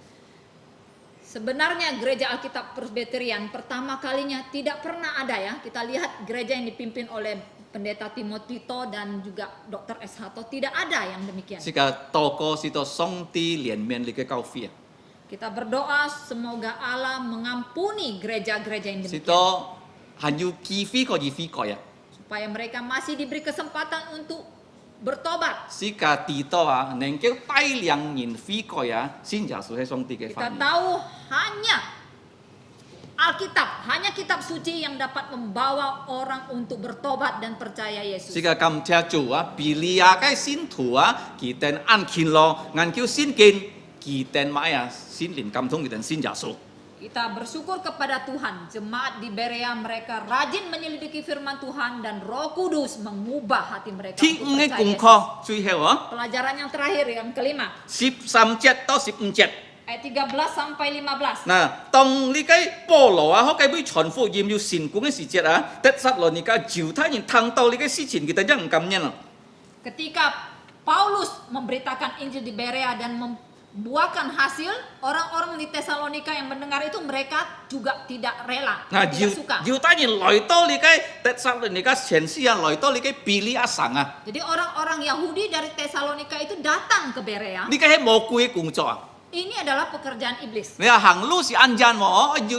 [SPEAKER 4] Sebenarnya gereja Alkitab Presbyterian pertama kalinya tidak pernah ada ya. Kita lihat gereja yang dipimpin oleh Pendeta Timotito dan juga Dr. S. Hato, tidak ada yang demikian.
[SPEAKER 3] Sika toko sito song ti lian mian li ke kau fi.
[SPEAKER 4] Kita berdoa semoga Allah mengampuni gereja-gereja yang demikian.
[SPEAKER 3] Sito hanyu kifi ko jifi ko ya.
[SPEAKER 4] Supaya mereka masih diberi kesempatan untuk bertobat.
[SPEAKER 3] Sika tito neng kêu tai liang yin fi ko ya, sin ja su he song ti ke
[SPEAKER 4] Kita
[SPEAKER 3] fa.
[SPEAKER 4] tahu hanya Alkitab, hanya kitab suci yang dapat membawa orang untuk bertobat dan percaya Yesus.
[SPEAKER 3] Sika kam tia chu bilia kai sin tu kiten an kin lo ngan kêu sin kin kiten ma ya sin lin kam thong kiten sin ja su.
[SPEAKER 4] Kita bersyukur kepada Tuhan, jemaat di Berea mereka rajin menyelidiki firman Tuhan dan Roh Kudus mengubah hati mereka
[SPEAKER 3] Thi
[SPEAKER 4] untuk
[SPEAKER 3] ngai
[SPEAKER 4] percaya
[SPEAKER 3] kung
[SPEAKER 4] Yesus.
[SPEAKER 3] kho chui heo
[SPEAKER 4] Pelajaran yang terakhir yang kelima,
[SPEAKER 3] 13 jet to 14 jet.
[SPEAKER 4] ayat 13 sampai 15.
[SPEAKER 3] Nah, tong li kai Paulo ho kai bui chon fu yim yu sin kung si jet tet sat lo ni ka jiu ta yin tang tao li kai si chin kita jang kam nyen.
[SPEAKER 4] Ketika Paulus memberitakan Injil di Berea dan membuahkan hasil, orang-orang di Tesalonika yang mendengar itu mereka juga tidak rela,
[SPEAKER 3] Nah,
[SPEAKER 4] tidak suka.
[SPEAKER 3] jiu ta yin loi to li kai tet sat lo ni ka chen si an loi to li kai pili asang
[SPEAKER 4] Jadi orang-orang Yahudi dari Tesalonika itu datang ke Berea.
[SPEAKER 3] Ni kai he mo kui kung cho.
[SPEAKER 4] Ini adalah pekerjaan iblis.
[SPEAKER 3] Ni hang lu si an jan mo yu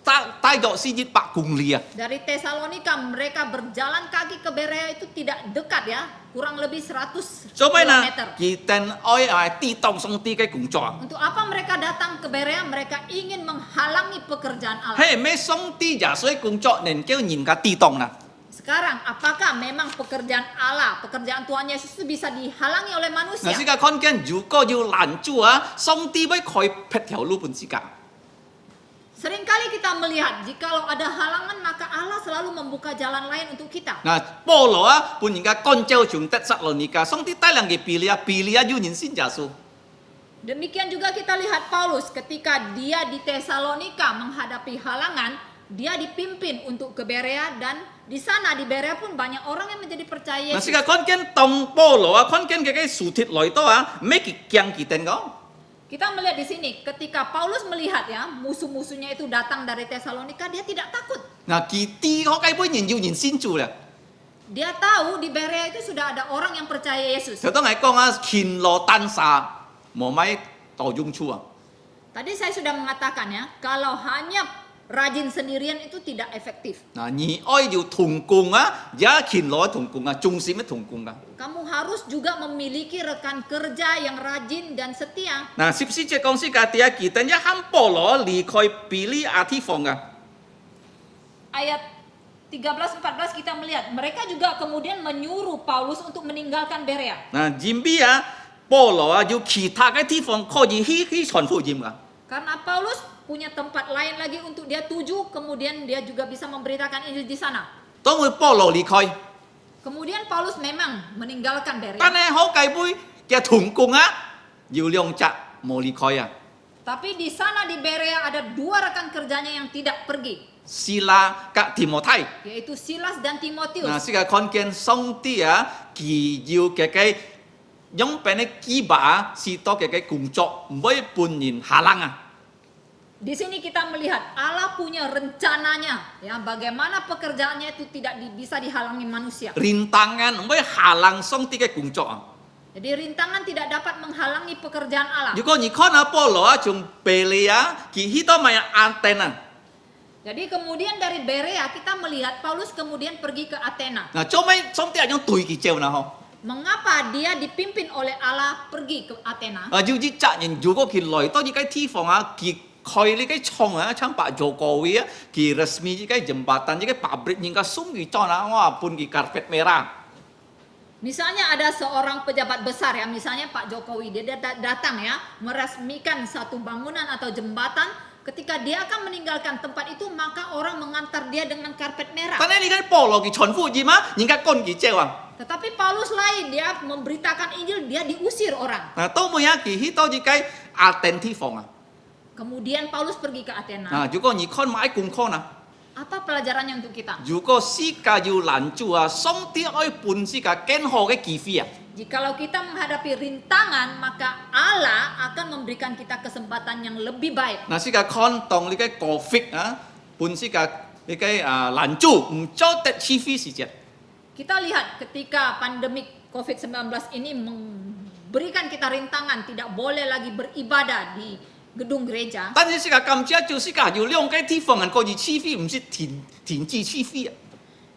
[SPEAKER 3] ta tai do si jit pak kung li.
[SPEAKER 4] Dari Tesalonika mereka berjalan kaki ke Berea itu tidak dekat ya, kurang lebih 100
[SPEAKER 3] Coba na
[SPEAKER 4] kilometer.
[SPEAKER 3] kiten oi ti tong song ti kai kung cho.
[SPEAKER 4] Untuk apa mereka datang ke Berea? Mereka ingin menghalangi pekerjaan Allah.
[SPEAKER 3] He me song ti ja sui kung cho nen kêu nhìn ka ti tong na.
[SPEAKER 4] Sekarang, apakah memang pekerjaan Allah, pekerjaan Tuhan Yesus itu bisa dihalangi oleh manusia?
[SPEAKER 3] Nah, sika kon ken ju ko ju lan chu song ti bai khoi pet tiao lu pun sika.
[SPEAKER 4] Seringkali kita melihat, jikalau ada halangan, maka Allah selalu membuka jalan lain untuk kita.
[SPEAKER 3] Nah, Paulo pun inga kon cheu chung tet sak lo nika song ti tai lang ge pilia ju nin sin ja su.
[SPEAKER 4] Demikian juga kita lihat Paulus ketika dia di Tesalonika menghadapi halangan, dia dipimpin untuk ke Berea dan di sana di Berea pun banyak orang yang menjadi percaya
[SPEAKER 3] Nah,
[SPEAKER 4] Yesus.
[SPEAKER 3] sika kon ken tong Paulo kon ken ge ge su tit loi to me ki kyang ki ten go.
[SPEAKER 4] Kita melihat di sini ketika Paulus melihat ya musuh-musuhnya itu datang dari Tesalonika, dia tidak takut.
[SPEAKER 3] Nah, ki ti ho kai boi nin ju nin sin chu le.
[SPEAKER 4] Dia tahu di Berea itu sudah ada orang yang percaya Yesus.
[SPEAKER 3] Theo tong ai kong kin lo tan sa mo mai to yung chu.
[SPEAKER 4] Tadi saya sudah mengatakan ya, kalau hanya rajin sendirian itu tidak efektif.
[SPEAKER 3] Nah, ni oi ju thung kung ja kin lo thung kung chung sim thung kung.
[SPEAKER 4] Kamu harus juga memiliki rekan kerja yang rajin dan setia.
[SPEAKER 3] Nah, 14節講師架第一記，等一喊保羅離開比利亞地方啊。
[SPEAKER 4] Ayat 13-14 kita melihat mereka juga kemudian menyuruh Paulus untuk meninggalkan Berea.
[SPEAKER 3] 嗱，然之保羅要其他嘅地方可以去傳福音啊。
[SPEAKER 4] Karena Paulus punya tempat lain lagi untuk dia tuju, kemudian dia juga bisa memberitakan Injil di sana.
[SPEAKER 3] 當佢保羅離開，
[SPEAKER 4] Kemudian Paulus memang meninggalkan Berea.
[SPEAKER 3] 但係好計杯嘅同工啊，要兩隻冇離開啊。
[SPEAKER 4] Tapi di sana di Berea ada dua rekan kerjanya yang tidak pergi,
[SPEAKER 3] 希拉及提摩太，
[SPEAKER 4] yaitu Silas dan Timotius.
[SPEAKER 3] 嗱，世界看見上帝啊，佢要嘅用俾你基把啊，是多嘅工作，唔可以半年下冷啊。
[SPEAKER 4] Di sini kita melihat Allah punya rencananya, ya, bagaimana pekerjaannya itu tidak bisa dihalangi manusia.
[SPEAKER 3] Rintangan 唔可以下冷上帝嘅工作啊。
[SPEAKER 4] Jadi rintangan tidak dapat menghalangi pekerjaan Allah.
[SPEAKER 3] 如果你看下保羅啊，從베레아佢去到咪阿典啊，
[SPEAKER 4] Jadi kemudian dari Berea kita melihat Paulus kemudian pergi ke Athena.
[SPEAKER 3] 嗱，做咩上帝係用對佢招啦？嗬，
[SPEAKER 4] Mengapa dia dipimpin oleh Allah pergi ke Athena?
[SPEAKER 3] 啊，要啲責任如果佢來到呢個地方啊，佢開呢個廠啊，廠把做個位啊，佢 resmi 呢個jembatan 呢個 pabrik 應該送佢咗啦，我話半佢 karpet merah。
[SPEAKER 4] Misalnya ada seorang pejabat besar ya, misalnya Pak Jokowi, dia datang ya, meresmikan satu bangunan atau jembatan, ketika dia akan meninggalkan tempat itu, maka orang mengantar dia dengan karpet merah.
[SPEAKER 3] 但係呢個保羅佢傳福音啊，人家趕佢招啊，
[SPEAKER 4] Tetapi Paulus lain, dia memberitakan Injil, dia diusir orang.
[SPEAKER 3] 嗱都冇啊，佢去到呢個阿典地方啊，
[SPEAKER 4] Kemudian Paulus pergi ke Athena.
[SPEAKER 3] 啊，如果你看買功課啊。
[SPEAKER 4] Apa pelajarannya untuk kita?
[SPEAKER 3] 如果世界要攔住啊，上帝愛伴世界更好嘅機會啊！
[SPEAKER 4] Jikalau kita menghadapi rintangan, maka Allah akan memberikan kita kesempatan yang lebih baik.
[SPEAKER 3] 嗱，世界看當你嘅COVID啊，伴世界你嘅攔住，唔做得機會時節。
[SPEAKER 4] Kita lihat ketika pandemi COVID-19 ini memberikan kita rintangan, tidak boleh lagi beribadah di gedung gereja.
[SPEAKER 3] 但係世界咁之就世界要兩個地方人可以機會，唔是停止機會啊！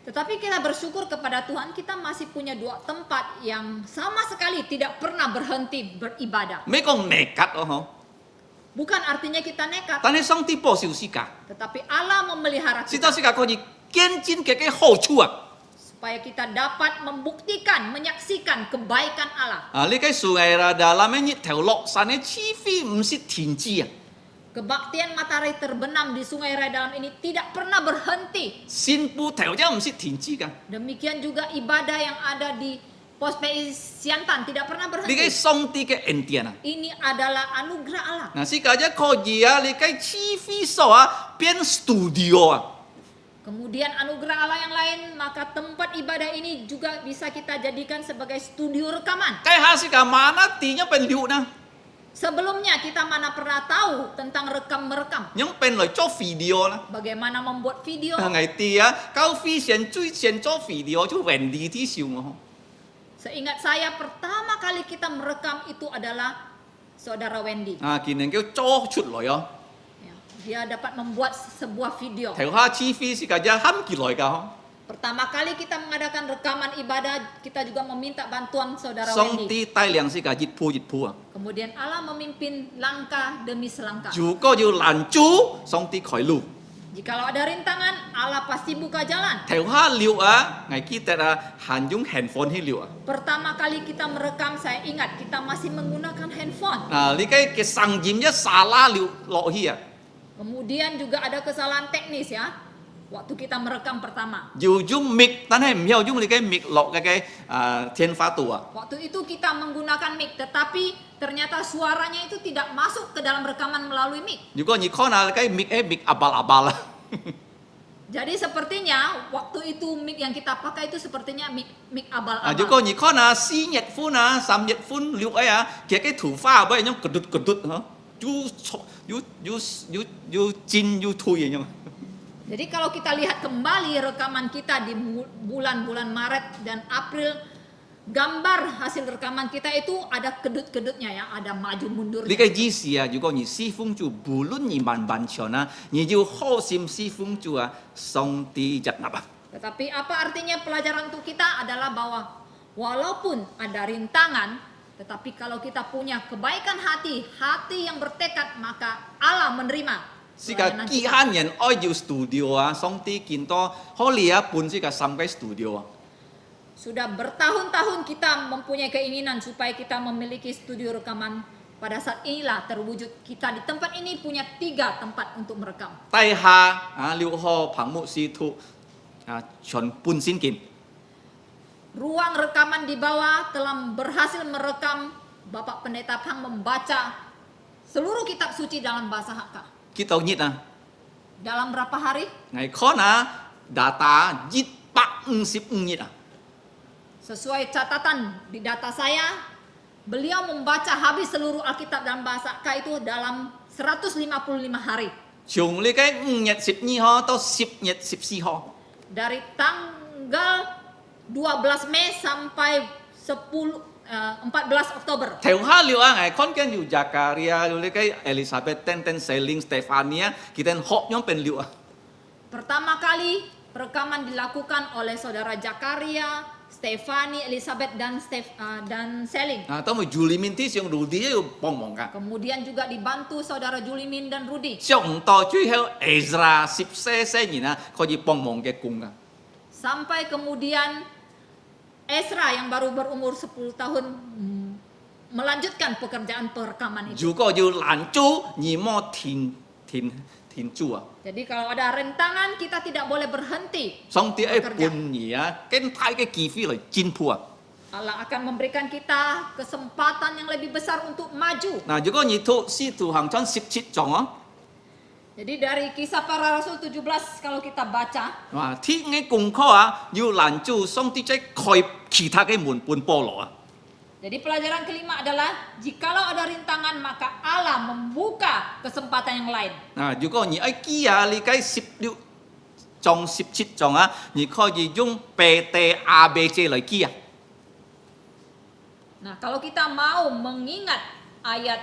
[SPEAKER 4] Tetapi kita bersyukur kepada Tuhan, kita masih punya dua tempat yang sama sekali tidak pernah berhenti beribadah.
[SPEAKER 3] 咩講nekat哦？
[SPEAKER 4] Bukan artinya kita nekat,
[SPEAKER 3] 但係上帝保守世界，
[SPEAKER 4] tetapi Allah memelihara
[SPEAKER 3] 使
[SPEAKER 4] kita
[SPEAKER 3] 到世界可以見證嘅好處啊！
[SPEAKER 4] supaya kita dapat membuktikan, menyaksikan kebaikan Allah.
[SPEAKER 3] 啊，呢個sungai dalam ini 條落山嘅機會唔是停止啊！
[SPEAKER 4] Kebaktian matahari terbenam di Sungai Rai Dalam ini tidak pernah berhenti.
[SPEAKER 3] 先步條啫唔是停止㗎。
[SPEAKER 4] Demikian juga ibadah yang ada di Pos PI Siantan tidak pernah
[SPEAKER 3] 呢個
[SPEAKER 4] berhenti.
[SPEAKER 3] 上帝嘅恩典啊！
[SPEAKER 4] Ini adalah anugerah Allah.
[SPEAKER 3] 嗱，世界一可以啊，你嘅機會所啊變 studio 啊！
[SPEAKER 4] Kemudian anugerah Allah yang lain, maka tempat ibadah ini juga bisa kita jadikan sebagai studio rekaman.
[SPEAKER 3] 計下世界mana啲一變了呢？
[SPEAKER 4] Sebelumnya kita mana pernah tahu tentang rekam-merekam.
[SPEAKER 3] 樣變嚟做 video 啦。
[SPEAKER 4] Bagaimana membuat video.
[SPEAKER 3] 係啲啊，高飛先最先做 video 就Wendy啲笑我。
[SPEAKER 4] Seingat saya pertama kali kita merekam itu adalah saudara Wendy.
[SPEAKER 3] 啊，見人叫做出來哦，
[SPEAKER 4] Ya, dia dapat membuat sebuah video.
[SPEAKER 3] 條下機會世界一冚起來㗎。
[SPEAKER 4] Pertama kali kita mengadakan rekaman ibadah, kita juga meminta bantuan saudara
[SPEAKER 3] 上
[SPEAKER 4] Wendy.
[SPEAKER 3] 帝帶領世界一步一步啊！
[SPEAKER 4] Kemudian Allah memimpin langkah demi selangkah.
[SPEAKER 3] 如果要攔住，上帝開路。
[SPEAKER 4] Jikalau ada rintangan, Allah pasti buka jalan.
[SPEAKER 3] 條下了啊，我記得啊，限用 handphone 去了啊。
[SPEAKER 4] Pertama kali kita merekam, saya ingat kita masih menggunakan handphone.
[SPEAKER 3] 啊，你嘅聲音一沙拉了落去啊！
[SPEAKER 4] Kemudian juga ada kesalahan teknis ya. Waktu kita merekam pertama.
[SPEAKER 3] 要用 mic，但係唔要用你嘅 mic 落嘅天花度啊！
[SPEAKER 4] Waktu itu kita menggunakan mic, tetapi ternyata suaranya itu tidak masuk ke dalam rekaman melalui mic.
[SPEAKER 3] 如果你看下你嘅 mic abal-abal 啊！
[SPEAKER 4] Jadi sepertinya waktu itu mic yang kita pakai itu sepertinya mic
[SPEAKER 3] 啊，
[SPEAKER 4] abal-abal.
[SPEAKER 3] 如果你看下4熱寬啊、3熱寬了啊，其實嘅頭髮唔係咁gedut嗬，要尖要推咁。
[SPEAKER 4] Jadi kalau kita lihat kembali rekaman kita di bulan-bulan Maret dan April, gambar hasil rekaman kita itu ada kedut-kedutnya ya, ada maju mundur.
[SPEAKER 3] 你嘅意思啊，如果你侍奉主，無論你完唔完全啊，你要好心侍奉主啊，上帝接納啊。
[SPEAKER 4] Tetapi apa artinya pelajaran untuk kita adalah bahwa walaupun ada rintangan, tetapi kalau kita punya kebaikan hati, hati yang bertekad, maka Allah menerima.
[SPEAKER 3] 世界幾閒人愛要 studio 啊，上帝見到可以啊，半世界3個 studio 啊。
[SPEAKER 4] Sudah bertahun-tahun kita mempunyai keinginan supaya kita memiliki studio rekaman. Pada saat inilah terwujud, kita di tempat ini punya 3 tempat untuk merekam.
[SPEAKER 3] 低下啊，了河彭木司徒啊，全半先見。
[SPEAKER 4] ruang rekaman di bawah telah berhasil merekam Bapak Pendeta Pang membaca seluruh kitab suci dalam bahasa Hakka.
[SPEAKER 3] 幾多日啊？
[SPEAKER 4] Dalam berapa hari?
[SPEAKER 3] 係 con 啊，data 155日啊！
[SPEAKER 4] Sesuai catatan di data saya, beliau membaca habis seluruh Alkitab dalam bahasa Hakka itu dalam 155 hari.
[SPEAKER 3] 從呢個5月12號到10月14號，
[SPEAKER 4] Dari tanggal 12 Mei sampai 14 Oktober.
[SPEAKER 3] 條下了啊！係 con 跟住 Zakaria 了呢個 Elizabeth Ten Selling Stefania， kita 學樣變了啊！
[SPEAKER 4] Pertama kali perekaman dilakukan oleh saudara Zakaria, Stefani, Elizabeth dan Selling.
[SPEAKER 3] 啊，當咪 Julie Mintis 用 Rudy 要幫忙㗎。
[SPEAKER 4] Kemudian juga dibantu saudara Julimin dan Rudy.
[SPEAKER 3] 上到最後 Ezra 14年啊，可以幫忙嘅工啊。
[SPEAKER 4] Sampai kemudian Ezra yang baru berumur 10 tahun melanjutkan pekerjaan perekaman itu.
[SPEAKER 3] 如果要攔住，你莫停住啊！
[SPEAKER 4] Jadi kalau ada rentangan kita tidak boleh berhenti.
[SPEAKER 3] 上帝係半夜啊，更大嘅機會嚟進步啊！
[SPEAKER 4] Allah akan memberikan kita kesempatan yang lebih besar untuk maju.
[SPEAKER 3] 嗱，如果你讀使徒行傳17章啊，
[SPEAKER 4] Jadi dari kisah para rasul 17 kalau kita baca,
[SPEAKER 3] 哇，天嘅功課啊，要攔住上帝在開其他嘅門半菠蘿啊！
[SPEAKER 4] jadi pelajaran kelima adalah jikalau ada rintangan maka Allah membuka kesempatan yang lain.
[SPEAKER 3] 嗱，如果你愛記啊，你喺16章17章啊，你可以用 PTABC 嚟記啊。
[SPEAKER 4] Nah, kalau kita mau mengingat ayat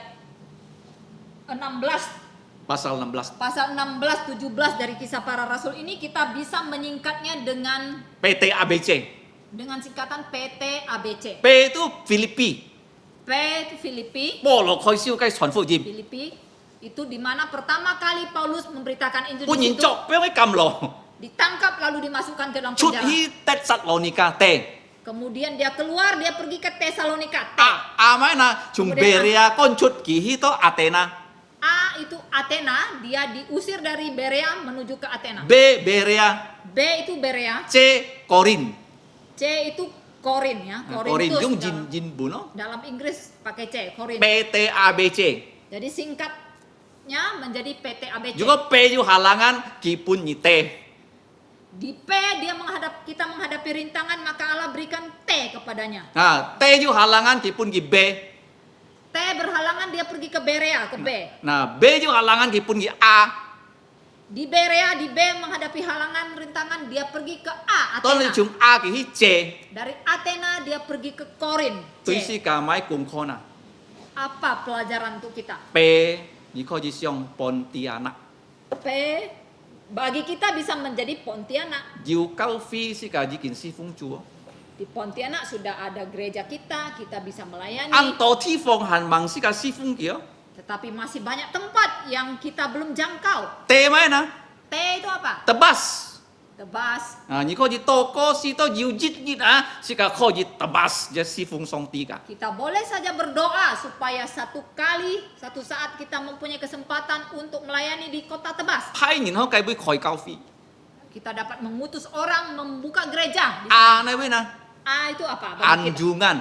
[SPEAKER 4] 16
[SPEAKER 3] pasal 16
[SPEAKER 4] pasal 16 17 dari kisah para rasul ini kita bisa menyingkatnya dengan
[SPEAKER 3] PTABC.
[SPEAKER 4] singkatan PTABC.
[SPEAKER 3] P itu Filipi,
[SPEAKER 4] P itu Filipi.
[SPEAKER 3] 保羅開燒雞傳福音，
[SPEAKER 4] Filipi itu di mana pertama kali Paulus memberitakan Injil
[SPEAKER 3] 半
[SPEAKER 4] di
[SPEAKER 3] 年
[SPEAKER 4] situ,
[SPEAKER 3] 作俾佢撳落，
[SPEAKER 4] ditangkap lalu dimasukkan ke dalam
[SPEAKER 3] 出
[SPEAKER 4] penjara.
[SPEAKER 3] 去得撒羅尼加地。
[SPEAKER 4] Kemudian dia keluar, dia pergi ke Tesalonika. T.
[SPEAKER 3] 阿咪嗱，從베레아趕出去到阿テナ
[SPEAKER 4] A itu Athena, dia diusir dari Berea menuju ke Athena.
[SPEAKER 3] B 베레아
[SPEAKER 4] B itu Berea,
[SPEAKER 3] C Korin.
[SPEAKER 4] C itu Korin ya,
[SPEAKER 3] Korin
[SPEAKER 4] Korintus
[SPEAKER 3] yung
[SPEAKER 4] dalam,
[SPEAKER 3] Jinbu no.
[SPEAKER 4] dalam Inggris pakai C, Korin.
[SPEAKER 3] PTABC.
[SPEAKER 4] Jadi singkatnya menjadi PTABC.
[SPEAKER 3] Juga P yung halangan kipun ni T.
[SPEAKER 4] Di P kita menghadapi rintangan maka Allah berikan T kepadanya.
[SPEAKER 3] Nah, T yung halangan kipun ki B.
[SPEAKER 4] T berhalangan dia pergi ke Berea, ke B.
[SPEAKER 3] Nah, B yung halangan kipun ki A.
[SPEAKER 4] Di Berea, di B menghadapi halangan rintangan dia pergi ke A,
[SPEAKER 3] Ton
[SPEAKER 4] Athena.
[SPEAKER 3] yung A ki C.
[SPEAKER 4] Dari Athena dia pergi ke Korin.
[SPEAKER 3] Tuy
[SPEAKER 4] C.
[SPEAKER 3] si kamay kung kona.
[SPEAKER 4] Apa pelajaran untuk kita?
[SPEAKER 3] P ni ko ji siyong Pontianak.
[SPEAKER 4] P bagi kita bisa menjadi Pontianak.
[SPEAKER 3] Jiu kau fi si ka ji kin si fung chu.
[SPEAKER 4] Di Pontianak sudah ada gereja kita bisa melayani.
[SPEAKER 3] Ang to ti fong han mang si ka si fung ki.
[SPEAKER 4] Tetapi masih banyak tempat yang kita belum jangkau.
[SPEAKER 3] T mai na.
[SPEAKER 4] T itu apa?
[SPEAKER 3] Tebas.
[SPEAKER 4] Tebas.
[SPEAKER 3] Ah, ni ko ji toko si to jiu jit ni ah si ka ko ji tebas je si fung song ti ka.
[SPEAKER 4] Kita boleh saja berdoa supaya satu saat kita mempunyai kesempatan untuk melayani di kota Tebas.
[SPEAKER 3] 派然後計會開教會，
[SPEAKER 4] Kita dapat mengutus orang membuka gereja.
[SPEAKER 3] A 那邊啊，
[SPEAKER 4] A itu apa? Bagi kita.
[SPEAKER 3] anjungan,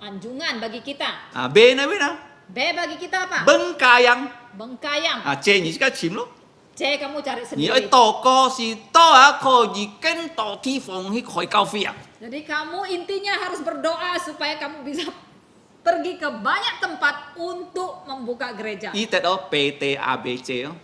[SPEAKER 4] Anjungan bagi kita.
[SPEAKER 3] B 那邊啊，
[SPEAKER 4] B bagi kita apa?
[SPEAKER 3] bengkayang,
[SPEAKER 4] Bengkayang.
[SPEAKER 3] C 你而家潛咯，
[SPEAKER 4] C kamu cari
[SPEAKER 3] 你
[SPEAKER 4] sendiri.
[SPEAKER 3] 去度個是多啊，可以跟度地方去開教會啊，
[SPEAKER 4] Jadi kamu intinya harus berdoa supaya kamu bisa pergi ke banyak tempat untuk membuka gereja.
[SPEAKER 3] 依得咯 PTABC 咯。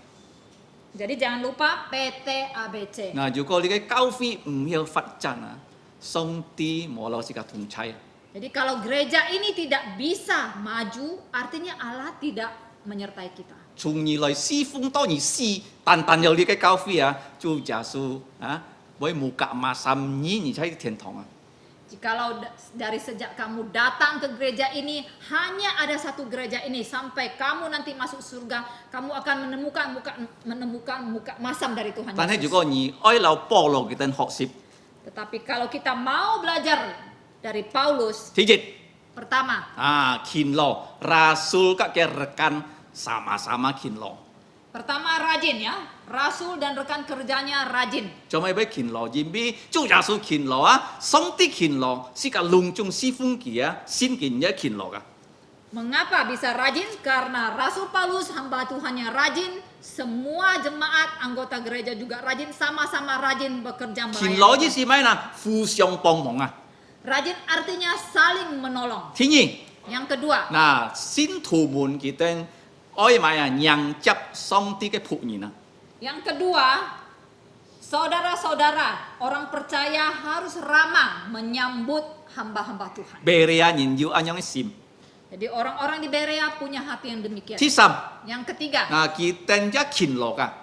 [SPEAKER 4] Jadi jangan lupa PTABC.
[SPEAKER 3] 嗱，如果你嘅教會唔要發展啊，上帝冇老是個同齊啊，
[SPEAKER 4] Jadi kalau gereja ini tidak bisa maju, artinya Allah tidak menyertai kita.
[SPEAKER 3] 從而來侍奉多而事，但有你嘅教會啊，做耶穌啊，會無格馬三年而喺天堂啊。
[SPEAKER 4] Jikalau dari sejak kamu datang ke gereja ini hanya ada satu gereja ini sampai kamu nanti masuk surga, kamu akan menemukan muka masam dari Tuhan
[SPEAKER 3] 但係如
[SPEAKER 4] Yesus.
[SPEAKER 3] 果你愛留菠蘿嘅等學習，
[SPEAKER 4] Tetapi kalau kita mau belajar dari Paulus,
[SPEAKER 3] 第一
[SPEAKER 4] pertama,
[SPEAKER 3] kinlo rasul kak rekan sama-sama kinlo.
[SPEAKER 4] Pertama rajin ya, rasul dan rekan kerjanya rajin.
[SPEAKER 3] 做咩要勤勞？因為主耶穌勤勞啊，上帝勤勞，是個隆重侍奉佢啊，先見嘅勤勞啊。
[SPEAKER 4] Mengapa bisa rajin? Karena Rasul Paulus hamba Tuhannya rajin, semua jemaat anggota gereja juga rajin, sama-sama rajin bekerja
[SPEAKER 3] 勤勞意
[SPEAKER 4] melayani.
[SPEAKER 3] 思咩呢？互相幫忙啊。
[SPEAKER 4] Rajin artinya saling menolong.
[SPEAKER 3] 第二，
[SPEAKER 4] Yang kedua,
[SPEAKER 3] 嗱，信徒們佢哋愛買啊，迎接上帝嘅僕人啊。
[SPEAKER 4] yang kedua, saudara-saudara, orang percaya harus ramah menyambut hamba-hamba Tuhan.
[SPEAKER 3] 別人人要安樣嘅心。
[SPEAKER 4] Jadi orang-orang di Berea punya hati yang demikian.
[SPEAKER 3] 第三，
[SPEAKER 4] Yang ketiga,
[SPEAKER 3] 嗱，佢哋一勤勞啊，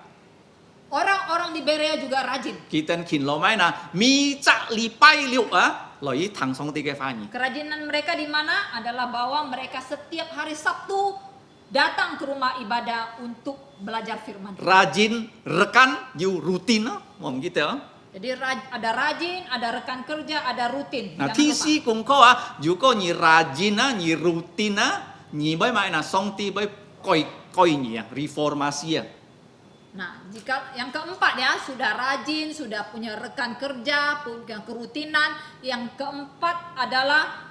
[SPEAKER 4] orang-orang di Berea juga rajin.
[SPEAKER 3] 佢哋勤勞咩呢？每週禮拜六啊，來聽上帝嘅話語。
[SPEAKER 4] Kerajinan mereka di mana adalah bahwa mereka setiap hari Sabtu datang ke rumah ibadah untuk belajar firman Tuhan.
[SPEAKER 3] Rajin, rekan, you rutin ah, mau gitu ah.
[SPEAKER 4] Jadi ada rajin, ada rekan kerja, ada rutin.
[SPEAKER 3] Nah,
[SPEAKER 4] Jangan
[SPEAKER 3] thi
[SPEAKER 4] lupa.
[SPEAKER 3] si cũng có ah, you có nhị rajin ah, nhị rutin ah, nhị với mày là song ti với coi nhị ah, reformasi ah.
[SPEAKER 4] Nah, jika yang keempat ya, sudah rajin, sudah punya rekan kerja, punya kerutinan. Yang keempat adalah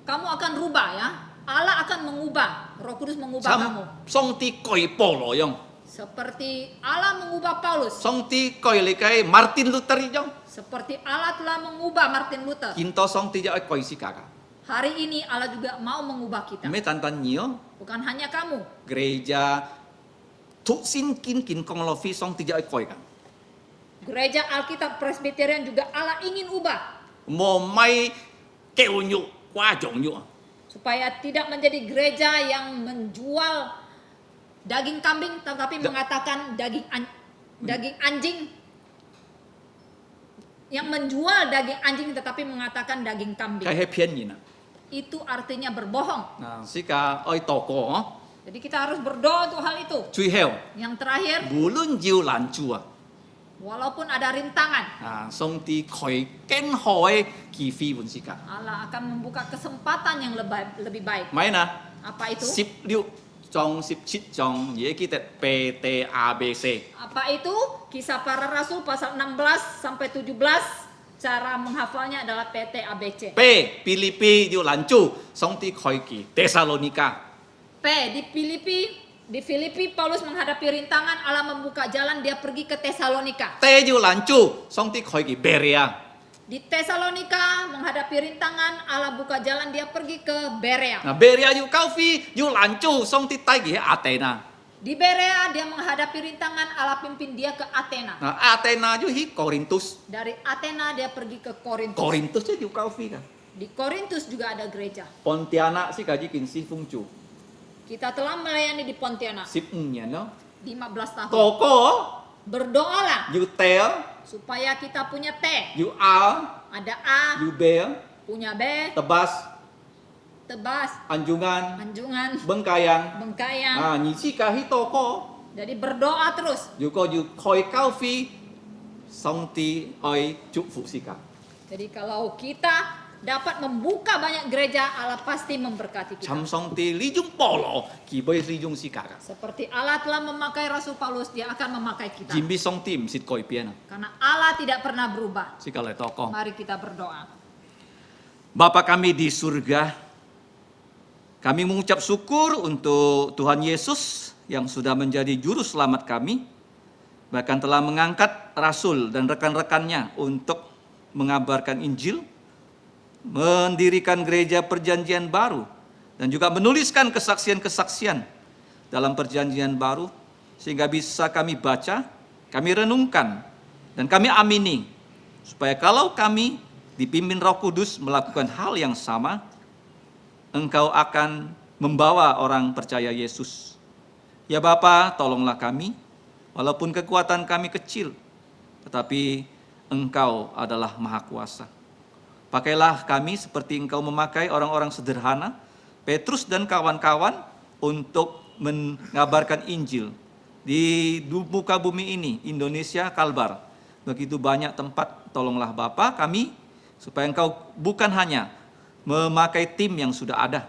[SPEAKER 4] kamu akan rubah ya. Allah akan mengubah, Roh Kudus mengubah kamu.
[SPEAKER 3] Song ti coi Paulo yang,
[SPEAKER 4] Seperti Allah mengubah Paulus.
[SPEAKER 3] song ti coi lấy cái Martin Luther yang,
[SPEAKER 4] Seperti Allah telah mengubah Martin Luther.
[SPEAKER 3] kinto song ti cho coi si kakak.
[SPEAKER 4] Hari ini Allah juga mau mengubah kita.
[SPEAKER 3] Mấy tan nhiều
[SPEAKER 4] Bukan hanya kamu.
[SPEAKER 3] gereja thụ xin kin kong lo phi song ti cho coi cả.
[SPEAKER 4] Gereja Alkitab Presbyterian juga Allah ingin ubah.
[SPEAKER 3] Mồ may kêu nhụ qua chỗ nhụ.
[SPEAKER 4] Supaya tidak menjadi gereja yang menjual daging kambing tetapi mengatakan daging anjing. Yang menjual daging anjing tetapi mengatakan daging kambing.
[SPEAKER 3] Cái hay phiền gì nè.
[SPEAKER 4] Itu artinya berbohong.
[SPEAKER 3] Nah, si ka oi to ko
[SPEAKER 4] Jadi kita harus berdoa untuk hal itu.
[SPEAKER 3] truy heo.
[SPEAKER 4] Yang terakhir,
[SPEAKER 3] Bulun jiu lan chua.
[SPEAKER 4] walaupun ada rintangan,
[SPEAKER 3] À, song ti khoi ken hoi kỳ phi bun si ka.
[SPEAKER 4] Allah akan membuka kesempatan yang lebih baik.
[SPEAKER 3] Mấy nè,
[SPEAKER 4] Apa itu?
[SPEAKER 3] sip liu trong sip chit trong ye ki tet P T A B C.
[SPEAKER 4] Apa itu? Kisah Para Rasul pasal 16 sampai 17. Cara menghafalnya adalah PT ABC.
[SPEAKER 3] P Filipi diu lan chu, song ti khoi ki Tesalonika.
[SPEAKER 4] P di Filipi Paulus menghadapi rintangan, Allah membuka jalan, dia pergi ke Tesalonika.
[SPEAKER 3] T diu lan chu, song ti khoi ki Berea.
[SPEAKER 4] Di Tesalonika menghadapi rintangan, Allah buka jalan, dia pergi ke Berea.
[SPEAKER 3] Nah, Berea diu kau phi diu lan chu, song ti tai ki Athena.
[SPEAKER 4] Di Berea dia menghadapi rintangan, Allah pimpin dia ke Athena.
[SPEAKER 3] Nah, Athena diu hi Korintus.
[SPEAKER 4] Dari Athena dia pergi ke Korintus.
[SPEAKER 3] Korintus diu kau phi kan.
[SPEAKER 4] Di Korintus juga ada gereja.
[SPEAKER 3] Pontianak si kaji kin si fung chu.
[SPEAKER 4] Kita telah melayani di Pontianak
[SPEAKER 3] Sip nya no.
[SPEAKER 4] 15 tahun.
[SPEAKER 3] Koko
[SPEAKER 4] Berdoalah
[SPEAKER 3] yu tel
[SPEAKER 4] supaya kita punya T,
[SPEAKER 3] yu al
[SPEAKER 4] ada A,
[SPEAKER 3] yu be
[SPEAKER 4] punya B,
[SPEAKER 3] tebas
[SPEAKER 4] Tebas,
[SPEAKER 3] anjungan
[SPEAKER 4] Anjungan,
[SPEAKER 3] bengkayang
[SPEAKER 4] Bengkayang.
[SPEAKER 3] à nhị si ka hi toko
[SPEAKER 4] Jadi berdoa terus.
[SPEAKER 3] yu ko yu khoi cao phi song ti oi chúc phụ si ka.
[SPEAKER 4] Jadi kalau kita dapat membuka banyak gereja, Allah pasti memberkati kita.
[SPEAKER 3] Cham song ti li jung polo ki boy li jung si ka ka.
[SPEAKER 4] Seperti Allah telah memakai Rasul Paulus, dia akan memakai kita.
[SPEAKER 3] Jimbi song tim sit koi pian
[SPEAKER 4] Karena Allah tidak pernah berubah.
[SPEAKER 3] si ka le toko.
[SPEAKER 4] Mari kita berdoa.
[SPEAKER 3] Bapa kami di surga, kami mengucap syukur untuk Tuhan Yesus yang sudah menjadi juru selamat kami, bahkan telah mengangkat Rasul dan rekan-rekannya untuk mengabarkan Injil, mendirikan gereja perjanjian baru, dan juga menuliskan kesaksian-kesaksian dalam perjanjian baru, sehingga bisa kami baca, kami renungkan, dan kami amini, supaya kalau kami dipimpin Roh Kudus melakukan hal yang sama, Engkau akan membawa orang percaya Yesus. Ya Bapa, tolonglah kami, walaupun kekuatan kami kecil, tetapi Engkau adalah Maha Kuasa. Pakailah kami seperti Engkau memakai orang-orang sederhana, Petrus dan kawan-kawan, untuk mengabarkan Injil di muka bumi ini, Indonesia, Kalbar. Begitu banyak tempat, tolonglah Bapa kami, supaya Engkau bukan hanya memakai tim yang sudah ada,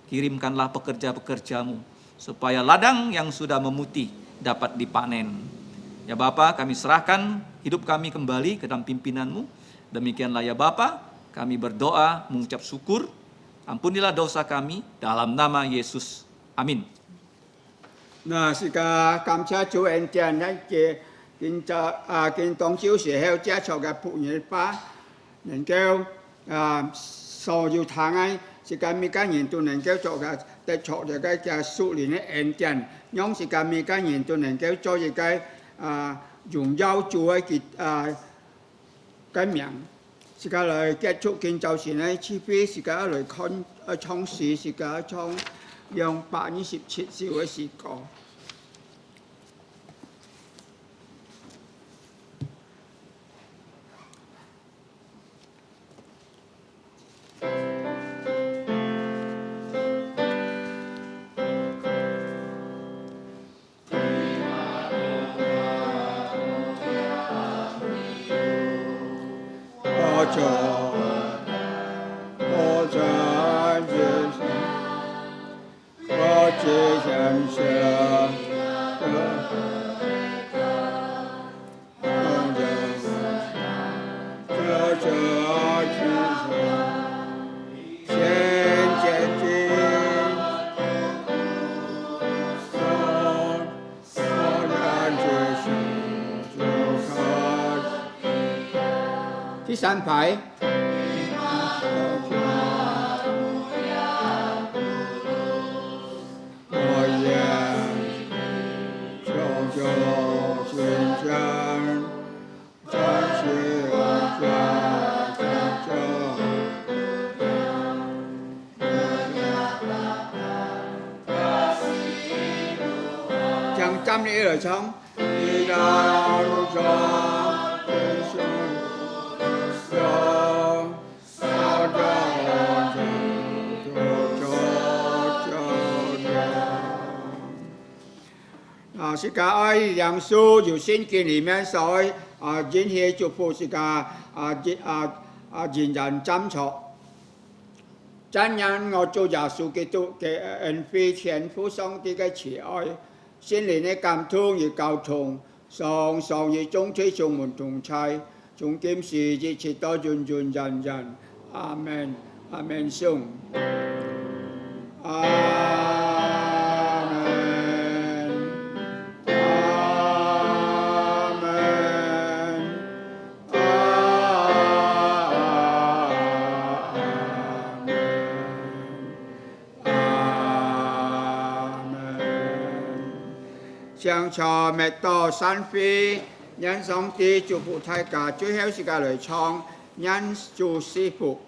[SPEAKER 3] kirimkanlah pekerja-pekerjamu, supaya ladang yang sudah memutih dapat dipanen. Ya Bapa, kami serahkan hidup kami kembali ke dalam pimpinan-Mu. Demikianlah ya Bapa, kami berdoa mengucap syukur. Ampunilah dosa kami dalam nama Yesus. Amin.
[SPEAKER 5] 那是个感谢主恩典，咱嘅跟當朝時候接觸嘅僕人吧，能夠所有堂嘅是個每個人都能夠做嘅，得錯嘅嘅屬靈嘅恩典，讓是個每個人都能夠做一個榮耀主嘅嘅名。是個來結束建造時呢，除非是個來看創始是個從227兆嘅時個。第三排。將站立而唱。是個愛梁書有聖經裡面所引起祝福是個人人站錯，讚揚我主耶穌基督嘅恩惠天父上帝嘅慈愛，聖靈嘅感動與交通，常常與眾弟兄們同在，從今時一直到永永遠遠。阿門，阿門，頌。向朝滅多山飛，因上帝祝福大家，最後是個來唱，因主賜福。